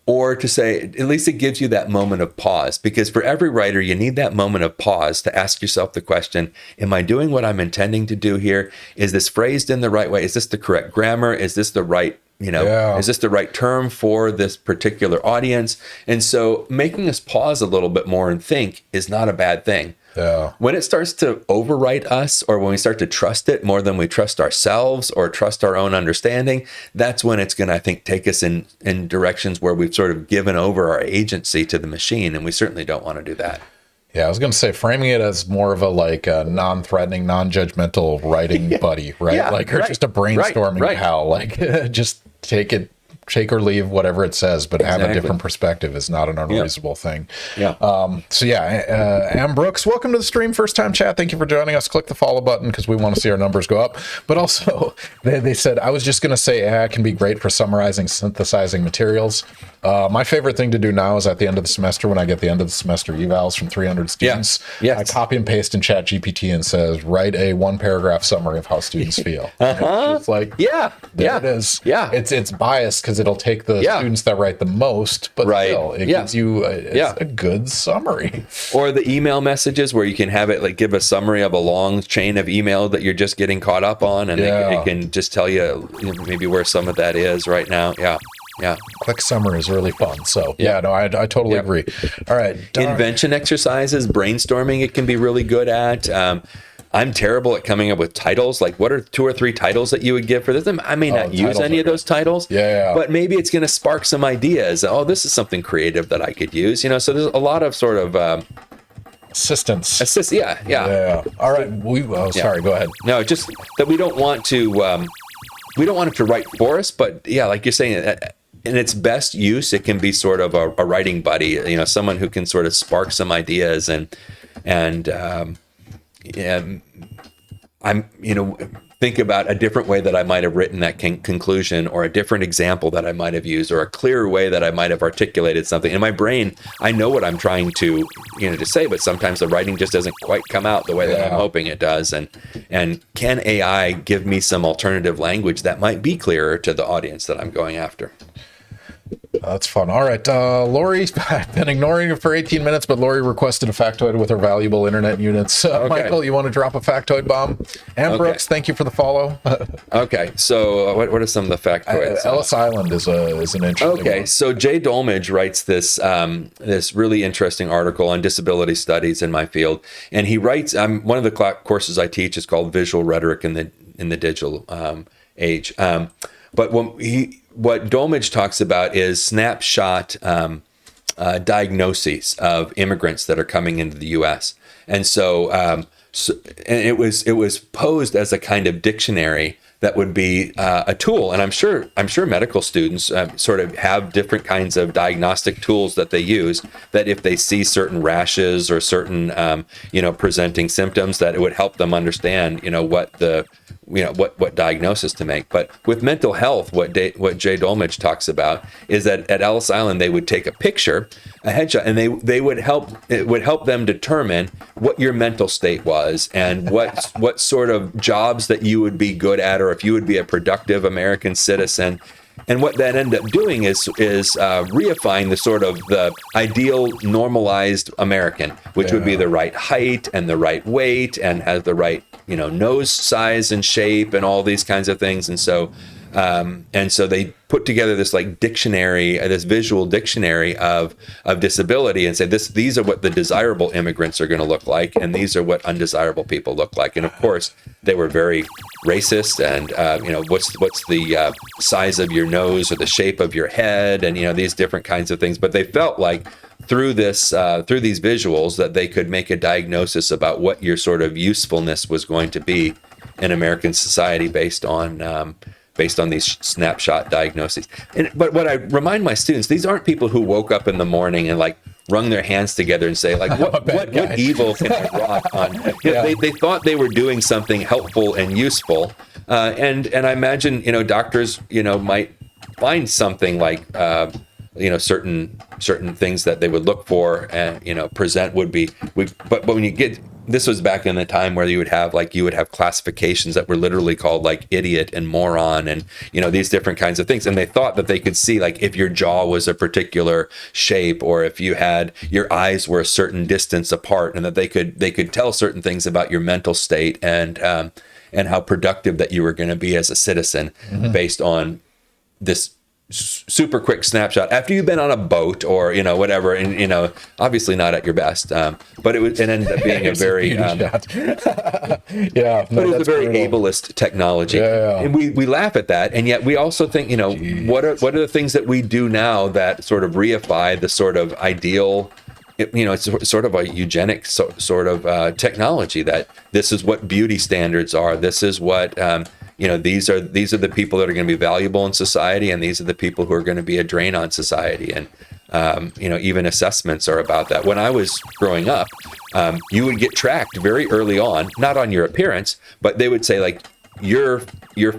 Or to say, at least it gives you that moment of pause, because for every writer, you need that moment of pause to ask yourself the question, am I doing what I'm intending to do here? Is this phrased in the right way? Is this the correct grammar? Is this the right, is this the right term for this particular audience? And so making us pause a little bit more and think is not a bad thing. Yeah. When it starts to overwrite us, or when we start to trust it more than we trust ourselves or trust our own understanding, that's when it's going to, I think, take us in directions where we've sort of given over our agency to the machine. And we certainly don't want to do that. Yeah, I was going to say, framing it as more of a non-threatening, non-judgmental writing buddy, right? Yeah, or just a brainstorming pal, just take or leave whatever it says, but have a different perspective is not an unreasonable thing. Yeah. Am Brooks, welcome to the stream. First time chat. Thank you for joining us. Click the follow button because we want to see our numbers go up. But also, they said, I was just going to say AI can be great for summarizing, synthesizing materials. My favorite thing to do now is at the end of the semester, when I get the end of the semester evals from 300 students, I copy and paste in Chat GPT and says, write a 1-paragraph summary of how students feel. It's like, there it is. Yeah. It's biased because it'll take the students that write the most, but still, it gives you a good summary. Or the email messages where you can have it like give a summary of a long chain of email that you're just getting caught up on, and it can just tell you maybe where some of that is right now. Yeah. Quick summary is really fun. So I totally agree. All right. Invention exercises, brainstorming, it can be really good at. I'm terrible at coming up with titles. Like, what are 2 or 3 titles that you would give for this? I may not use any of those titles, but maybe it's going to spark some ideas. Oh, this is something creative that I could use. So there's a lot of sort of assistance. Yeah. All right. Sorry. Go ahead. No, just that we don't want to. We don't want it to write for us, but like you're saying. In its best use, it can be sort of a writing buddy, someone who can sort of spark some ideas and I'm, think about a different way that I might have written that conclusion, or a different example that I might have used, or a clearer way that I might have articulated something. In my brain, I know what I'm trying to, to say, but sometimes the writing just doesn't quite come out the way that I'm hoping it does. And can AI give me some alternative language that might be clearer to the audience that I'm going after? That's fun. All right. Lori's been ignoring it for 18 minutes, but Lori requested a factoid with her valuable internet units. Michael, you want to drop a factoid bomb? And Brooks, thank you for the follow. Okay. So what are some of the factoids? Ellis Island is an interesting one. So Jay Dolmage writes this this really interesting article on disability studies in my field. And he writes, one of the courses I teach is called Visual Rhetoric in the Digital Age. But what Dolmage talks about is snapshot diagnoses of immigrants that are coming into the U.S. And so, and it was posed as a kind of dictionary that would be a tool. And I'm sure medical students sort of have different kinds of diagnostic tools that they use, that if they see certain rashes or certain presenting symptoms, that it would help them understand what diagnosis to make. But with mental health, what Jay Dolmage talks about is that at Ellis Island they would take a picture, a headshot, and it would help them determine what your mental state was and what sort of jobs that you would be good at, or if you would be a productive American citizen. And what that ended up doing is reifying the sort of the ideal normalized American, which would be the right height and the right weight and has the right nose size and shape and all these kinds of things. And so they put together this like dictionary, this visual dictionary of disability, and said these are what the desirable immigrants are going to look like, and these are what undesirable people look like. And of course, they were very racist, and what's the size of your nose or the shape of your head, and these different kinds of things. But they felt like through this through these visuals that they could make a diagnosis about what your sort of usefulness was going to be in American society based on these snapshot diagnoses. But what I remind my students, these aren't people who woke up in the morning and like wrung their hands together and say like, what evil can I wrought on? They thought they were doing something helpful and useful. And I imagine, doctors, might find something like, certain things that they would look for and, present but when you get, this was back in the time where you would have classifications that were literally called like idiot and moron and, these different kinds of things. And they thought that they could see like if your jaw was a particular shape or if you had your eyes were a certain distance apart and that they could tell certain things about your mental state and how productive that you were going to be as a citizen based on this super quick snapshot after you've been on a boat or whatever, and obviously not at your best, but it ended up being a very but it was a very ableist technology, and we laugh at that, and yet we also think what are the things that we do now that sort of reify the sort of ideal. It's sort of a eugenic sort of technology that this is what beauty standards are. This is what these are the people that are going to be valuable in society, and these are the people who are going to be a drain on society. And even assessments are about that. When I was growing up, you would get tracked very early on, not on your appearance, but they would say like your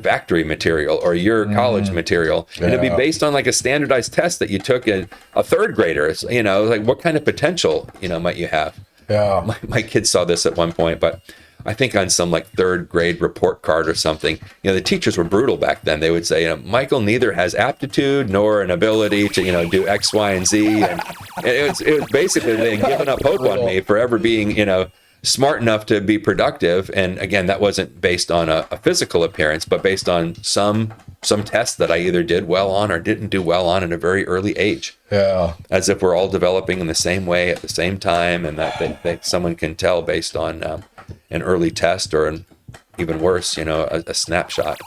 factory material or your college material, and it'd be based on like a standardized test that you took a third grader. Like what kind of potential might you have? My kids saw this at one point, but I think on some like third grade report card or something, the teachers were brutal back then. They would say, Michael neither has aptitude nor an ability to, do X, Y, and Z. And it was basically they had given up hope on me for ever being, smart enough to be productive. And again, that wasn't based on a physical appearance, but based on some tests that I either did well on or didn't do well on at a very early age. As if we're all developing in the same way at the same time, and that someone can tell based on an early test or even worse, a snapshot.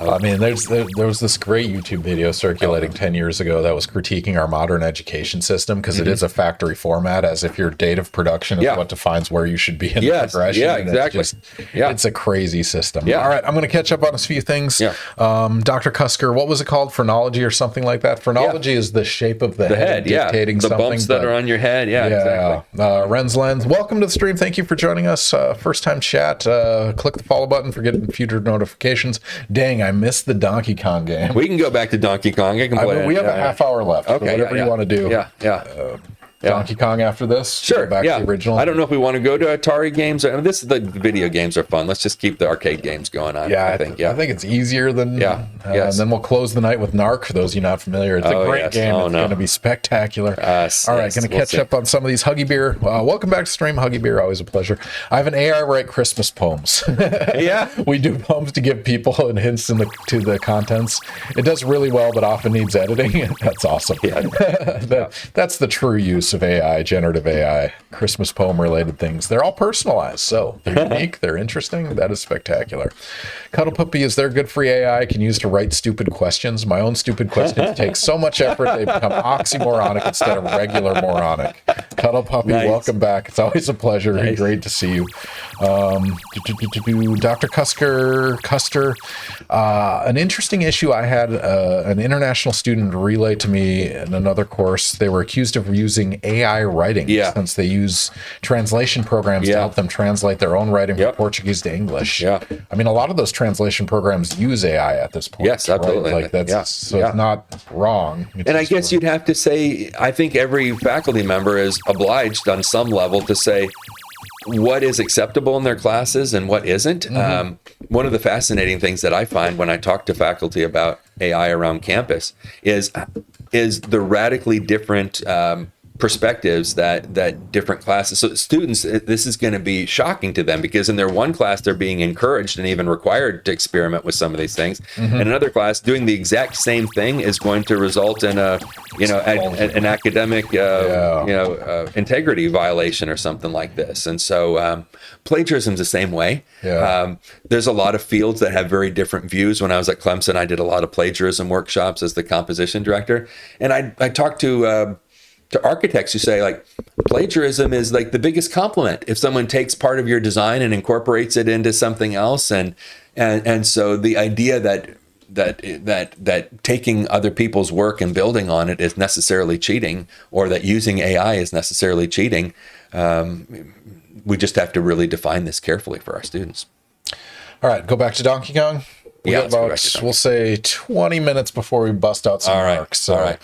I mean, there was this great YouTube video circulating 10 years ago that was critiquing our modern education system because it is a factory format, as if your date of production is what defines where you should be in the progression. Yeah, exactly. It's a crazy system. All right, I'm going to catch up on a few things. Dr. Cusker, what was it called? Phrenology or something like that? Phrenology is the shape of the head dictating the something. Bumps that are on your head. Exactly. Ren's Lens, welcome to the stream. Thank you for joining us. First time chat. Click the follow button for getting future notifications. Dang, I missed the Donkey Kong game. We can go back to Donkey Kong. I can play we have a half hour left. Okay, whatever you want to do. Donkey Kong after this. Sure. Back to the original. I don't know if we want to go to Atari games. The video games are fun. Let's just keep the arcade games going on. I think it's easier than. And then we'll close the night with NARC. For those of you not familiar, it's a great game. It's going to be spectacular. All right, going to catch up on some of these. Huggy Beer. Welcome back to stream. Huggy Beer, always a pleasure. I have an AI write Christmas poems. We do poems to give people and hints to the contents. It does really well, but often needs editing. That's awesome. That's the true use of AI, generative AI, Christmas poem related things. They're all personalized, so they're unique, they're interesting. That is spectacular. Cuddle Puppy, is there good free AI I can use to write stupid questions? My own stupid questions take so much effort they become oxymoronic instead of regular moronic. Cuddle Puppy, welcome back. It's always a pleasure. Great to see you. Dr. Custer, an interesting issue I had an international student relay to me in another course. They were accused of using AI writing since they use translation programs to help them translate their own writing from Portuguese to English. I mean, a lot of those translation programs use AI at this point. Yes, absolutely. Right? Like that's so it's not wrong. And I guess you'd have to say, I think every faculty member is obliged on some level to say what is acceptable in their classes and what isn't. One of the fascinating things that I find when I talk to faculty about AI around campus is the radically different perspectives that different classes. So students, this is going to be shocking to them because in their one class, they're being encouraged and even required to experiment with some of these things. In another class, doing the exact same thing is going to result in an academic, integrity violation or something like this. And so plagiarism is the same way. There's a lot of fields that have very different views. When I was at Clemson, I did a lot of plagiarism workshops as the composition director. And I talked to to architects who say like plagiarism is like the biggest compliment if someone takes part of your design and incorporates it into something else. And so the idea that taking other people's work and building on it is necessarily cheating, or that using AI is necessarily cheating, we just have to really define this carefully for our students. All right, go back to Donkey Kong. We'll say 20 minutes before we bust out some NARC. So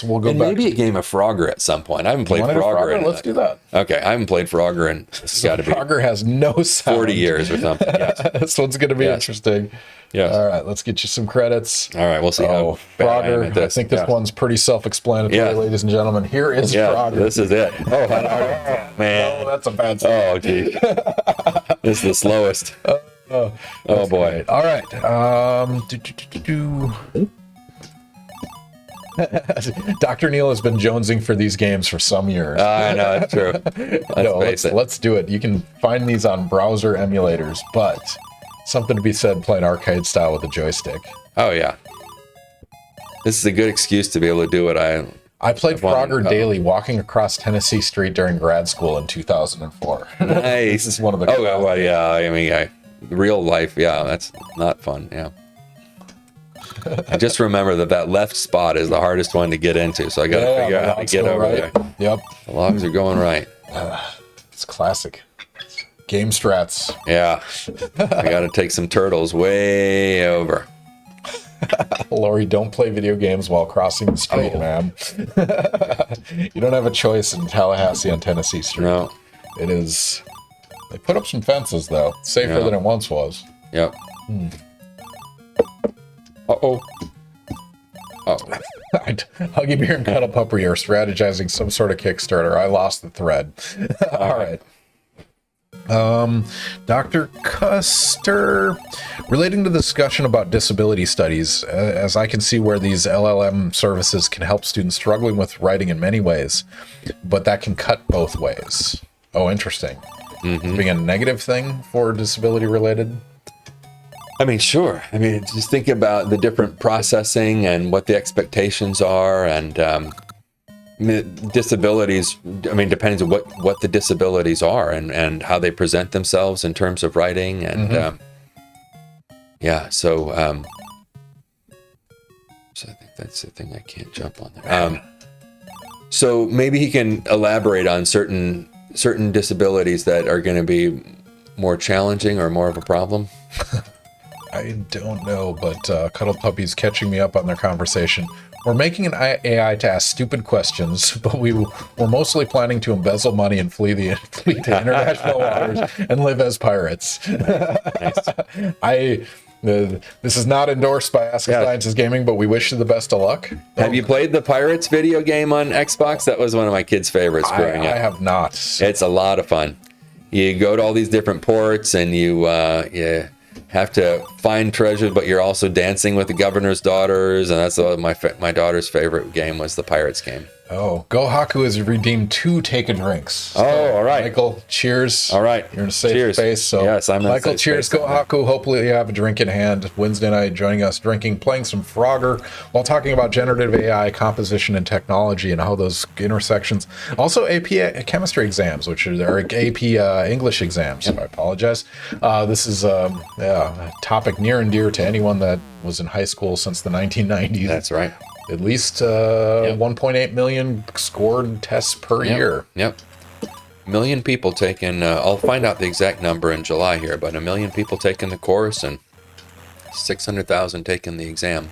we'll go back. Maybe a game of Frogger at some point. I haven't played Frogger. Let's do that. Okay, I haven't played Frogger, and it's got to be Frogger has no sound. 40 years or something. Yes. This one's going to be interesting. Yes. All right, let's get you some credits. All right, we'll see how Frogger. I think this one's pretty self-explanatory, ladies and gentlemen. Here is Frogger. This is it. Oh, man. Oh, that's a bad song. Oh, geez. This is the slowest. Oh boy. Great. All right. Dr. Neal has been jonesing for these games for some years. I know, it's true. Let's do it. You can find these on browser emulators, but something to be said playing arcade style with a joystick. Oh yeah. This is a good excuse to be able to do what I played Frogger daily walking across Tennessee Street during grad school in 2004. Nice. This is one of the I mean, real life, that's not fun. I just remember that left spot is the hardest one to get into, so I got to figure out how to get over there. Yep, the logs are going right. It's classic game strats. Yeah, I got to take some turtles way over. Lori, don't play video games while crossing the street, ma'am. You don't have a choice in Tallahassee on Tennessee Street. No, it is. They put up some fences, though. Safer than it once was. Yep. Uh-oh. Huggy Bear and Cuddle Puppy are strategizing some sort of Kickstarter. I lost the thread. All right. Dr. Custer, relating to the discussion about disability studies, as I can see where these LLM services can help students struggling with writing in many ways, but that can cut both ways. Oh, interesting. Being a negative thing for disability related? I mean, sure. I mean, just think about the different processing and what the expectations are, and disabilities. I mean, depends on what the disabilities are and how they present themselves in terms of writing, and so I think that's the thing I can't jump on there. So maybe he can elaborate on certain disabilities that are going to be more challenging or more of a problem. I don't know, but Cuddle Puppy's catching me up on their conversation. We're making an AI to ask stupid questions, but we're mostly planning to embezzle money and flee to international waters and live as pirates. Nice. This is not endorsed by Ask a Scientist Gaming, but we wish you the best of luck. Have you played the Pirates video game on Xbox? That was one of my kids' favorites growing up. I have not. It's a lot of fun. You go to all these different ports, and you have to find treasures, but you're also dancing with the governor's daughters, and that's my daughter's favorite game was the Pirates game. Oh, Go Haku has redeemed 2 take-a-drinks. Oh, all right. Michael, cheers. All right. You're in a safe space. So yes, I'm in Michael, a safe cheers. space. Go Haku. Hopefully you have a drink in hand. Wednesday night, joining us, playing some Frogger, while talking about generative AI, composition, and technology, and how those intersections. Also, AP chemistry exams, which are AP English exams. I apologize. This is a topic near and dear to anyone that was in high school since the 1990s. That's right. At least 1.8 million scored tests per year. Yep. 1 million people taking, I'll find out the exact number in July here, but 1 million people taking the course and 600,000 taking the exam.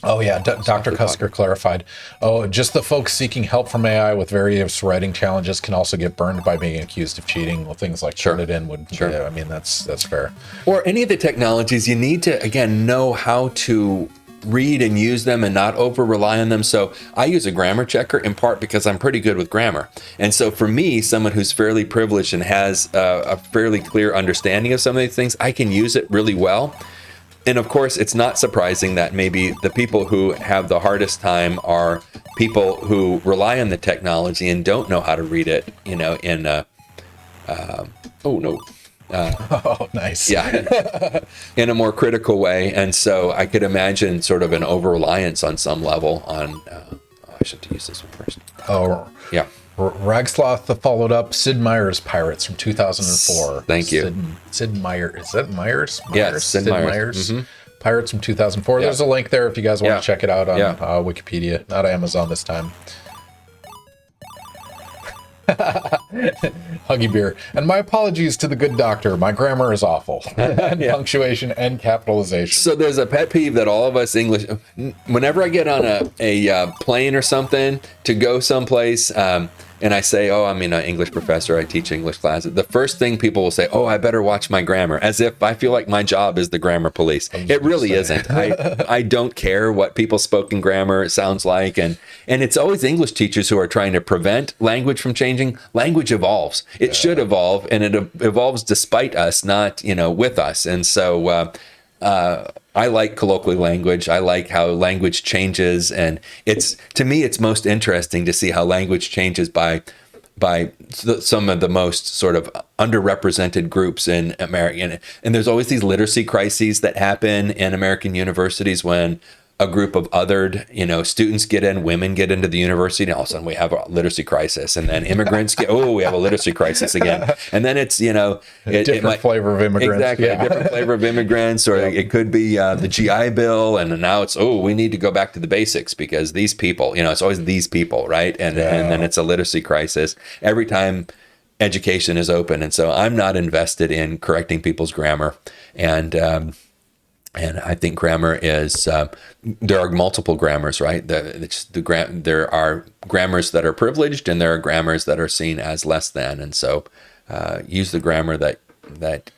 Oh, yeah. Dr. Cusker clarified. Oh, just the folks seeking help from AI with various writing challenges can also get burned by being accused of cheating. Well, things like Turnitin would. Sure. Yeah, I mean, that's fair. Or any of the technologies, you need to, again, know how to read and use them and not over rely on them. So I use a grammar checker in part because I'm pretty good with grammar. And so for me, someone who's fairly privileged and has a fairly clear understanding of some of these things, I can use it really well. And of course, it's not surprising that maybe the people who have the hardest time are people who rely on the technology and don't know how to read it, in oh, nice. Yeah, in a more critical way. And so I could imagine sort of an over-reliance on some level on I should use this one first. Oh, Yeah. Ragsloth followed up Sid Meier's Pirates from 2004. Thank you. Sid Meier. Is that Myers? Yes, Sid Meier's. Pirates from 2004. Yeah. There's a link there if you guys want Yeah. to check it out on Yeah. Wikipedia, not Amazon this time. Huggy Beer. And my apologies to the good doctor. My grammar is awful. And punctuation and capitalization. So there's a pet peeve that all of us English, whenever I get on a plane or something to go someplace, and I say, oh, I'm an English professor, I teach English classes, the first thing people will say, oh, I better watch my grammar, as if I feel like my job is the grammar police. It really isn't. I don't care what people's spoken grammar sounds like, and it's always English teachers who are trying to prevent language from changing. Language evolves. It should evolve, and it evolves despite us, not with us. And so I like colloquial language. I like how language changes, and to me it's most interesting to see how language changes by some of the most sort of underrepresented groups in America. And there's always these literacy crises that happen in American universities when a group of othered, students get in, women get into the university, and all of a sudden we have a literacy crisis. And then immigrants we have a literacy crisis again. And then it's, different flavor of immigrants. Exactly, a different flavor of immigrants, or it could be the GI Bill, and now it's, we need to go back to the basics because these people, it's always these people, right? And then it's a literacy crisis every time education is open. And so I'm not invested in correcting people's grammar. And I think grammar is, there are multiple grammars, right? There are grammars that are privileged, and there are grammars that are seen as less than. And so use the grammar that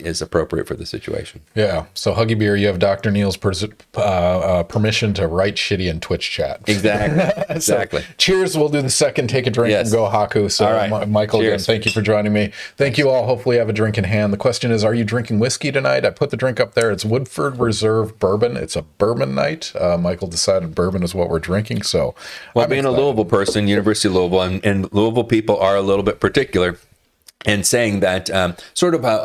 is appropriate for the situation. Yeah. So Huggy Beer, you have Dr. Neal's permission to write shitty in Twitch chat. Exactly. Exactly. So, cheers. We'll do the second take a drink and go Haku. So all right. Michael, Cheers. again, thank you for joining me. Thank you all. Hopefully you have a drink in hand. The question is, are you drinking whiskey tonight? I put the drink up there. It's Woodford Reserve Bourbon. It's a bourbon night. Michael decided bourbon is what we're drinking. So well, being a Louisville person, University of Louisville, and Louisville people are a little bit particular. And saying that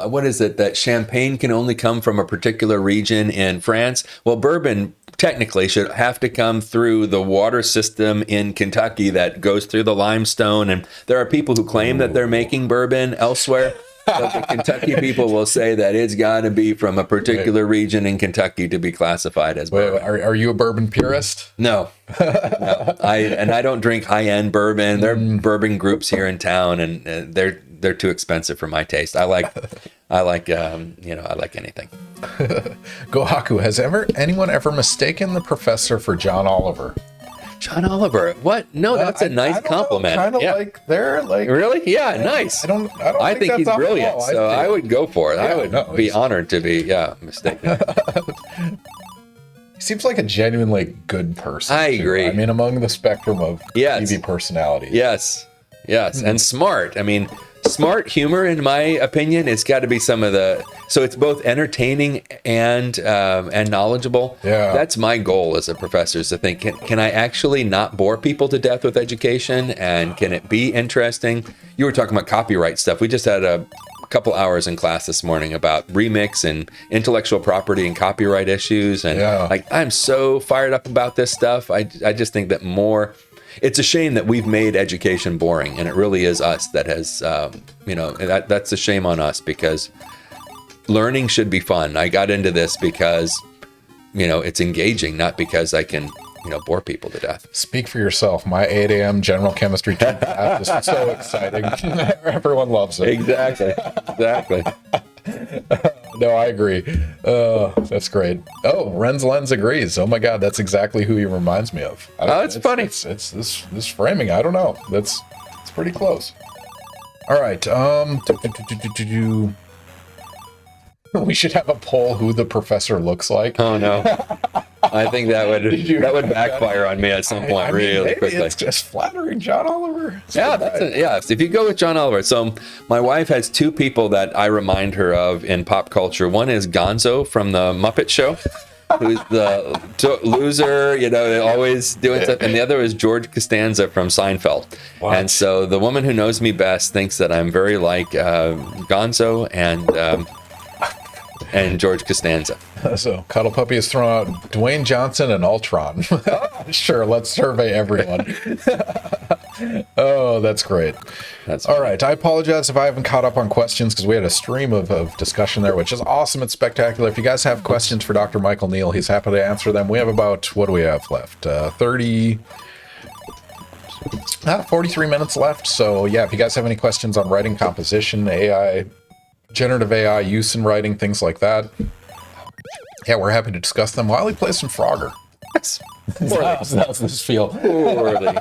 what is it, that champagne can only come from a particular region in France? Well, bourbon technically should have to come through the water system in Kentucky that goes through the limestone. And there are people who claim that they're making bourbon elsewhere. But the Kentucky people will say that it's got to be from a particular region in Kentucky to be classified as bourbon. Are you a bourbon purist? No. I don't drink high-end bourbon. There are bourbon groups here in town, and they're too expensive for my taste. I like anything. Go Haku. Has anyone ever mistaken the professor for John Oliver? John Oliver? What? No, that's a nice compliment. Kind of like they're like really? Yeah, nice. I think he's brilliant, so I would go for it. Yeah, I would be honored to be mistaken. He seems like a genuinely good person. I agree. I mean, among the spectrum of TV personalities. Yes, and smart. I mean, smart humor, in my opinion, it's got to be some of the. So it's both entertaining and knowledgeable. Yeah, that's my goal as a professor, is to think, can I actually not bore people to death with education, and can it be interesting? You were talking about copyright stuff. We just had a couple hours in class this morning about remix and intellectual property and copyright issues, and I'm so fired up about this stuff. I just think that more. It's a shame that we've made education boring, and it really is us that has, that's a shame on us, because learning should be fun. I got into this because, it's engaging, not because I can, bore people to death. Speak for yourself. My 8 a.m. general chemistry class is so exciting. Everyone loves it. Exactly. No, I agree. That's great. Oh, Ren's Lens agrees. Oh my God, that's exactly who he reminds me of. It's funny. It's this framing. I don't know. It's pretty close. All right. We should have a poll who the professor looks like. Oh no. I think that would backfire on me at some point really quickly. It's just flattering John Oliver. If you go with John Oliver. So my wife has two people that I remind her of in pop culture. One is Gonzo from the Muppet Show, who's the loser, always doing stuff. And the other is George Costanza from Seinfeld. What? And so the woman who knows me best thinks that I'm very like Gonzo, and and George Costanza. So Cuddle Puppy has thrown out Dwayne Johnson and Ultron. Sure, let's survey everyone. Oh, that's great. That's all right. I apologize if I haven't caught up on questions because we had a stream of discussion there, which is awesome. It's spectacular. If you guys have questions for Dr. Michael Neal, he's happy to answer them. We have about, what do we have left? 43 minutes left. So yeah, if you guys have any questions on writing composition, AI, generative AI use in writing, things like that, yeah, we're happy to discuss them while we play some Frogger. Yes. How's this feel? Poorly.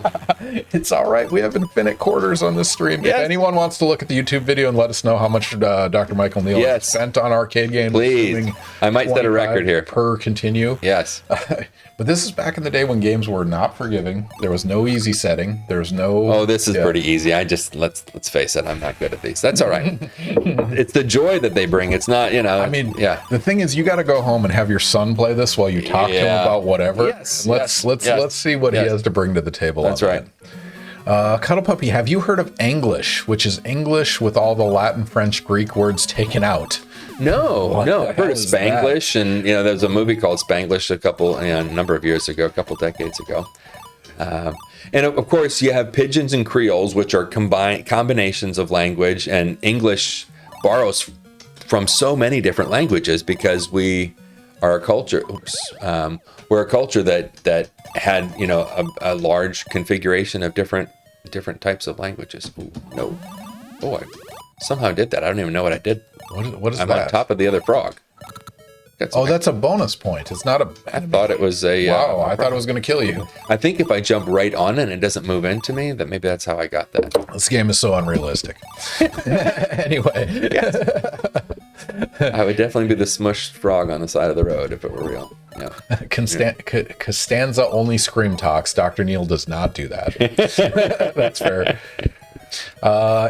It's all right. We have infinite quarters on this stream. Yes. If anyone wants to look at the YouTube video and let us know how much Dr. Michael Neal has spent on arcade games, please. I might set a record here per continue. Yes. But this is back in the day when games were not forgiving. There was no easy setting. There was no. Oh, this is pretty easy. I just let's face it. I'm not good at these. That's all right. It's the joy that they bring. It's not, I mean, the thing is, you got to go home and have your son play this while you talk to him about whatever. Yes. Let's see what he has to bring to the table. That's right. Cuddle Puppy, have you heard of English, which is English with all the Latin, French, Greek words taken out? No. I've heard of Spanglish, and there's a movie called Spanglish a number of years ago, a couple decades ago. And of course, you have Pidgins and Creoles, which are combinations of language, and English borrows from so many different languages because we are a culture. We're a culture that had a large configuration of different types of languages. Ooh, no, I somehow did that. I don't even know what I did. What is I'm that? on top of the other frog. That's a bonus point. It's not a. I thought it was a. Wow, I thought it was going to kill you. I think if I jump right on it and it doesn't move into me, that maybe that's how I got that. This game is so unrealistic. Anyway. Yes. I would definitely be the smushed frog on the side of the road if it were real. Yeah. Costanza only scream talks. Dr. Neal does not do that. That's fair.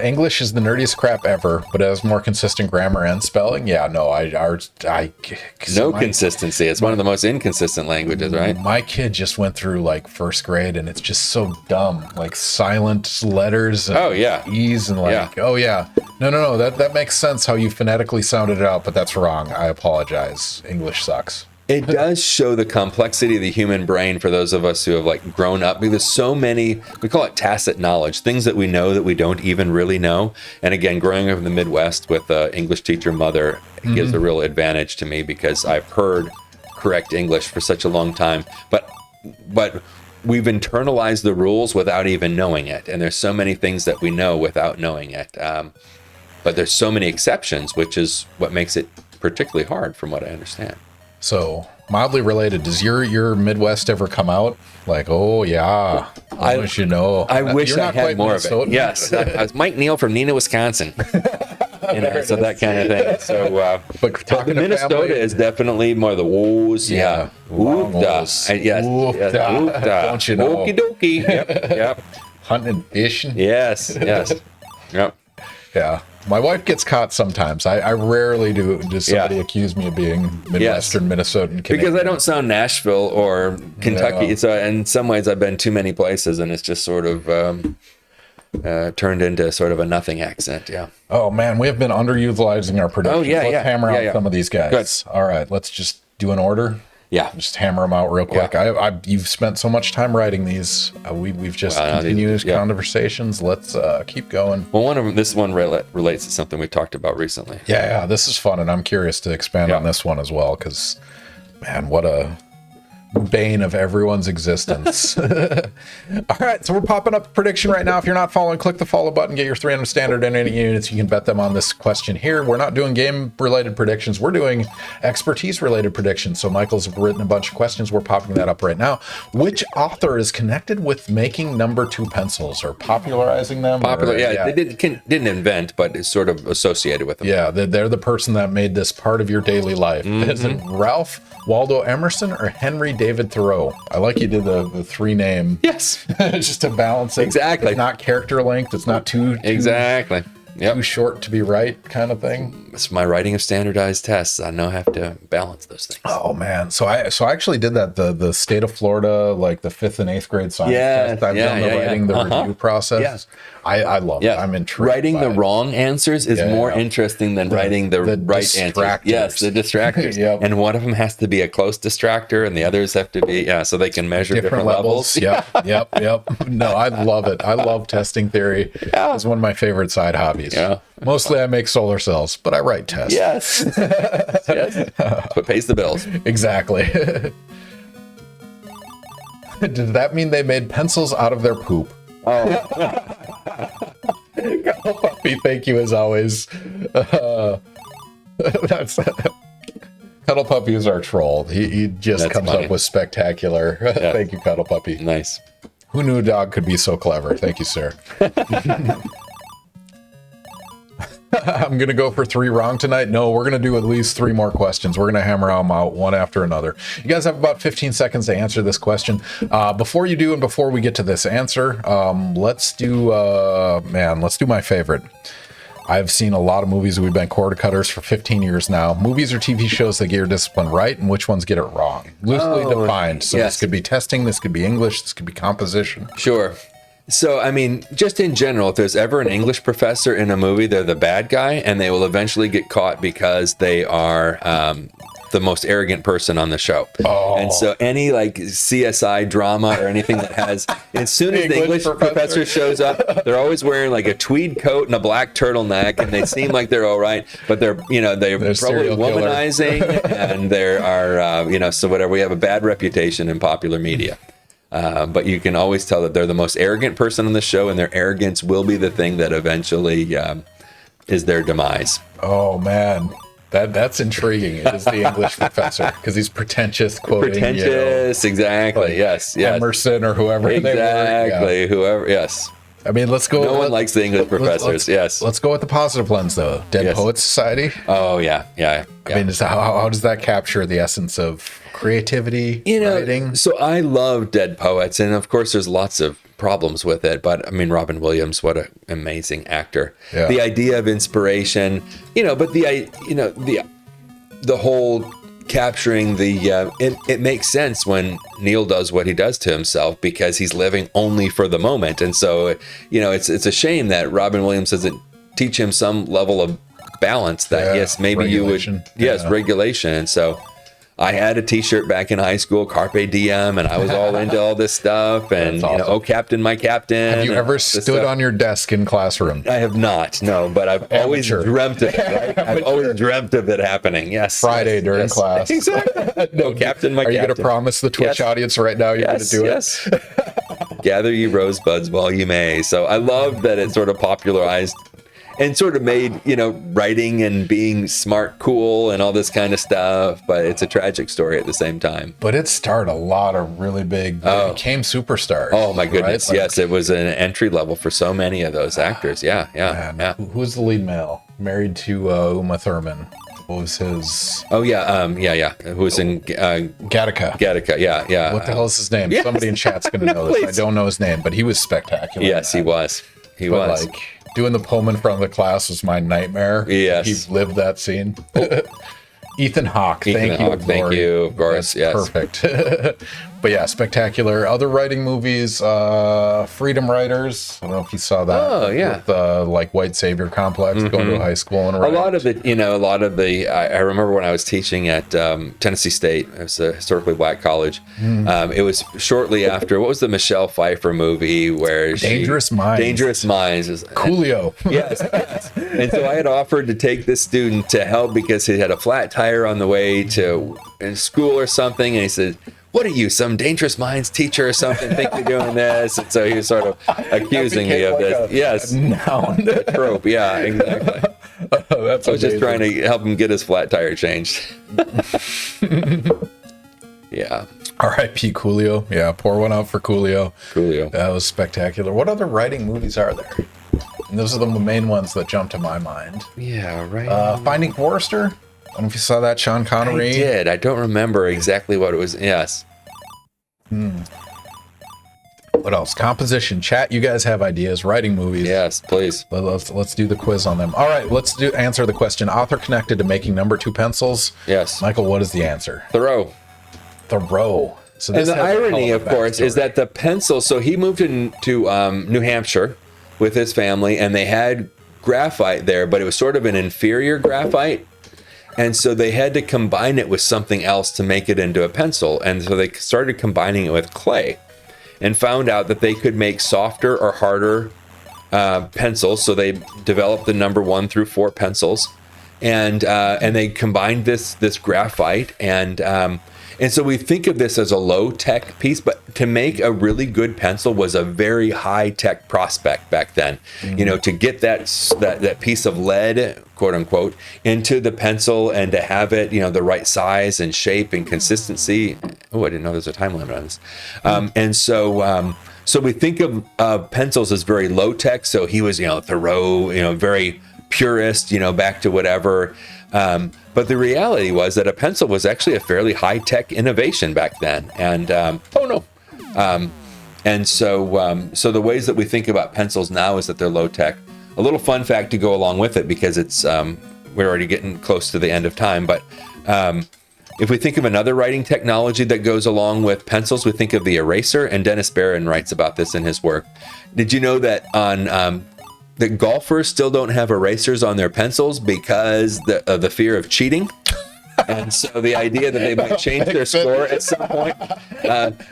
English is the nerdiest crap ever, but it has more consistent grammar and spelling. Yeah, no, consistency. It's one of the most inconsistent languages, right? My kid just went through like first grade, and it's just so dumb, like silent letters. And E's and no. That makes sense how you phonetically sounded it out, but that's wrong. I apologize. English sucks. It does show the complexity of the human brain for those of us who have grown up, because so many, we call it tacit knowledge, things that we know that we don't even really know. And again, growing up in the Midwest with an English teacher mother gives a real advantage to me because I've heard correct English for such a long time. But we've internalized the rules without even knowing it. And there's so many things that we know without knowing it. But there's so many exceptions, which is what makes it particularly hard from what I understand. So, mildly related, does your Midwest ever come out? Like, oh yeah, I wish I wish I had more of it. Yes, I was Mike Neal from Neenah, Wisconsin. So that kind of thing. So, but talking to Minnesota family, is definitely more the woos. Yeah, woofda. Yes, woofda. Don't you know? Okie dokie. Yep. Hunting and fishing. Yes. Yep. Yeah. My wife gets caught sometimes. I rarely do. Does somebody accuse me of being Midwestern, Minnesotan, Canadian? Because I don't sound Nashville or Kentucky. No. So in some ways, I've been too many places, and it's just sort of turned into sort of a nothing accent. Yeah. Oh man, we have been underutilizing our productions. Let's hammer out some of these guys. Good. All right, let's just do an order. Yeah, just hammer them out real quick. Yeah. You've spent so much time writing these. We've just continued conversations. Let's keep going. Well, this one relates to something we talked about recently. Yeah, this is fun, and I'm curious to expand on this one as well. Because, man, what a bane of everyone's existence. All right, so we're popping up a prediction right now. If you're not following, click the follow button, get your 300 standard internet units. You can bet them on this question here. We're not doing game related predictions, we're doing expertise related predictions. So Michael's written a bunch of questions, we're popping that up right now. Which author is connected with making number 2 pencils or popularizing them? They didn't invent, but it's sort of associated with them. Yeah, they're the person that made this part of your daily life. Is it Ralph Waldo Emerson or Henry David Thoreau? I like you did the 3 name. Yes. Just to balance it. Exactly. It's not character length. It's not too short to be right kind of thing. It's my writing of standardized tests. I know I have to balance those things. Oh man. So I actually did that, the state of Florida, like the 5th and 8th grade science test. I've done the writing, the review process. Yes. I love it. I'm intrigued. Writing the wrong answers is more interesting than writing the right answers. Yes, the distractors. Yep. And one of them has to be a close distractor, and the others have to be so they can measure different levels. Yep. No, I love it. I love testing theory. Yeah. It's one of my favorite side hobbies. Yeah. Mostly I make solar cells, but I write tests. Yes. Yes. That's what pays the bills. Exactly. Did that mean they made pencils out of their poop? Oh. Cuddle Puppy, thank you as always. That's Cuddle Puppy is our troll. He just comes up with spectacular. Yeah. Thank you, Cuddle Puppy. Nice. Who knew a dog could be so clever? Thank you, sir. I'm going to go for 3 wrong tonight. No, we're going to do at least 3 more questions. We're going to hammer them out one after another. You guys have about 15 seconds to answer this question. Before you do and before we get to this answer, let's do my favorite. I've seen a lot of movies. We've been quarter cutters for 15 years now. Movies or TV shows that get your discipline right and which ones get it wrong. Loosely defined. So This could be testing, this could be English, this could be composition. Sure. So, I mean, just in general, if there's ever an English professor in a movie, they're the bad guy, and they will eventually get caught because they are the most arrogant person on the show. Oh. And so any like CSI drama or anything that has, as soon as the English professor shows up, they're always wearing like a tweed coat and a black turtleneck, and they seem like they're all right, but they're probably womanizing, and there are, so whatever, we have a bad reputation in popular media. But you can always tell that they're the most arrogant person on the show, and their arrogance will be the thing that eventually is their demise. Oh, man. That's intriguing. It is the English professor because he's pretentious, quoting exactly. Like yes. Emerson or whoever exactly. they were. Yeah. Whoever. Yes. I mean, let's go. No one likes the English professors. Let's go with the positive lens, though. Dead Poets Society. Oh yeah. I mean, how does that capture the essence of creativity, writing? So I love Dead Poets, and of course, there's lots of problems with it. But I mean, Robin Williams, what an amazing actor. Yeah. The idea of inspiration, but the whole capturing it makes sense when Neal does what he does to himself because he's living only for the moment. And so, it's a shame that Robin Williams doesn't teach him some level of balance that, yes, maybe regulation. Regulation. And so I had a t-shirt back in high school, Carpe Diem, and I was all into all this stuff. And, awesome. Oh, Captain, my Captain. Have you ever stood on your desk in classroom? I have not, no, but I've always dreamt of it, right? I've always dreamt of it happening, yes. Friday during class. Exactly. No, Captain, my Captain. Are you going to promise the Twitch audience right now you're going to do it? Yes. Gather ye rosebuds while you may. So I love that it sort of popularized and sort of made, writing and being smart cool and all this kind of stuff. But it's a tragic story at the same time. But it starred a lot of really big, became superstars. Oh, my goodness. Right? Yes, it was an entry level for so many of those actors. Yeah. Who's the lead male? Married to Uma Thurman. What was his... Oh, yeah. Who was in... Gattaca, yeah. What the hell is his name? Yes. Somebody in chat's going to know this. I don't know his name, but he was spectacular. Yes, he was. He was. Like, doing the poem in front of the class was my nightmare. Yes. He lived that scene. Ethan Hawke. Thank you. Of course. That's perfect. But yeah, spectacular. Other writing movies, Freedom Writers. I don't know if you saw that. Oh, yeah. With the white savior complex, going to high school and writing. A lot of the, I remember when I was teaching at Tennessee State, it was a historically black college. It was shortly after, what was the Michelle Pfeiffer movie where Dangerous Minds. Dangerous Minds. Coolio. Yes. And so I had offered to take this student to help because he had a flat tire on the way to school or something. And he said, "What are you, some Dangerous Minds teacher or something? Think you're doing this?" And so he was sort of accusing me of this. Yes. Noun. A trope. Yeah, exactly. That's I was just trying to help him get his flat tire changed. Yeah. R.I.P. Coolio. Yeah, pour one out for Coolio. That was spectacular. What other writing movies are there? And those are the main ones that jump to my mind. Yeah, right. Finding Forrester. I don't know if you saw that, Sean Connery. I did. I don't remember exactly what it was. Yes. What else? Composition. Chat. You guys have ideas. Writing movies. Yes, please. Let's do the quiz on them. All right. Let's answer the question. Author connected to making number 2 pencils. Yes. Michael, what is the answer? Thoreau. So and the irony, of course, is that the pencil. So he moved into New Hampshire. with his family, and they had graphite there, but it was sort of an inferior graphite. And so they had to combine it with something else to make it into a pencil. And so they started combining it with clay and found out that they could make softer or harder pencils. So they developed the number 1 through 4 pencils, and they combined this graphite, and so we think of this as a low-tech piece, but to make a really good pencil was a very high-tech prospect back then. You know, to get that piece of lead, quote unquote, into the pencil and to have it, you know, the right size and shape and consistency. Oh, I didn't know there's a time limit on this. And so we think of pencils as very low-tech. So he was, you know, Thoreau, you know, very purist, you know, back to whatever. But the reality was that a pencil was actually a fairly high-tech innovation back then. And so the ways that we think about pencils now is that they're low-tech. A little fun fact to go along with it, because it's we're already getting close to the end of time. But if we think of another writing technology that goes along with pencils, we think of the eraser. And Dennis Barron writes about this in his work. Did you know that that golfers still don't have erasers on their pencils because of the fear of cheating? And so the idea that they might change their score at some point.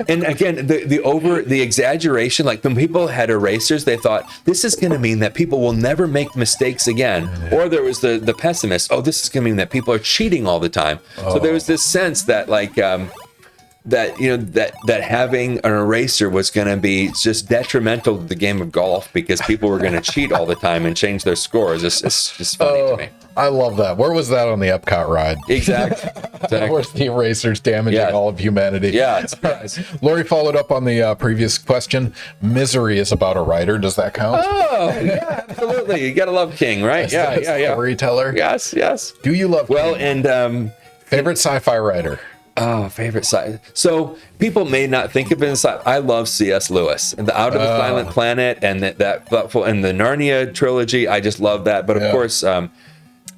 And again, the exaggeration, like when people had erasers, they thought this is going to mean that people will never make mistakes again. Or there was the pessimist, oh, this is going to mean that people are cheating all the time. So there was this sense that that having an eraser was going to be just detrimental to the game of golf because people were going to cheat all the time and change their scores. It's just funny to me. I love that. Where was that on the Epcot ride? Exactly. Where's the erasers damaging all of humanity? Yeah. Lori followed up on the previous question. Misery is about a writer. Does that count? Oh, yeah, absolutely. You got to love King, right? Yeah. Storyteller. Yes. Do you love King? And favorite sci-fi writer? Oh, favorite sci. So people may not think of it as I love C.S. Lewis and the Out of the Silent Planet and that and the Narnia trilogy. I just love that. But of course,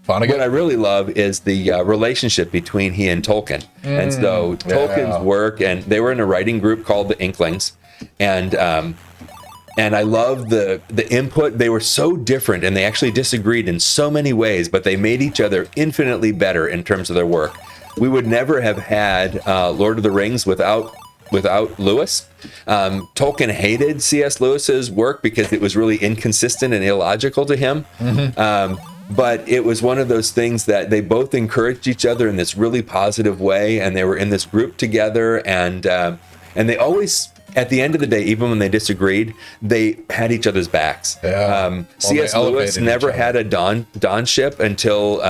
what I really love is the relationship between he and Tolkien. And so Tolkien's work, and they were in a writing group called the Inklings, and I love the input. They were so different, and they actually disagreed in so many ways, but they made each other infinitely better in terms of their work. We would never have had Lord of the Rings without Lewis. Tolkien hated C.S. Lewis's work because it was really inconsistent and illogical to him. But it was one of those things that they both encouraged each other in this really positive way, and they were in this group together, and they always, at the end of the day, even when they disagreed, they had each other's backs. C.S. Lewis never had a Donship until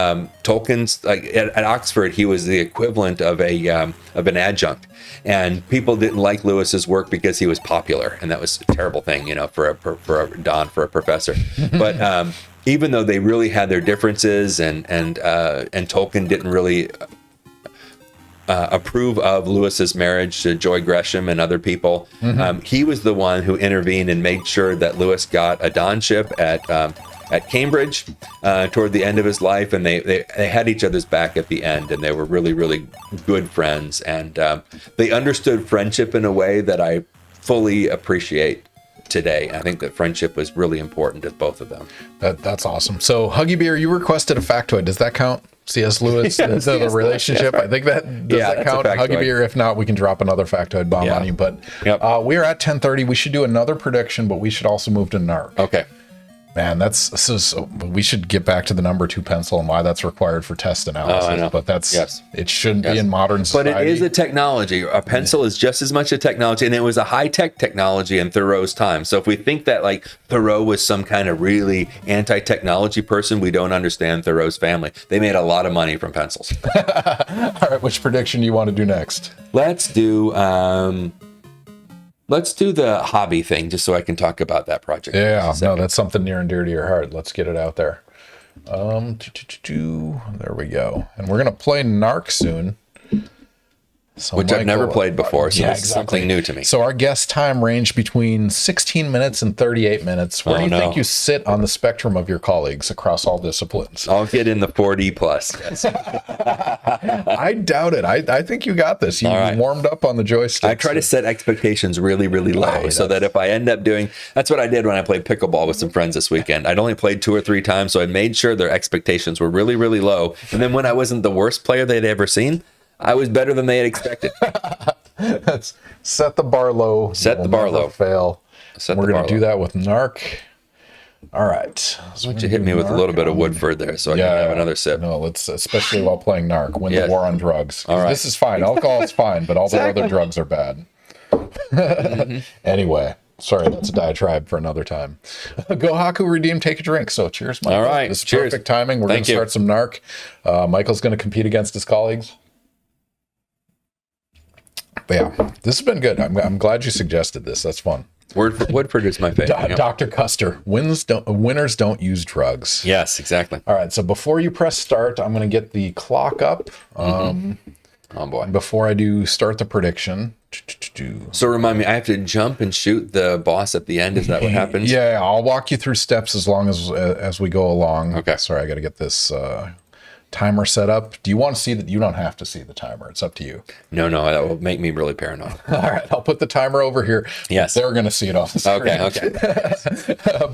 Tolkien's, like at Oxford, he was the equivalent of an adjunct, and people didn't like Lewis's work because he was popular, and that was a terrible thing, you know, for a professor. But even though they really had their differences, and Tolkien didn't really approve of Lewis's marriage to Joy Gresham and other people, he was the one who intervened and made sure that Lewis got a Donship at Cambridge toward the end of his life, and they had each other's back at the end, and they were really, really good friends, and they understood friendship in a way that I fully appreciate today. I think that friendship was really important to both of them. That's awesome. So, Huggy Beer, you requested a factoid. Does that count? C.S. Lewis, the relationship. Right. I think that does that count. Huggy Beer. If not, we can drop another factoid bomb on you. But we are at 10:30. We should do another prediction, but we should also move to NARC. Okay. Man, so we should get back to the number 2 pencil and why that's required for test analysis. I know. But it shouldn't be in modern society. But it is a technology. A pencil is just as much a technology, and it was a high-tech technology in Thoreau's time. So if we think that like Thoreau was some kind of really anti-technology person, we don't understand Thoreau's family. They made a lot of money from pencils. All right, which prediction do you want to do next? Let's do the hobby thing, just so I can talk about that project. Yeah, no, that's something near and dear to your heart. Let's get it out there. There we go. And we're going to play NARC soon. So Which I've never Michael, played before, so yeah, it's something new to me. So our guest time ranged between 16 minutes and 38 minutes. Where do you think you sit on the spectrum of your colleagues across all disciplines? I'll get in the 40 plus. Yes. I doubt it. I think you got this. You warmed up on the joystick. I try to set expectations really, really low so that if I end up doing, that's what I did when I played pickleball with some friends this weekend. I'd only played 2 or 3 times, so I made sure their expectations were really, really low. And then when I wasn't the worst player they'd ever seen, I was better than they had expected. That's set the bar low. Set the bar low. Fail. We're going to do that with NARC. All right. So you hit me with a little bit of Woodford there, so I can have another sip. No, let's, especially while playing NARC, win the war on drugs. All right. This is fine. Alcohol's fine, but all the other drugs are bad. Anyway. Sorry, that's a diatribe for another time. Go Haku, redeem, take a drink. So cheers, Michael. All right. This is perfect timing. We're going to start some NARC. Michael's going to compete against his colleagues. But yeah, this has been good. I'm glad you suggested this. That's fun. Woodford is my favorite. Dr. Custer, winners don't use drugs. Yes, exactly. All right, so before you press start, I'm going to get the clock up. Oh boy. Before I do start the prediction. So remind me, I have to jump and shoot the boss at the end. Is that what happens? Yeah, I'll walk you through steps as long as we go along. Okay. Sorry, I got to get this timer set up. Do you want to see that? You don't have to see the timer. It's up to you. No, that will make me really paranoid. All right, I'll put the timer over here. Yes. They're going to see it on the screen. Okay.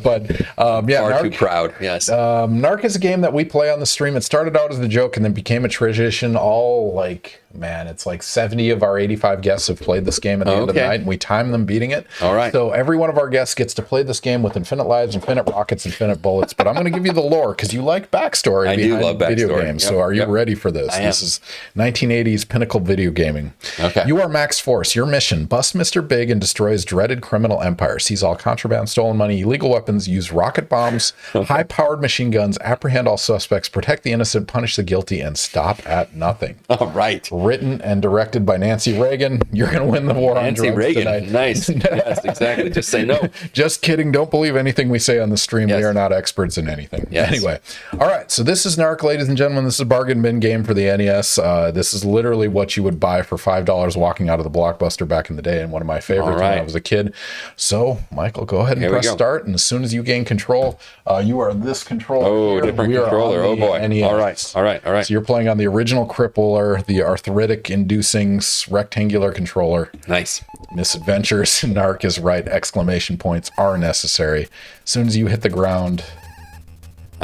But yeah, far too proud. Yes. NARC is a game that we play on the stream. It started out as a joke and then became a tradition. It's like 70 of our 85 guests have played this game at the end of the night, and we time them beating it. All right. So every one of our guests gets to play this game with infinite lives, infinite rockets, infinite bullets. But I'm going to give you the lore because you like backstory. I do love video backstory. games. So are you ready for this? This is 1980s pinnacle video gaming. Okay. You are Max Force. Your mission: bust Mr. Big and destroy his dreaded criminal empire. Seize all contraband, stolen money, illegal weapons, use rocket bombs, high-powered machine guns, apprehend all suspects, protect the innocent, punish the guilty, and stop at nothing. All right. Written and directed by Nancy Reagan. You're going to win the war on drugs Reagan. tonight. Nice. Yes, exactly. Just say no. Just kidding. Don't believe anything we say on the stream. Yes. We are not experts in anything. Yes. Anyway. All right. So this is NARC, ladies and gentlemen. This is a bargain bin game for the NES. This is literally what you would buy for $5 walking out of the Blockbuster back in the day, and one of my favorites when I was a kid. So, Michael, go ahead and press start. And as soon as you gain control, you are this controller. Oh, different controller. Oh, boy. NES. All right. So you're playing on the original Crippler, the arthritic-inducing rectangular controller. Nice. Misadventures. NARC is right. Exclamation points are necessary. As soon as you hit the ground,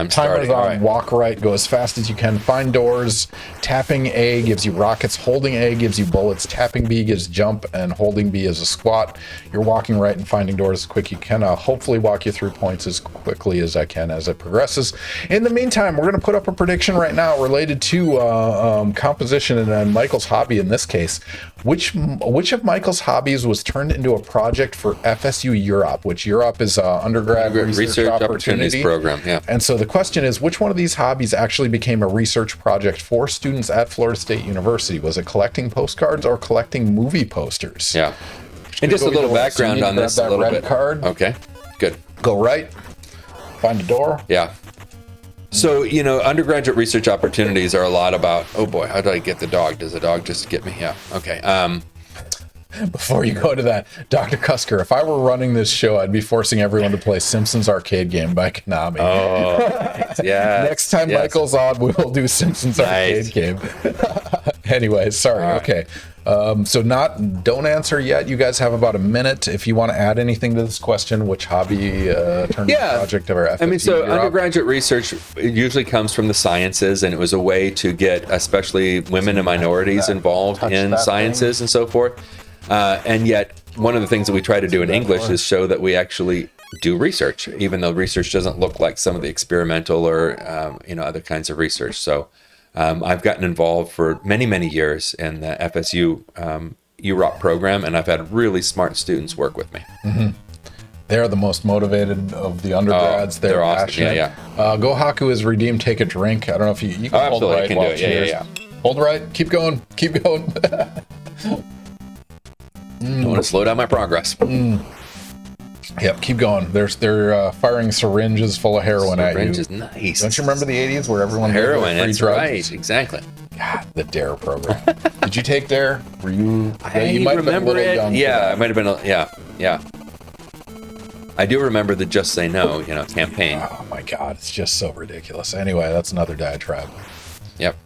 timer's on. Right. Walk right. Go as fast as you can. Find doors. Tapping A gives you rockets. Holding A gives you bullets. Tapping B gives jump, and holding B is a squat. You're walking right and finding doors as quick as you can. I'll hopefully walk you through points as quickly as I can as it progresses. In the meantime, we're going to put up a prediction right now related to composition and Michael's hobby in this case. Which of Michael's hobbies was turned into a project for FSU Europe, which Europe is undergrad research opportunity program. Yeah. And so the question is, which one of these hobbies actually became a research project for students at Florida State University? Was it collecting postcards or collecting movie posters? Yeah. And just a little background on this a little bit. Card. Okay, good. Go right, find a door. Yeah. So, undergraduate research opportunities are a lot about, oh boy, how do I get the dog? Does the dog just get me? Yeah. Okay. Before you go to that, Dr. Cusker, if I were running this show, I'd be forcing everyone to play Simpsons Arcade Game by Konami. Oh, yeah. Next time Michael's on, we will do Simpsons Arcade Game. Anyway, sorry. Right. Okay. So don't answer yet. You guys have about a minute. If you want to add anything to this question, which hobby turned into a project of our FSU undergraduate research usually comes from the sciences, and it was a way to get especially women and minorities involved in sciences and so forth. And yet, one of the things that we try to do in English is show that we actually do research, even though research doesn't look like some of the experimental or other kinds of research. So I've gotten involved for many, many years in the FSU UROP program, and I've had really smart students work with me. Mm-hmm. They're the most motivated of the undergrads. They're awesome. passionate. Yeah. Go Haku is redeemed. Take a drink. I don't know if you can hold right while cheers. Yeah. Hold right. Keep going. Keep going. Don't want to slow down my progress. Yep, keep going. They're firing syringes full of heroin at you. Syringes, nice. Don't you remember the 80s where everyone heroin? That's right, exactly. God, the Dare program. Did you take Dare? Were you? I might have been a remember little it. young for Yeah, that. I might have been. Yeah. I do remember the Just Say No, campaign. Oh my God, it's just so ridiculous. Anyway, that's another diatribe. Yep.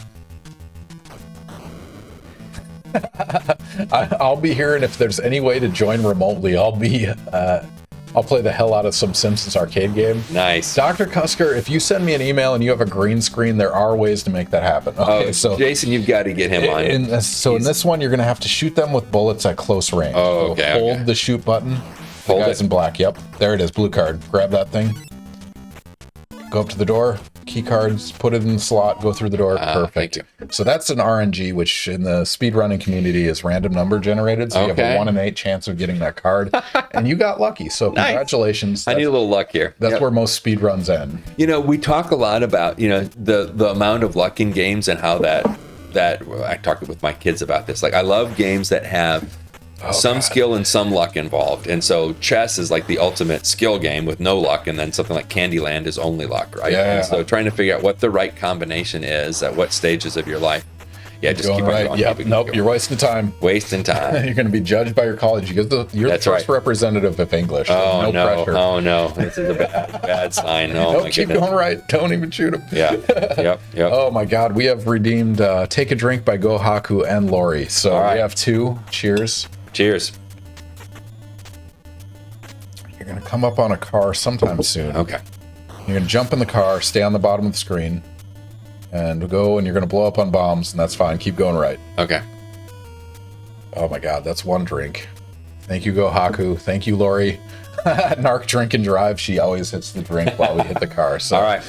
I'll be here, and if there's any way to join remotely, I'll play the hell out of some Simpsons arcade game. Nice. Dr. Cusker, if you send me an email and you have a green screen, there are ways to make that happen. Okay, so Jason, you've got to get him on. in this one, you're going to have to shoot them with bullets at close range. Oh, okay. So hold the shoot button. The Hold guy's it. in black. Yep, there it is. Blue card. Grab that thing. Go up to the door. Key cards. Put it in the slot. Go through the door. Perfect. Thank So that's an RNG, which in the speedrunning community is random number generated. So you have a 1 in 8 chance of getting that card, and you got lucky. So congratulations. I need a little luck here. That's where most speedruns end. We talk a lot about the amount of luck in games and how that I talk with my kids about this. Like, I love games that have some skill and some luck involved. And so chess is like the ultimate skill game with no luck, and then something like Candyland is only luck, right? Yeah. And so trying to figure out what the right combination is at what stages of your life. Yeah, just keep on going. Yep. Keep it Nope. going. You're wasting time. Wasting time. You're going to be judged by your college. You're the That's first right. representative of English. So Oh, no pressure. Oh, no. This is a bad sign. Oh, Nope, my keep goodness. going right. Don't even shoot him. Yeah. Yep. Oh my God, we have redeemed Take a Drink by Go Haku and Lori. So All right. we have 2. Cheers. Cheers. You're going to come up on a car sometime soon. Okay. You're going to jump in the car, stay on the bottom of the screen, and go, and you're going to blow up on bombs, and that's fine. Keep going right. Okay. Oh my God, that's 1 drink. Thank you, Go Haku. Thank you, Lori. NARC Drink and Drive. She always hits the drink while we hit the car. So, All right.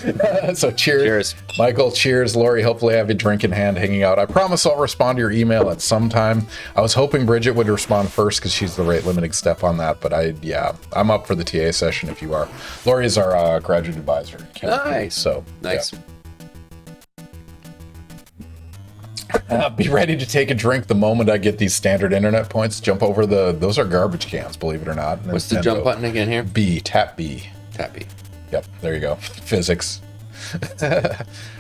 So cheers. Cheers. Michael, cheers. Lori, hopefully I have your drink in hand hanging out. I promise I'll respond to your email at some time. I was hoping Bridget would respond first because she's the rate limiting step on that. But I'm up for the TA session if you are. Lori is our graduate advisor. Nice. So Nice. yeah. Be ready to take a drink the moment I get these standard internet points. Jump over those are garbage cans, believe it or not. What's the jump button again here? B, tap B. Tappy. Yep, there you go. Physics.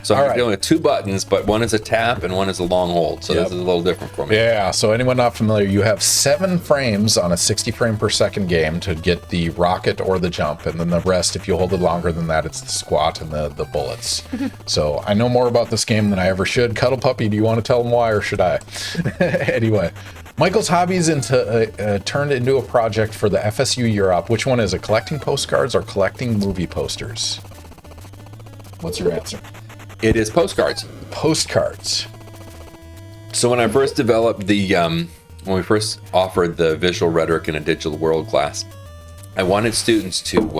So All I'm right. dealing with 2 buttons, but one is a tap and one is a long hold. So Yep. this is a little different for me. Yeah, so anyone not familiar, you have 7 frames on a 60 frame per second game to get the rocket or the jump, and then the rest, if you hold it longer than that, it's the squat and the bullets. So I know more about this game than I ever should. Cuddle Puppy, do you want to tell them why, or should I? Anyway, Michael's hobbies turned into a project for the FSU Europe. Which one is it, collecting postcards or collecting movie posters? What's your answer? It is postcards. Postcards. So when I first developed when we first offered the visual rhetoric in a digital world class, I wanted students to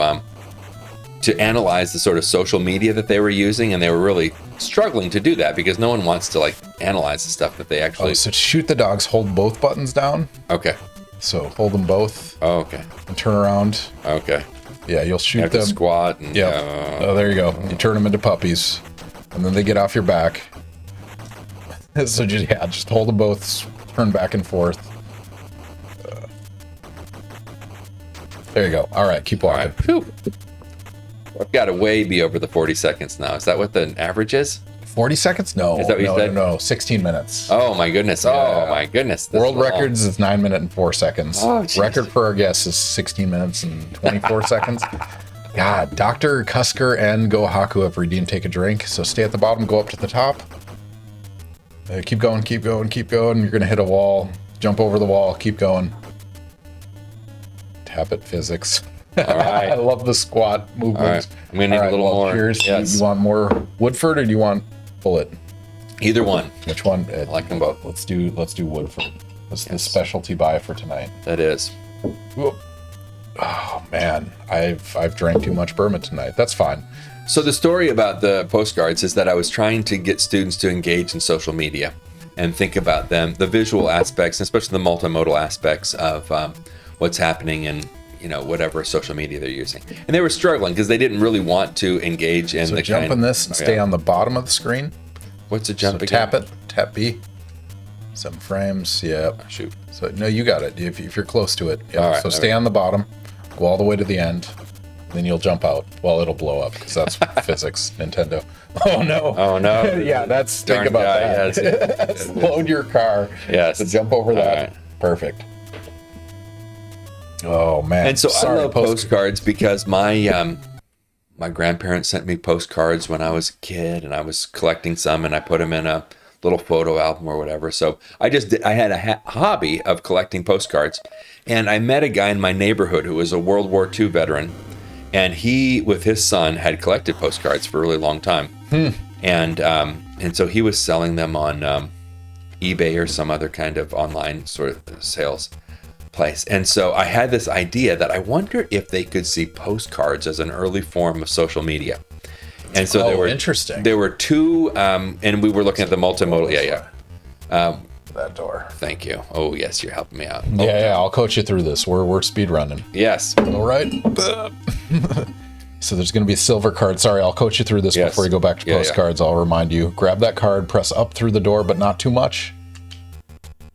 analyze the sort of social media that they were using, and they were really struggling to do that because no one wants to analyze the stuff that they actually. Oh, so shoot the dogs, hold both buttons down. Okay. So hold them both Oh, okay. and turn around. Okay. Yeah, you'll You shoot have to them. squat. And, Yeah. Oh, there you go. You turn them into puppies, and then they get off your back. So just hold them both, turn back and forth. There you go. All right, keep All walking. right. Phew. I've got to way be over the 40 seconds now. Is that what the average is? 40 seconds? No. Is that what you no, said? No, 16 minutes. Oh my goodness. Oh Yeah. my goodness. This World is long. records is 9 minutes and 4 seconds. Oh, jeez. Record for our guests is 16 minutes and 24 seconds. God, Dr. Cusker and Go Haku have redeemed Take a Drink. So stay at the bottom, go up to the top. Keep going, keep going, keep going. You're going to hit a wall. Jump over the wall. Keep going. Tap it, physics. All right. I love the squat movements. All right. I'm gonna need a little more. Cheers. Yes. You want more Woodford or do you want Bullet? Either one. Which one? I like them both. Let's do Woodford. That's the Yes. specialty buy for tonight. That is. Whoop. Oh man, I've drank too much bourbon tonight. That's fine. So the story about the postcards is that I was trying to get students to engage in social media and think about them, the visual aspects, especially the multimodal aspects of what's happening in whatever social media they're using. And they were struggling because they didn't really want to engage in So the jump in this and stay on the bottom of the screen. What's the So jump again? tap it, tap B. 7 frames. Yep. Shoot. So no, you got it. If you're close to it. Yep. All right, So there stay we go. on the bottom. Go all the way to the end. Then you'll jump out. Well, it'll blow up because that's physics, Nintendo. Oh no. Oh no. Yeah, think about that. Yes. Load your car. Yes. To jump over that. Right. Perfect. Oh man. And so I love postcards because my my grandparents sent me postcards when I was a kid, and I was collecting some, and I put them in a little photo album or whatever. So I had a hobby of collecting postcards, and I met a guy in my neighborhood who was a World War II veteran, and he, with his son, had collected postcards for a really long time. And so he was selling them on eBay or some other kind of online sort of sales place. And so I had this idea that I wonder if they could see postcards as an early form of social media. And so interesting. There were two, and we were looking at the multimodal. That door. Thank you. Oh yes, you're helping me out. Yeah, I'll coach you through this. We're speed running. Yes. All right. So there's going to be a silver card. Sorry, I'll coach you through this before you go back to postcards. I'll remind you. Grab that card, press up through the door, but not too much.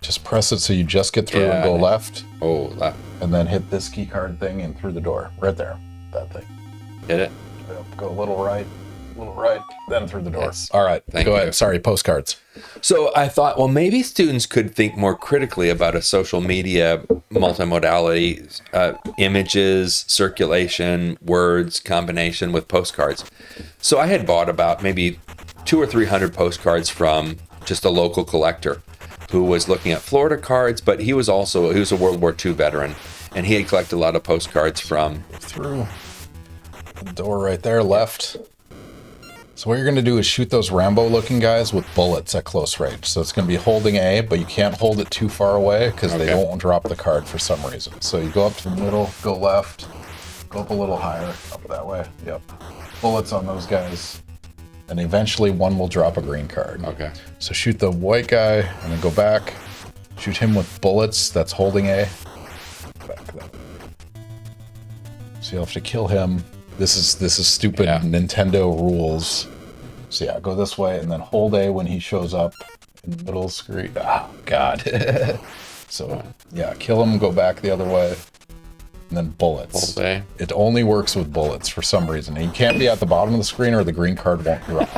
Just press it so you just get through and go left. Oh, left. And then hit this key card thing and through the door. Right there. That thing. Hit it. Go a little right, then through the door. Yes. All right. Go ahead. You. Sorry, postcards. So I thought, well, maybe students could think more critically about a social media multimodality, images, circulation, words, combination with postcards. So I had bought about maybe 200 or 300 postcards from just a local collector who was looking at Florida cards, but he was a World War II veteran, and he had collected a lot of postcards from through the door right there, left. So what you're going to do is shoot those Rambo-looking guys with bullets at close range. So it's going to be holding A, but you can't hold it too far away because they won't drop the card for some reason. So you go up to the middle, go left, go up a little higher, up that way. Yep. Bullets on those guys. And eventually one will drop a green card. Okay. So shoot the white guy and then go back. Shoot him with bullets that's holding A. Back that way. So you'll have to kill him. This is stupid Nintendo rules. So yeah, go this way and then hold A when he shows up in the middle of the screen. Oh, God. So yeah, kill him, go back the other way, and then bullets. Hold A. It only works with bullets for some reason. And you can't be at the bottom of the screen or the green card won't drop.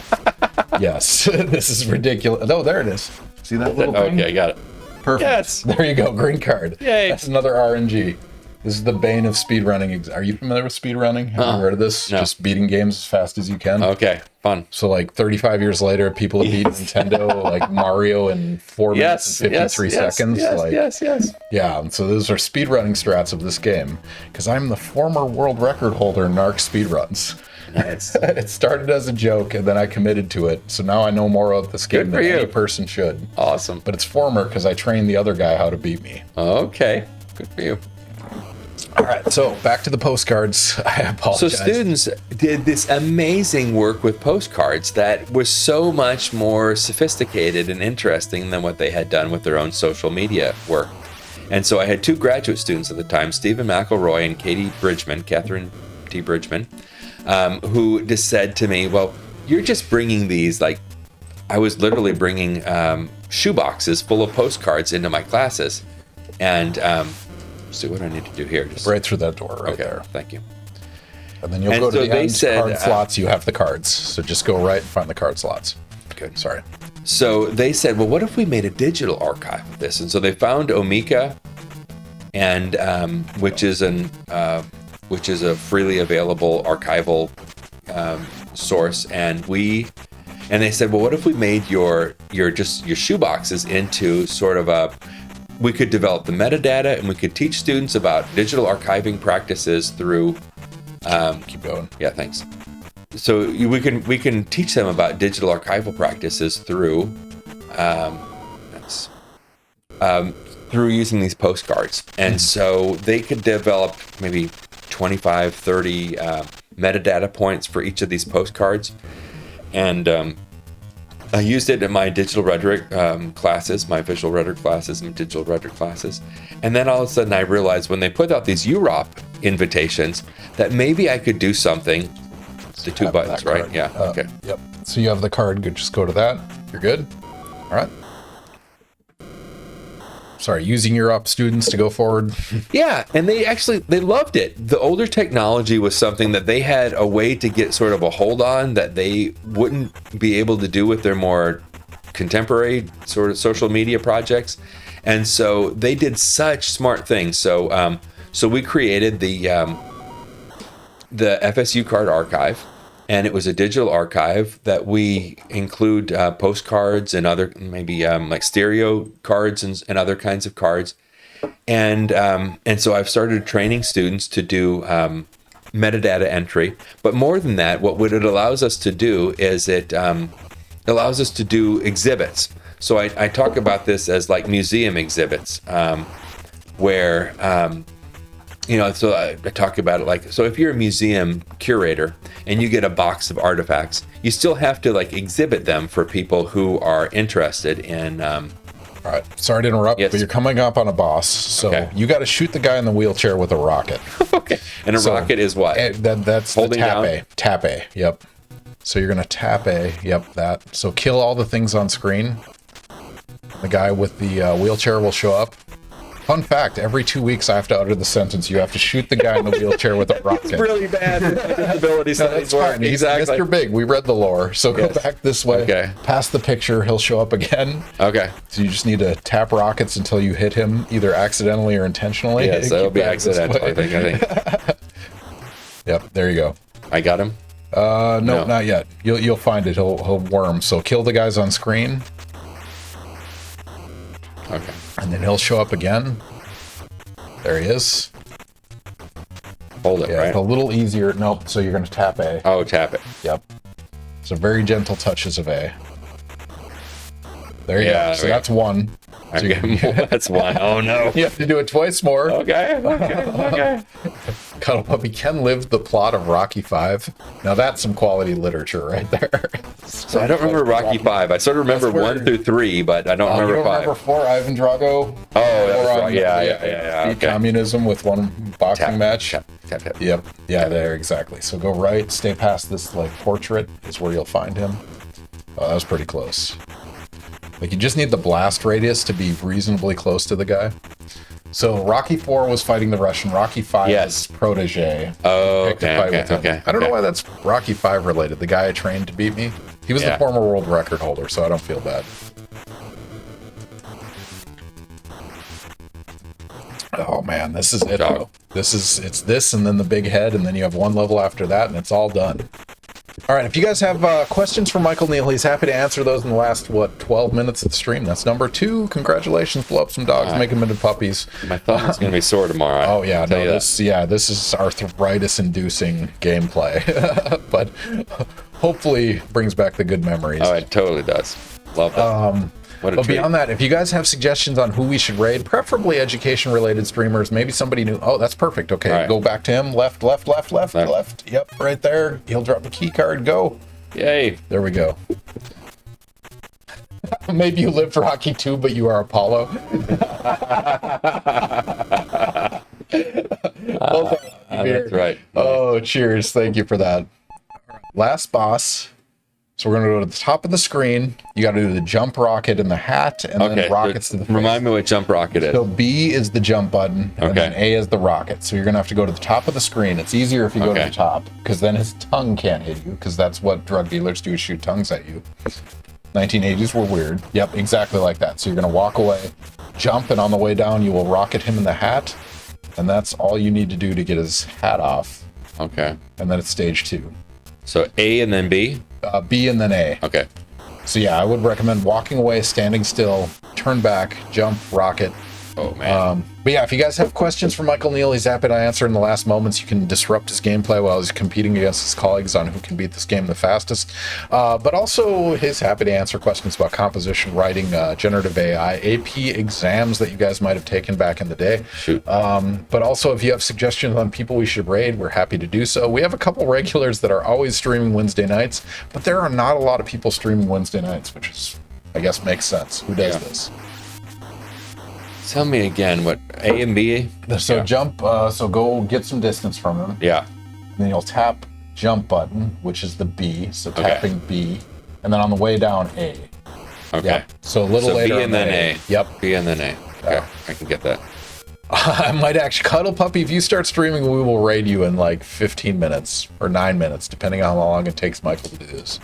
Yes, this is ridiculous. Oh, there it is. See that little thing? Okay, I got it. Perfect. Yes. There you go, green card. Yay. That's another RNG. This is the bane of speedrunning. Are you familiar with speedrunning? Have you heard of this? No. Just beating games as fast as you can. Okay, fun. So like 35 years later, people have beaten Nintendo like Mario in 4 minutes and 53 seconds. Yes. Yeah, and so those are speedrunning strats of this game. Because I'm the former world record holder in NARC speedruns. Nice. It started as a joke, and then I committed to it. So now I know more about this game than any person should. Awesome. But it's former because I trained the other guy how to beat me. Okay, good for you. All right, so back to the postcards. I apologize. So students did this amazing work with postcards that was so much more sophisticated and interesting than what they had done with their own social media work. And so I had two graduate students at the time, Stephen McElroy and Catherine T. Bridgman, who just said to me, well, you're just bringing these, like, I was literally bringing shoe boxes full of postcards into my classes. And see what I need to do here. Just right through that door, right there. Thank you. And then you'll go to the end card slots. You have the cards, so just go right and find the card slots. Good. Sorry. So they said, well, what if we made a digital archive of this? And so they found Omeka, and which is a freely available archival source, and they said, well, what if we made your shoe boxes into sort of we could develop the metadata, and we could teach students about digital archiving practices through. Keep going. Yeah, thanks. So we can teach them about digital archival practices through through using these postcards, and so they could develop maybe 25, 30 metadata points for each of these postcards, and I used it in my digital rhetoric classes, my visual rhetoric classes, and digital rhetoric classes. And then all of a sudden I realized when they put out these UROP invitations that maybe I could do something. The two buttons, right? Yeah. Okay. Yep. So you have the card. Just go to that. You're good. All right. using your up students to go forward. Yeah, and they loved it. The older technology was something that they had a way to get sort of a hold on that they wouldn't be able to do with their more contemporary sort of social media projects. And so they did such smart things. So we created the FSU card archive, and it was a digital archive that we include postcards and other maybe like stereo cards and other kinds of cards. And so I've started training students to do metadata entry. But more than that, what it allows us to do is it allows us to do exhibits. So I talk about this as like museum exhibits, where so I talk about it like, so if you're a museum curator and you get a box of artifacts, you still have to like exhibit them for people who are interested in. All right, sorry to interrupt, yes. But you're coming up on a boss, so you got to shoot the guy in the wheelchair with a rocket. Okay, and a rocket is what? That's holding the tap down? A. Tap A, yep. So you're going to tap A, yep, that. So kill all the things on screen. The guy with the wheelchair will show up. Fun fact, every 2 weeks I have to utter the sentence, you have to shoot the guy in the wheelchair with a rocket. It's really bad. Disability studies work. He's Exactly. Mr. Big. We read the lore. So Yes. go back this way. Okay. Past the picture, he'll show up again. Okay. So you just need to tap rockets until you hit him, either accidentally or intentionally. Yes, that'll Keep be that this accidental, way. I think. Yep, there you go. I got him. No, No. not yet. You'll find it. He'll worm. So kill the guys on screen, Okay. and then he'll show up again. There he is. Hold it, Yeah, right? a little easier. Nope. So you're going to tap A. Oh, tap it. Yep. So very gentle touches of A. There you Yeah, go. So there we that's one. So Okay. That's one. Oh, no. you have to do it twice more. Okay. Cuddle Puppy can live the plot of Rocky 5. Now that's some quality literature right there. So I don't remember Rocky 5. I sort of remember That's where- 1 through 3, but I don't You remember don't 5. remember 4, Ivan Drago? Oh, that was Or right. on, Yeah. beat Okay. communism with one boxing match. Tap. Yep. Yeah, there, exactly. So go right, stay past this like portrait is where you'll find him. Oh, that was pretty close. Like you just need the blast radius to be reasonably close to the guy. So Rocky 4 was fighting the Russian. Rocky 5 Yes. is protege. Oh, Picked a fight with him. okay. I don't know why that's Rocky 5 related. The guy I trained to beat me. He was the Yeah. former world record holder, so I don't feel bad. Oh man, this is it. Dog. Though. It's this and then the big head, and then you have one level after that, and it's all done. All right, if you guys have questions for Michael Neal, he's happy to answer those in the last, 12 minutes of the stream. That's number 2. Congratulations, blow up some dogs, make them into puppies. My thumb is going to be sore tomorrow. Oh yeah, I'll tell no, you that. this is arthritis-inducing gameplay, but hopefully brings back the good memories. Oh, it totally does. Love that. What a But treat. beyond that, if you guys have suggestions on who we should raid, preferably education-related streamers, maybe somebody new. Oh, that's perfect. Okay, Right. go back to him. Left. Yep, right there. He'll drop a key card. Go. Yay. There we go. Maybe you lived Rocky 2, but you are Apollo. That's right. Oh, cheers. Thank you for that. Last boss. So we're going to go to the top of the screen. You got to do the jump rocket in the hat, and Okay. then rockets to the face. Remind me what jump rocket is. So B is the jump button, and then Okay. A is the rocket. So you're going to have to go to the top of the screen. It's easier if you go to Okay. the top, because then his tongue can't hit you, because that's what drug dealers do, is shoot tongues at you. 1980s were weird. Yep, exactly like that. So you're going to walk away, jump, and on the way down, you will rocket him in the hat, and that's all you need to do to get his hat off. Okay. And then it's stage 2. So A and then B? B and then A. Okay. So yeah, I would recommend walking away, standing still, turn back, jump, rocket. Oh, man. But yeah, if you guys have questions for Michael Neal, he's happy to answer in the last moments. You can disrupt his gameplay while he's competing against his colleagues on who can beat this game the fastest. But also, he's happy to answer questions about composition, writing, generative AI, AP exams that you guys might have taken back in the day. Shoot. But also, if you have suggestions on people we should raid, we're happy to do so. We have a couple regulars that are always streaming Wednesday nights, but there are not a lot of people streaming Wednesday nights, which is, I guess, makes sense. Who does this? Tell me again what A and B? So Yeah. jump, so go get some distance from him. Yeah. Then you'll tap jump button, which is the B. So Okay. tapping B, and then on the way down A. Okay. Yep. So a little So later. B on and then the A. Yep. B and then A. Okay, I can get that. I might actually, Cuddle Puppy, if you start streaming, we will raid you in like 15 minutes or 9 minutes, depending on how long it takes Michael to do this.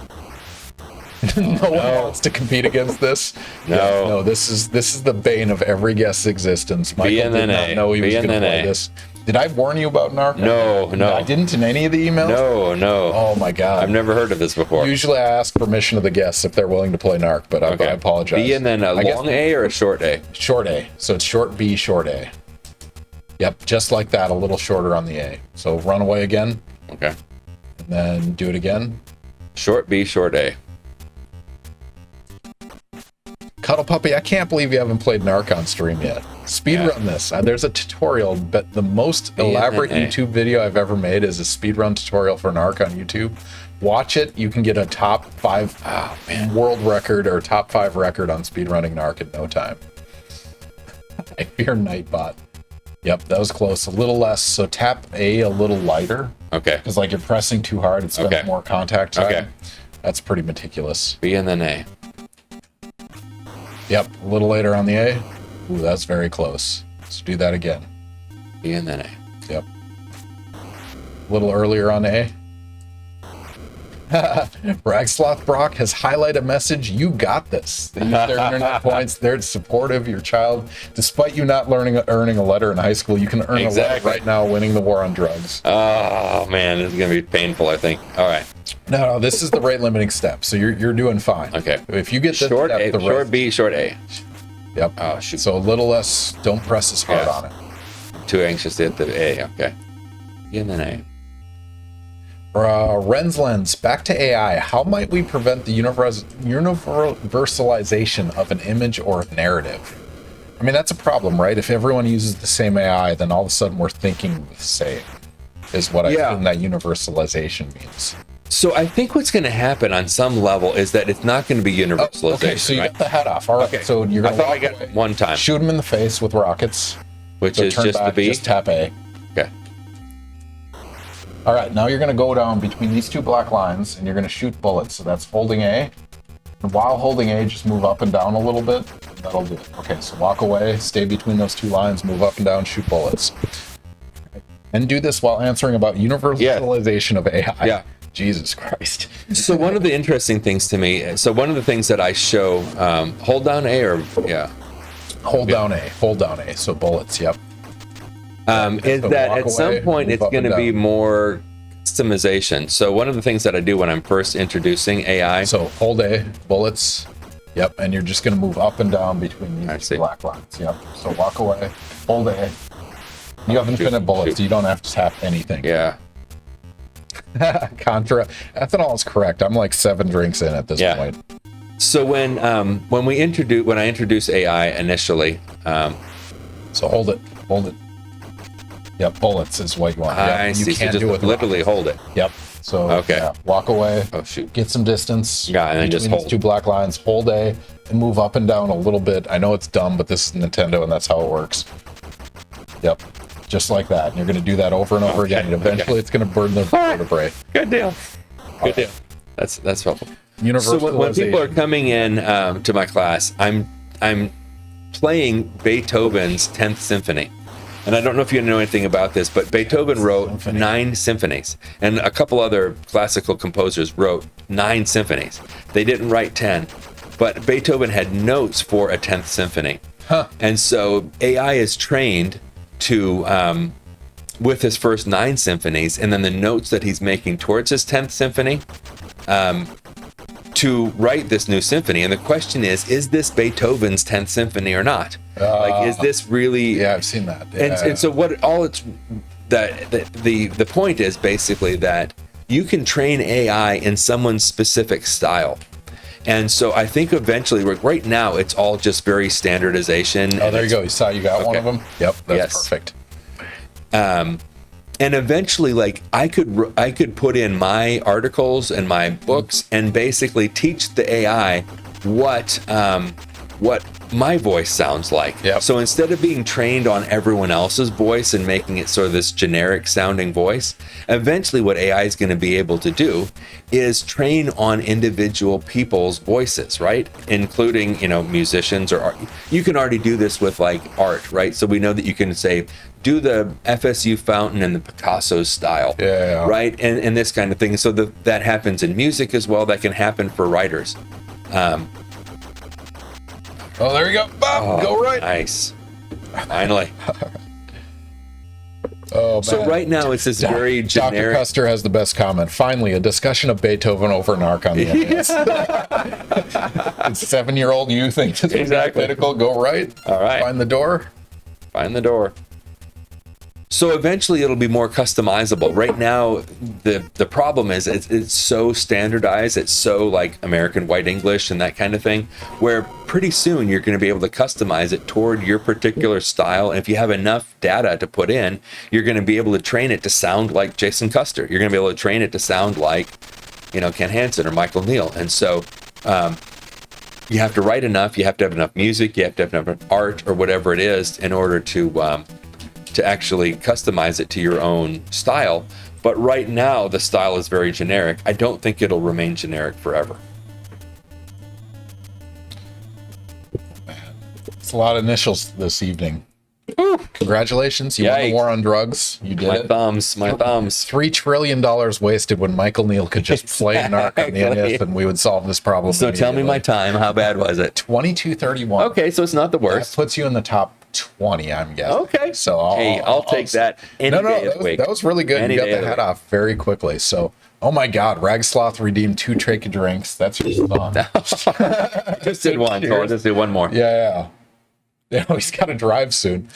No one wants to compete against this. No, this is the bane of every guest's existence. Michael did not know he was going to play this. Did I warn you about NARC? No. I didn't in any of the emails? No. Oh my God. I've never heard of this before. Usually I ask permission of the guests if they're willing to play NARC, but I apologize. B and then a long A or a short A? Short A. So it's short B, short A. Yep, just like that, a little shorter on the A. So run away again. Okay. And then do it again. Short B, short A. Cuddle Puppy, I can't believe you haven't played NARC on stream yet. Speedrun this. There's a tutorial, but the most elaborate YouTube video I've ever made is a speedrun tutorial for NARC on YouTube. Watch it. You can get a top 5 world record or top 5 record on speedrunning NARC in no time. I fear Nightbot. Yep, that was close. A little less. So tap A a little lighter. Okay. Because like you're pressing too hard, it spends more contact time. Okay. That's pretty meticulous. B and then A. Yep, a little later on the A. Ooh, that's very close. Let's do that again. B and then A. Yep. A little earlier on A. Ragsloth Brock has highlighted a message. You got this. They use their internet points. They're supportive. Your child, despite you not earning a letter in high school, you can earn a letter right now, winning the war on drugs. Oh man, this is gonna be painful. I think. All right. No, this is the rate limiting step. So you're doing fine. Okay. If you get this short step, A, short B, short A. Yep. Oh shoot. So a little less. Don't press as hard on it. Too anxious to hit the A. Okay. B and then A. Renslens, back to AI. How might we prevent the universalization of an image or a narrative? I mean, that's a problem, right? If everyone uses the same AI, then all of a sudden we're thinking the same, is what I think that universalization means. So I think what's going to happen on some level is that it's not going to be universalization. Okay, so you got the head off. All right, so you're going to I got it one time. Shoot him in the face with rockets. Which is just the B? Just tap A. Okay. All right, now you're going to go down between these two black lines, and you're going to shoot bullets. So that's holding A. And while holding A, just move up and down a little bit. That'll do it. Okay, so walk away, stay between those two lines, move up and down, shoot bullets. And do this while answering about universalization of AI. Yeah. Jesus Christ. So one of the interesting things to me, so one of the things that I show, hold down A or, Hold down A, so bullets, yep. Is that at some point it's going to be more customization. So one of the things that I do when I'm first introducing AI. So hold A, bullets, yep, and you're just going to move up and down between these black lines, yep. So walk away, hold A. You have infinite bullets, so you don't have to tap anything. Yeah. Contra. Ethanol is correct. I'm like 7 drinks in at this point. So when I introduce AI initially, so hold it. Yep, bullets is what you want. I see. You can't so do it. Literally hold it. Yep. So walk away. Oh shoot. Get some distance. Yeah, and then just hold. These two black lines. Hold A and move up and down a little bit. I know it's dumb, but this is Nintendo, and that's how it works. Yep. Just like that. And you're going to do that over and over again. And eventually, it's going to burn the vertebrae. Good deal. Good deal. That's helpful. Universalization. So when people are coming in to my class, I'm playing Beethoven's 10th Symphony. And I don't know if you know anything about this, but Beethoven wrote 9 symphonies, and a couple other classical composers wrote 9 symphonies. They didn't write 10, but Beethoven had notes for a 10th symphony. And so AI is trained to, with his first 9 symphonies, and then the notes that he's making towards his 10th symphony, to write this new symphony. And the question is this Beethoven's 10th symphony or not? Is this really? Yeah, I've seen that. And so what all it's that the point is basically that you can train AI in someone's specific style. And so I think eventually, right now, it's all just very standardization. Oh, there you go. You got one of them? Yep, that's perfect. And eventually, like I could put in my articles and my books and basically teach the AI what what my voice sounds like. Yep. So instead of being trained on everyone else's voice and making it sort of this generic sounding voice, eventually what AI is going to be able to do is train on individual people's voices, right? Including, musicians or art. You can already do this with like art, right? So we know that you can say, do the FSU fountain in the Picasso style, right? And this kind of thing. So that happens in music as well. That can happen for writers. Oh, there you go. Bob, go right. Nice. Finally. Oh, man. So right now it's this very generic. Dr. Custer has the best comment. Finally, a discussion of Beethoven over NARC on the NES. 7-year-old you think it's exactly critical. Go right. All right. Find the door. Find the door. So eventually it'll be more customizable. Right now, the problem is it's so standardized. It's so like American White English and that kind of thing, where pretty soon you're going to be able to customize it toward your particular style. And if you have enough data to put in, you're going to be able to train it to sound like Jason Custer. You're going to be able to train it to sound like, Ken Hansen or Michael Neal. And so you have to write enough. You have to have enough music. You have to have enough art or whatever it is in order to actually customize it to your own style. But right now the style is very generic. I don't think it'll remain generic forever. It's a lot of initials this evening. Woo. Congratulations, you won the war on drugs. You did my it. thumbs. $3 trillion wasted when Michael Neal could just play NARC on the NES and we would solve this problem. So tell me my time. How bad was it? 22:31. Okay, so it's not the worst. That puts you in the top 20, I'm guessing. Okay. So I'll take that any day of the week. That was really good. Any you got day the of the head week. off very quickly. So, oh my God, Ragsloth redeemed 2 Trachea drinks. That's your song. Just did one, so I'll just do one more. Yeah. He's got to drive soon.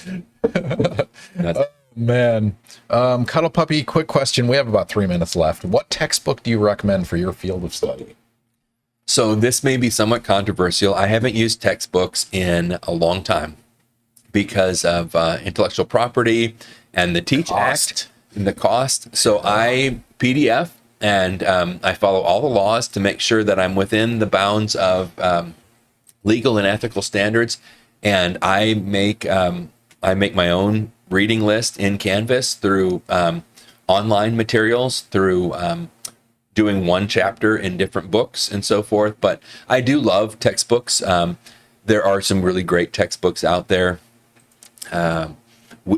Oh, man. Cuddle Puppy, quick question. We have about 3 minutes left. What textbook do you recommend for your field of study? So this may be somewhat controversial. I haven't used textbooks in a long time because of intellectual property and the Teach Act and the cost. So I PDF and I follow all the laws to make sure that I'm within the bounds of legal and ethical standards. And I make my own reading list in Canvas through online materials, through doing one chapter in different books and so forth. But I do love textbooks. There are some really great textbooks out there.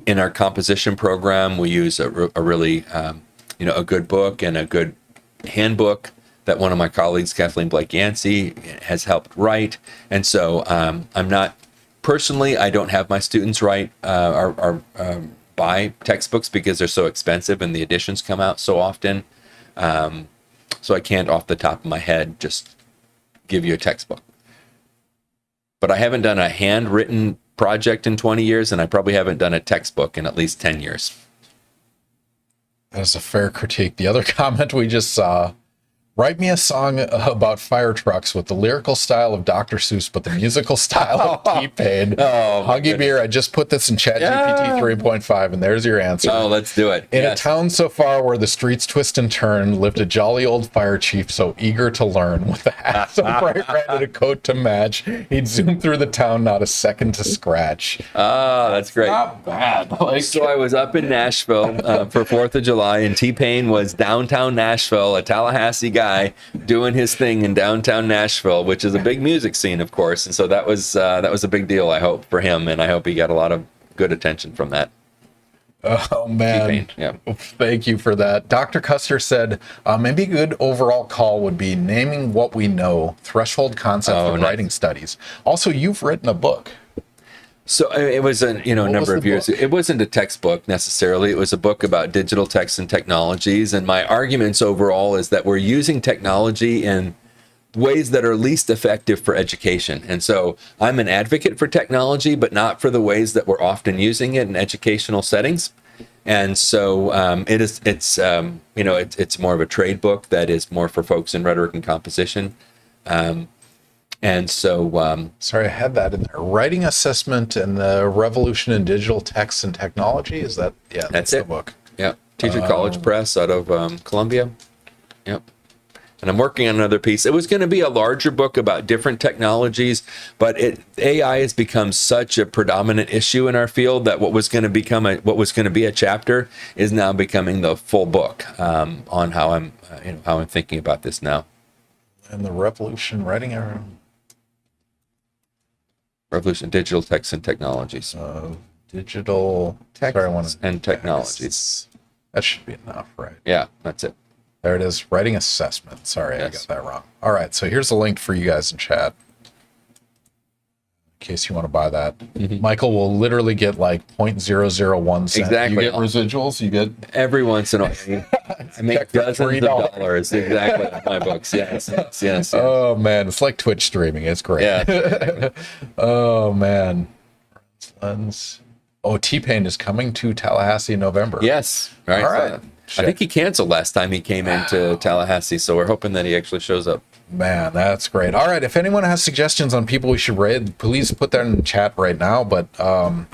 In our composition program, we use a really, a good book and a good handbook that one of my colleagues, Kathleen Blake Yancey, has helped write. And so I'm not, personally, I don't have my students write or buy textbooks because they're so expensive and the editions come out so often. So I can't, off the top of my head, just give you a textbook. But I haven't done a handwritten project in 20 years, and I probably haven't done a textbook in at least 10 years. That's a fair critique. The other comment we just saw, write me a song about fire trucks with the lyrical style of Dr. Seuss, but the musical style of T-Pain. Huggy Beer, I just put this in ChatGPT 3.5, and there's your answer. Oh, let's do it. In a town so far where the streets twist and turn, lived a jolly old fire chief so eager to learn. With a hat so bright red and a coat to match, he'd zoom through the town, not a second to scratch. Oh, that's great. Not bad. So I was up in Nashville for 4th of July, and T-Pain was downtown Nashville, a Tallahassee guy, doing his thing in downtown Nashville, which is a big music scene, of course. And so that was a big deal, I hope, for him, and I hope he got a lot of good attention from that. Oh, man. T-Pain, yeah. Thank you for that. Dr. Custer said, maybe a good overall call would be naming what we know, threshold concept for writing studies. Also, you've written a book. So it was a number of years. It wasn't a textbook necessarily. It was a book about digital text and technologies. And my arguments overall is that we're using technology in ways that are least effective for education. And so I'm an advocate for technology, but not for the ways that we're often using it in educational settings. And so it's more of a trade book that is more for folks in rhetoric and composition. And so, sorry, I had that in there. Writing assessment and the revolution in digital text and technology. Is that? Yeah, that's the book. Yeah. Teacher College Press out of Columbia. Yep. and I'm working on another piece. It was going to be a larger book about different technologies, but AI has become such a predominant issue in our field that what was going to be a chapter is now becoming the full book on how I'm thinking about this now. And the revolution, Revolution, digital text and technologies. Digital text and technologies. That should be enough, right? Yeah, that's it. There it is. Writing assessment. Sorry, yes. I got that wrong. All right, so here's a link for you guys in chat, in case you want to buy that. Mm-hmm. Michael will literally get like 0.001 cents. Exactly. You get residuals. You get every once in a while. I make dozens of dollars. Exactly. On my books. Yes. Oh man, it's like Twitch streaming. It's great. Yeah. Oh man. Lens. Oh, T-Pain is coming to Tallahassee in November. Yes. All right. I think he canceled last time he came into Tallahassee, so we're hoping that he actually shows up. Man, that's great. All right, if anyone has suggestions on people we should raid, please put that in the chat right now. But oh,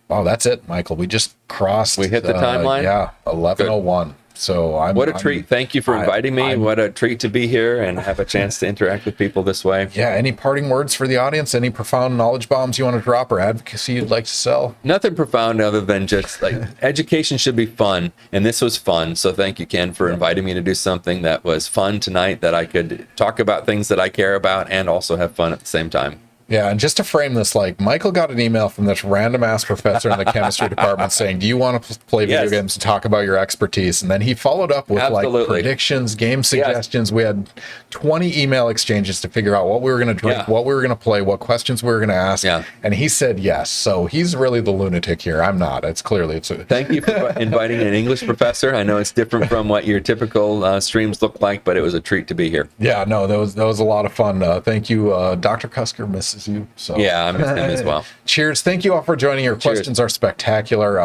that's it, Michael. We just crossed. We hit the timeline. Yeah, 11:01. So what a treat. Thank you for inviting me. What a treat to be here and have a chance to interact with people this way. Yeah. Any parting words for the audience? Any profound knowledge bombs you want to drop or advocacy you'd like to sell? Nothing profound other than just like education should be fun. And this was fun. So thank you, Ken, for inviting me to do something that was fun tonight, that I could talk about things that I care about and also have fun at the same time. Yeah, and just to frame this, like, Michael got an email from this random-ass professor in the chemistry department saying, do you want to play video games and talk about your expertise? And then he followed up with, like, predictions, game suggestions. Yes. We had 20 email exchanges to figure out what we were going to drink, what we were going to play, what questions we were going to ask. Yeah. And he said yes. So he's really the lunatic here. I'm not. Thank you for inviting an English professor. I know it's different from what your typical streams look like, but it was a treat to be here. Yeah, no, that was a lot of fun. Thank you, Dr. Cusker, Mrs. You. So yeah, I miss him as well. Cheers. Thank you all for joining. Your questions are spectacular.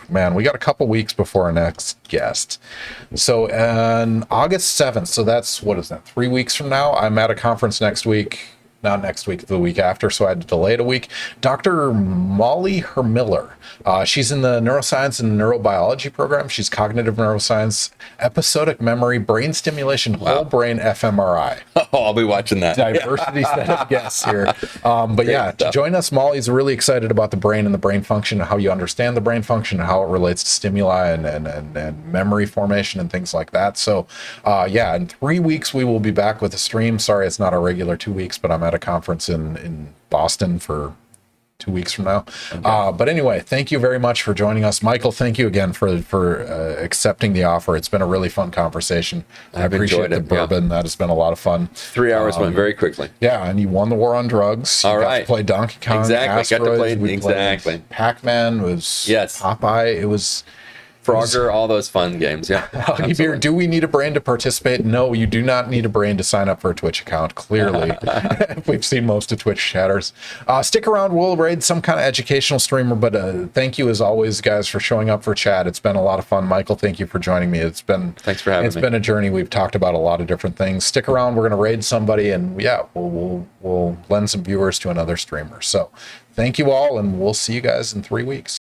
Man, we got a couple weeks before our next guest. So on August 7th, so that's, what is that, 3 weeks from now? I'm at a conference next week. Not next week, the week after, so I had to delay it a week. Dr. Molly Hermiller. She's in the neuroscience and neurobiology program. She's cognitive neuroscience, episodic memory, brain stimulation, whole brain fMRI. Oh, I'll be watching that. Diversity set of guests here. But yeah, to join us, Molly's really excited about the brain and the brain function, and how you understand the brain function, and how it relates to stimuli and memory formation and things like that. So yeah, in 3 weeks, we will be back with a stream. Sorry, it's not our regular 2 weeks, but I'm at a conference in Boston for 2 weeks from now. Okay. But anyway, thank you very much for joining us. Michael, thank you again for accepting the offer. It's been a really fun conversation. I appreciate the bourbon. Yeah. That has been a lot of fun. 3 hours went very quickly. Yeah, and you won the war on drugs. You got to play Donkey Kong. Exactly. Got to play PacMan was Popeye. It was Frogger, all those fun games, yeah. Do we need a brain to participate? No, you do not need a brain to sign up for a Twitch account, clearly. We've seen most of Twitch chatters. Stick around, we'll raid some kind of educational streamer, but thank you as always, guys, for showing up for chat. It's been a lot of fun. Michael, thank you for joining me. Thanks for having me. It's been a journey. We've talked about a lot of different things. Stick around, we're going to raid somebody, and yeah, we'll lend some viewers to another streamer. So thank you all, and we'll see you guys in 3 weeks.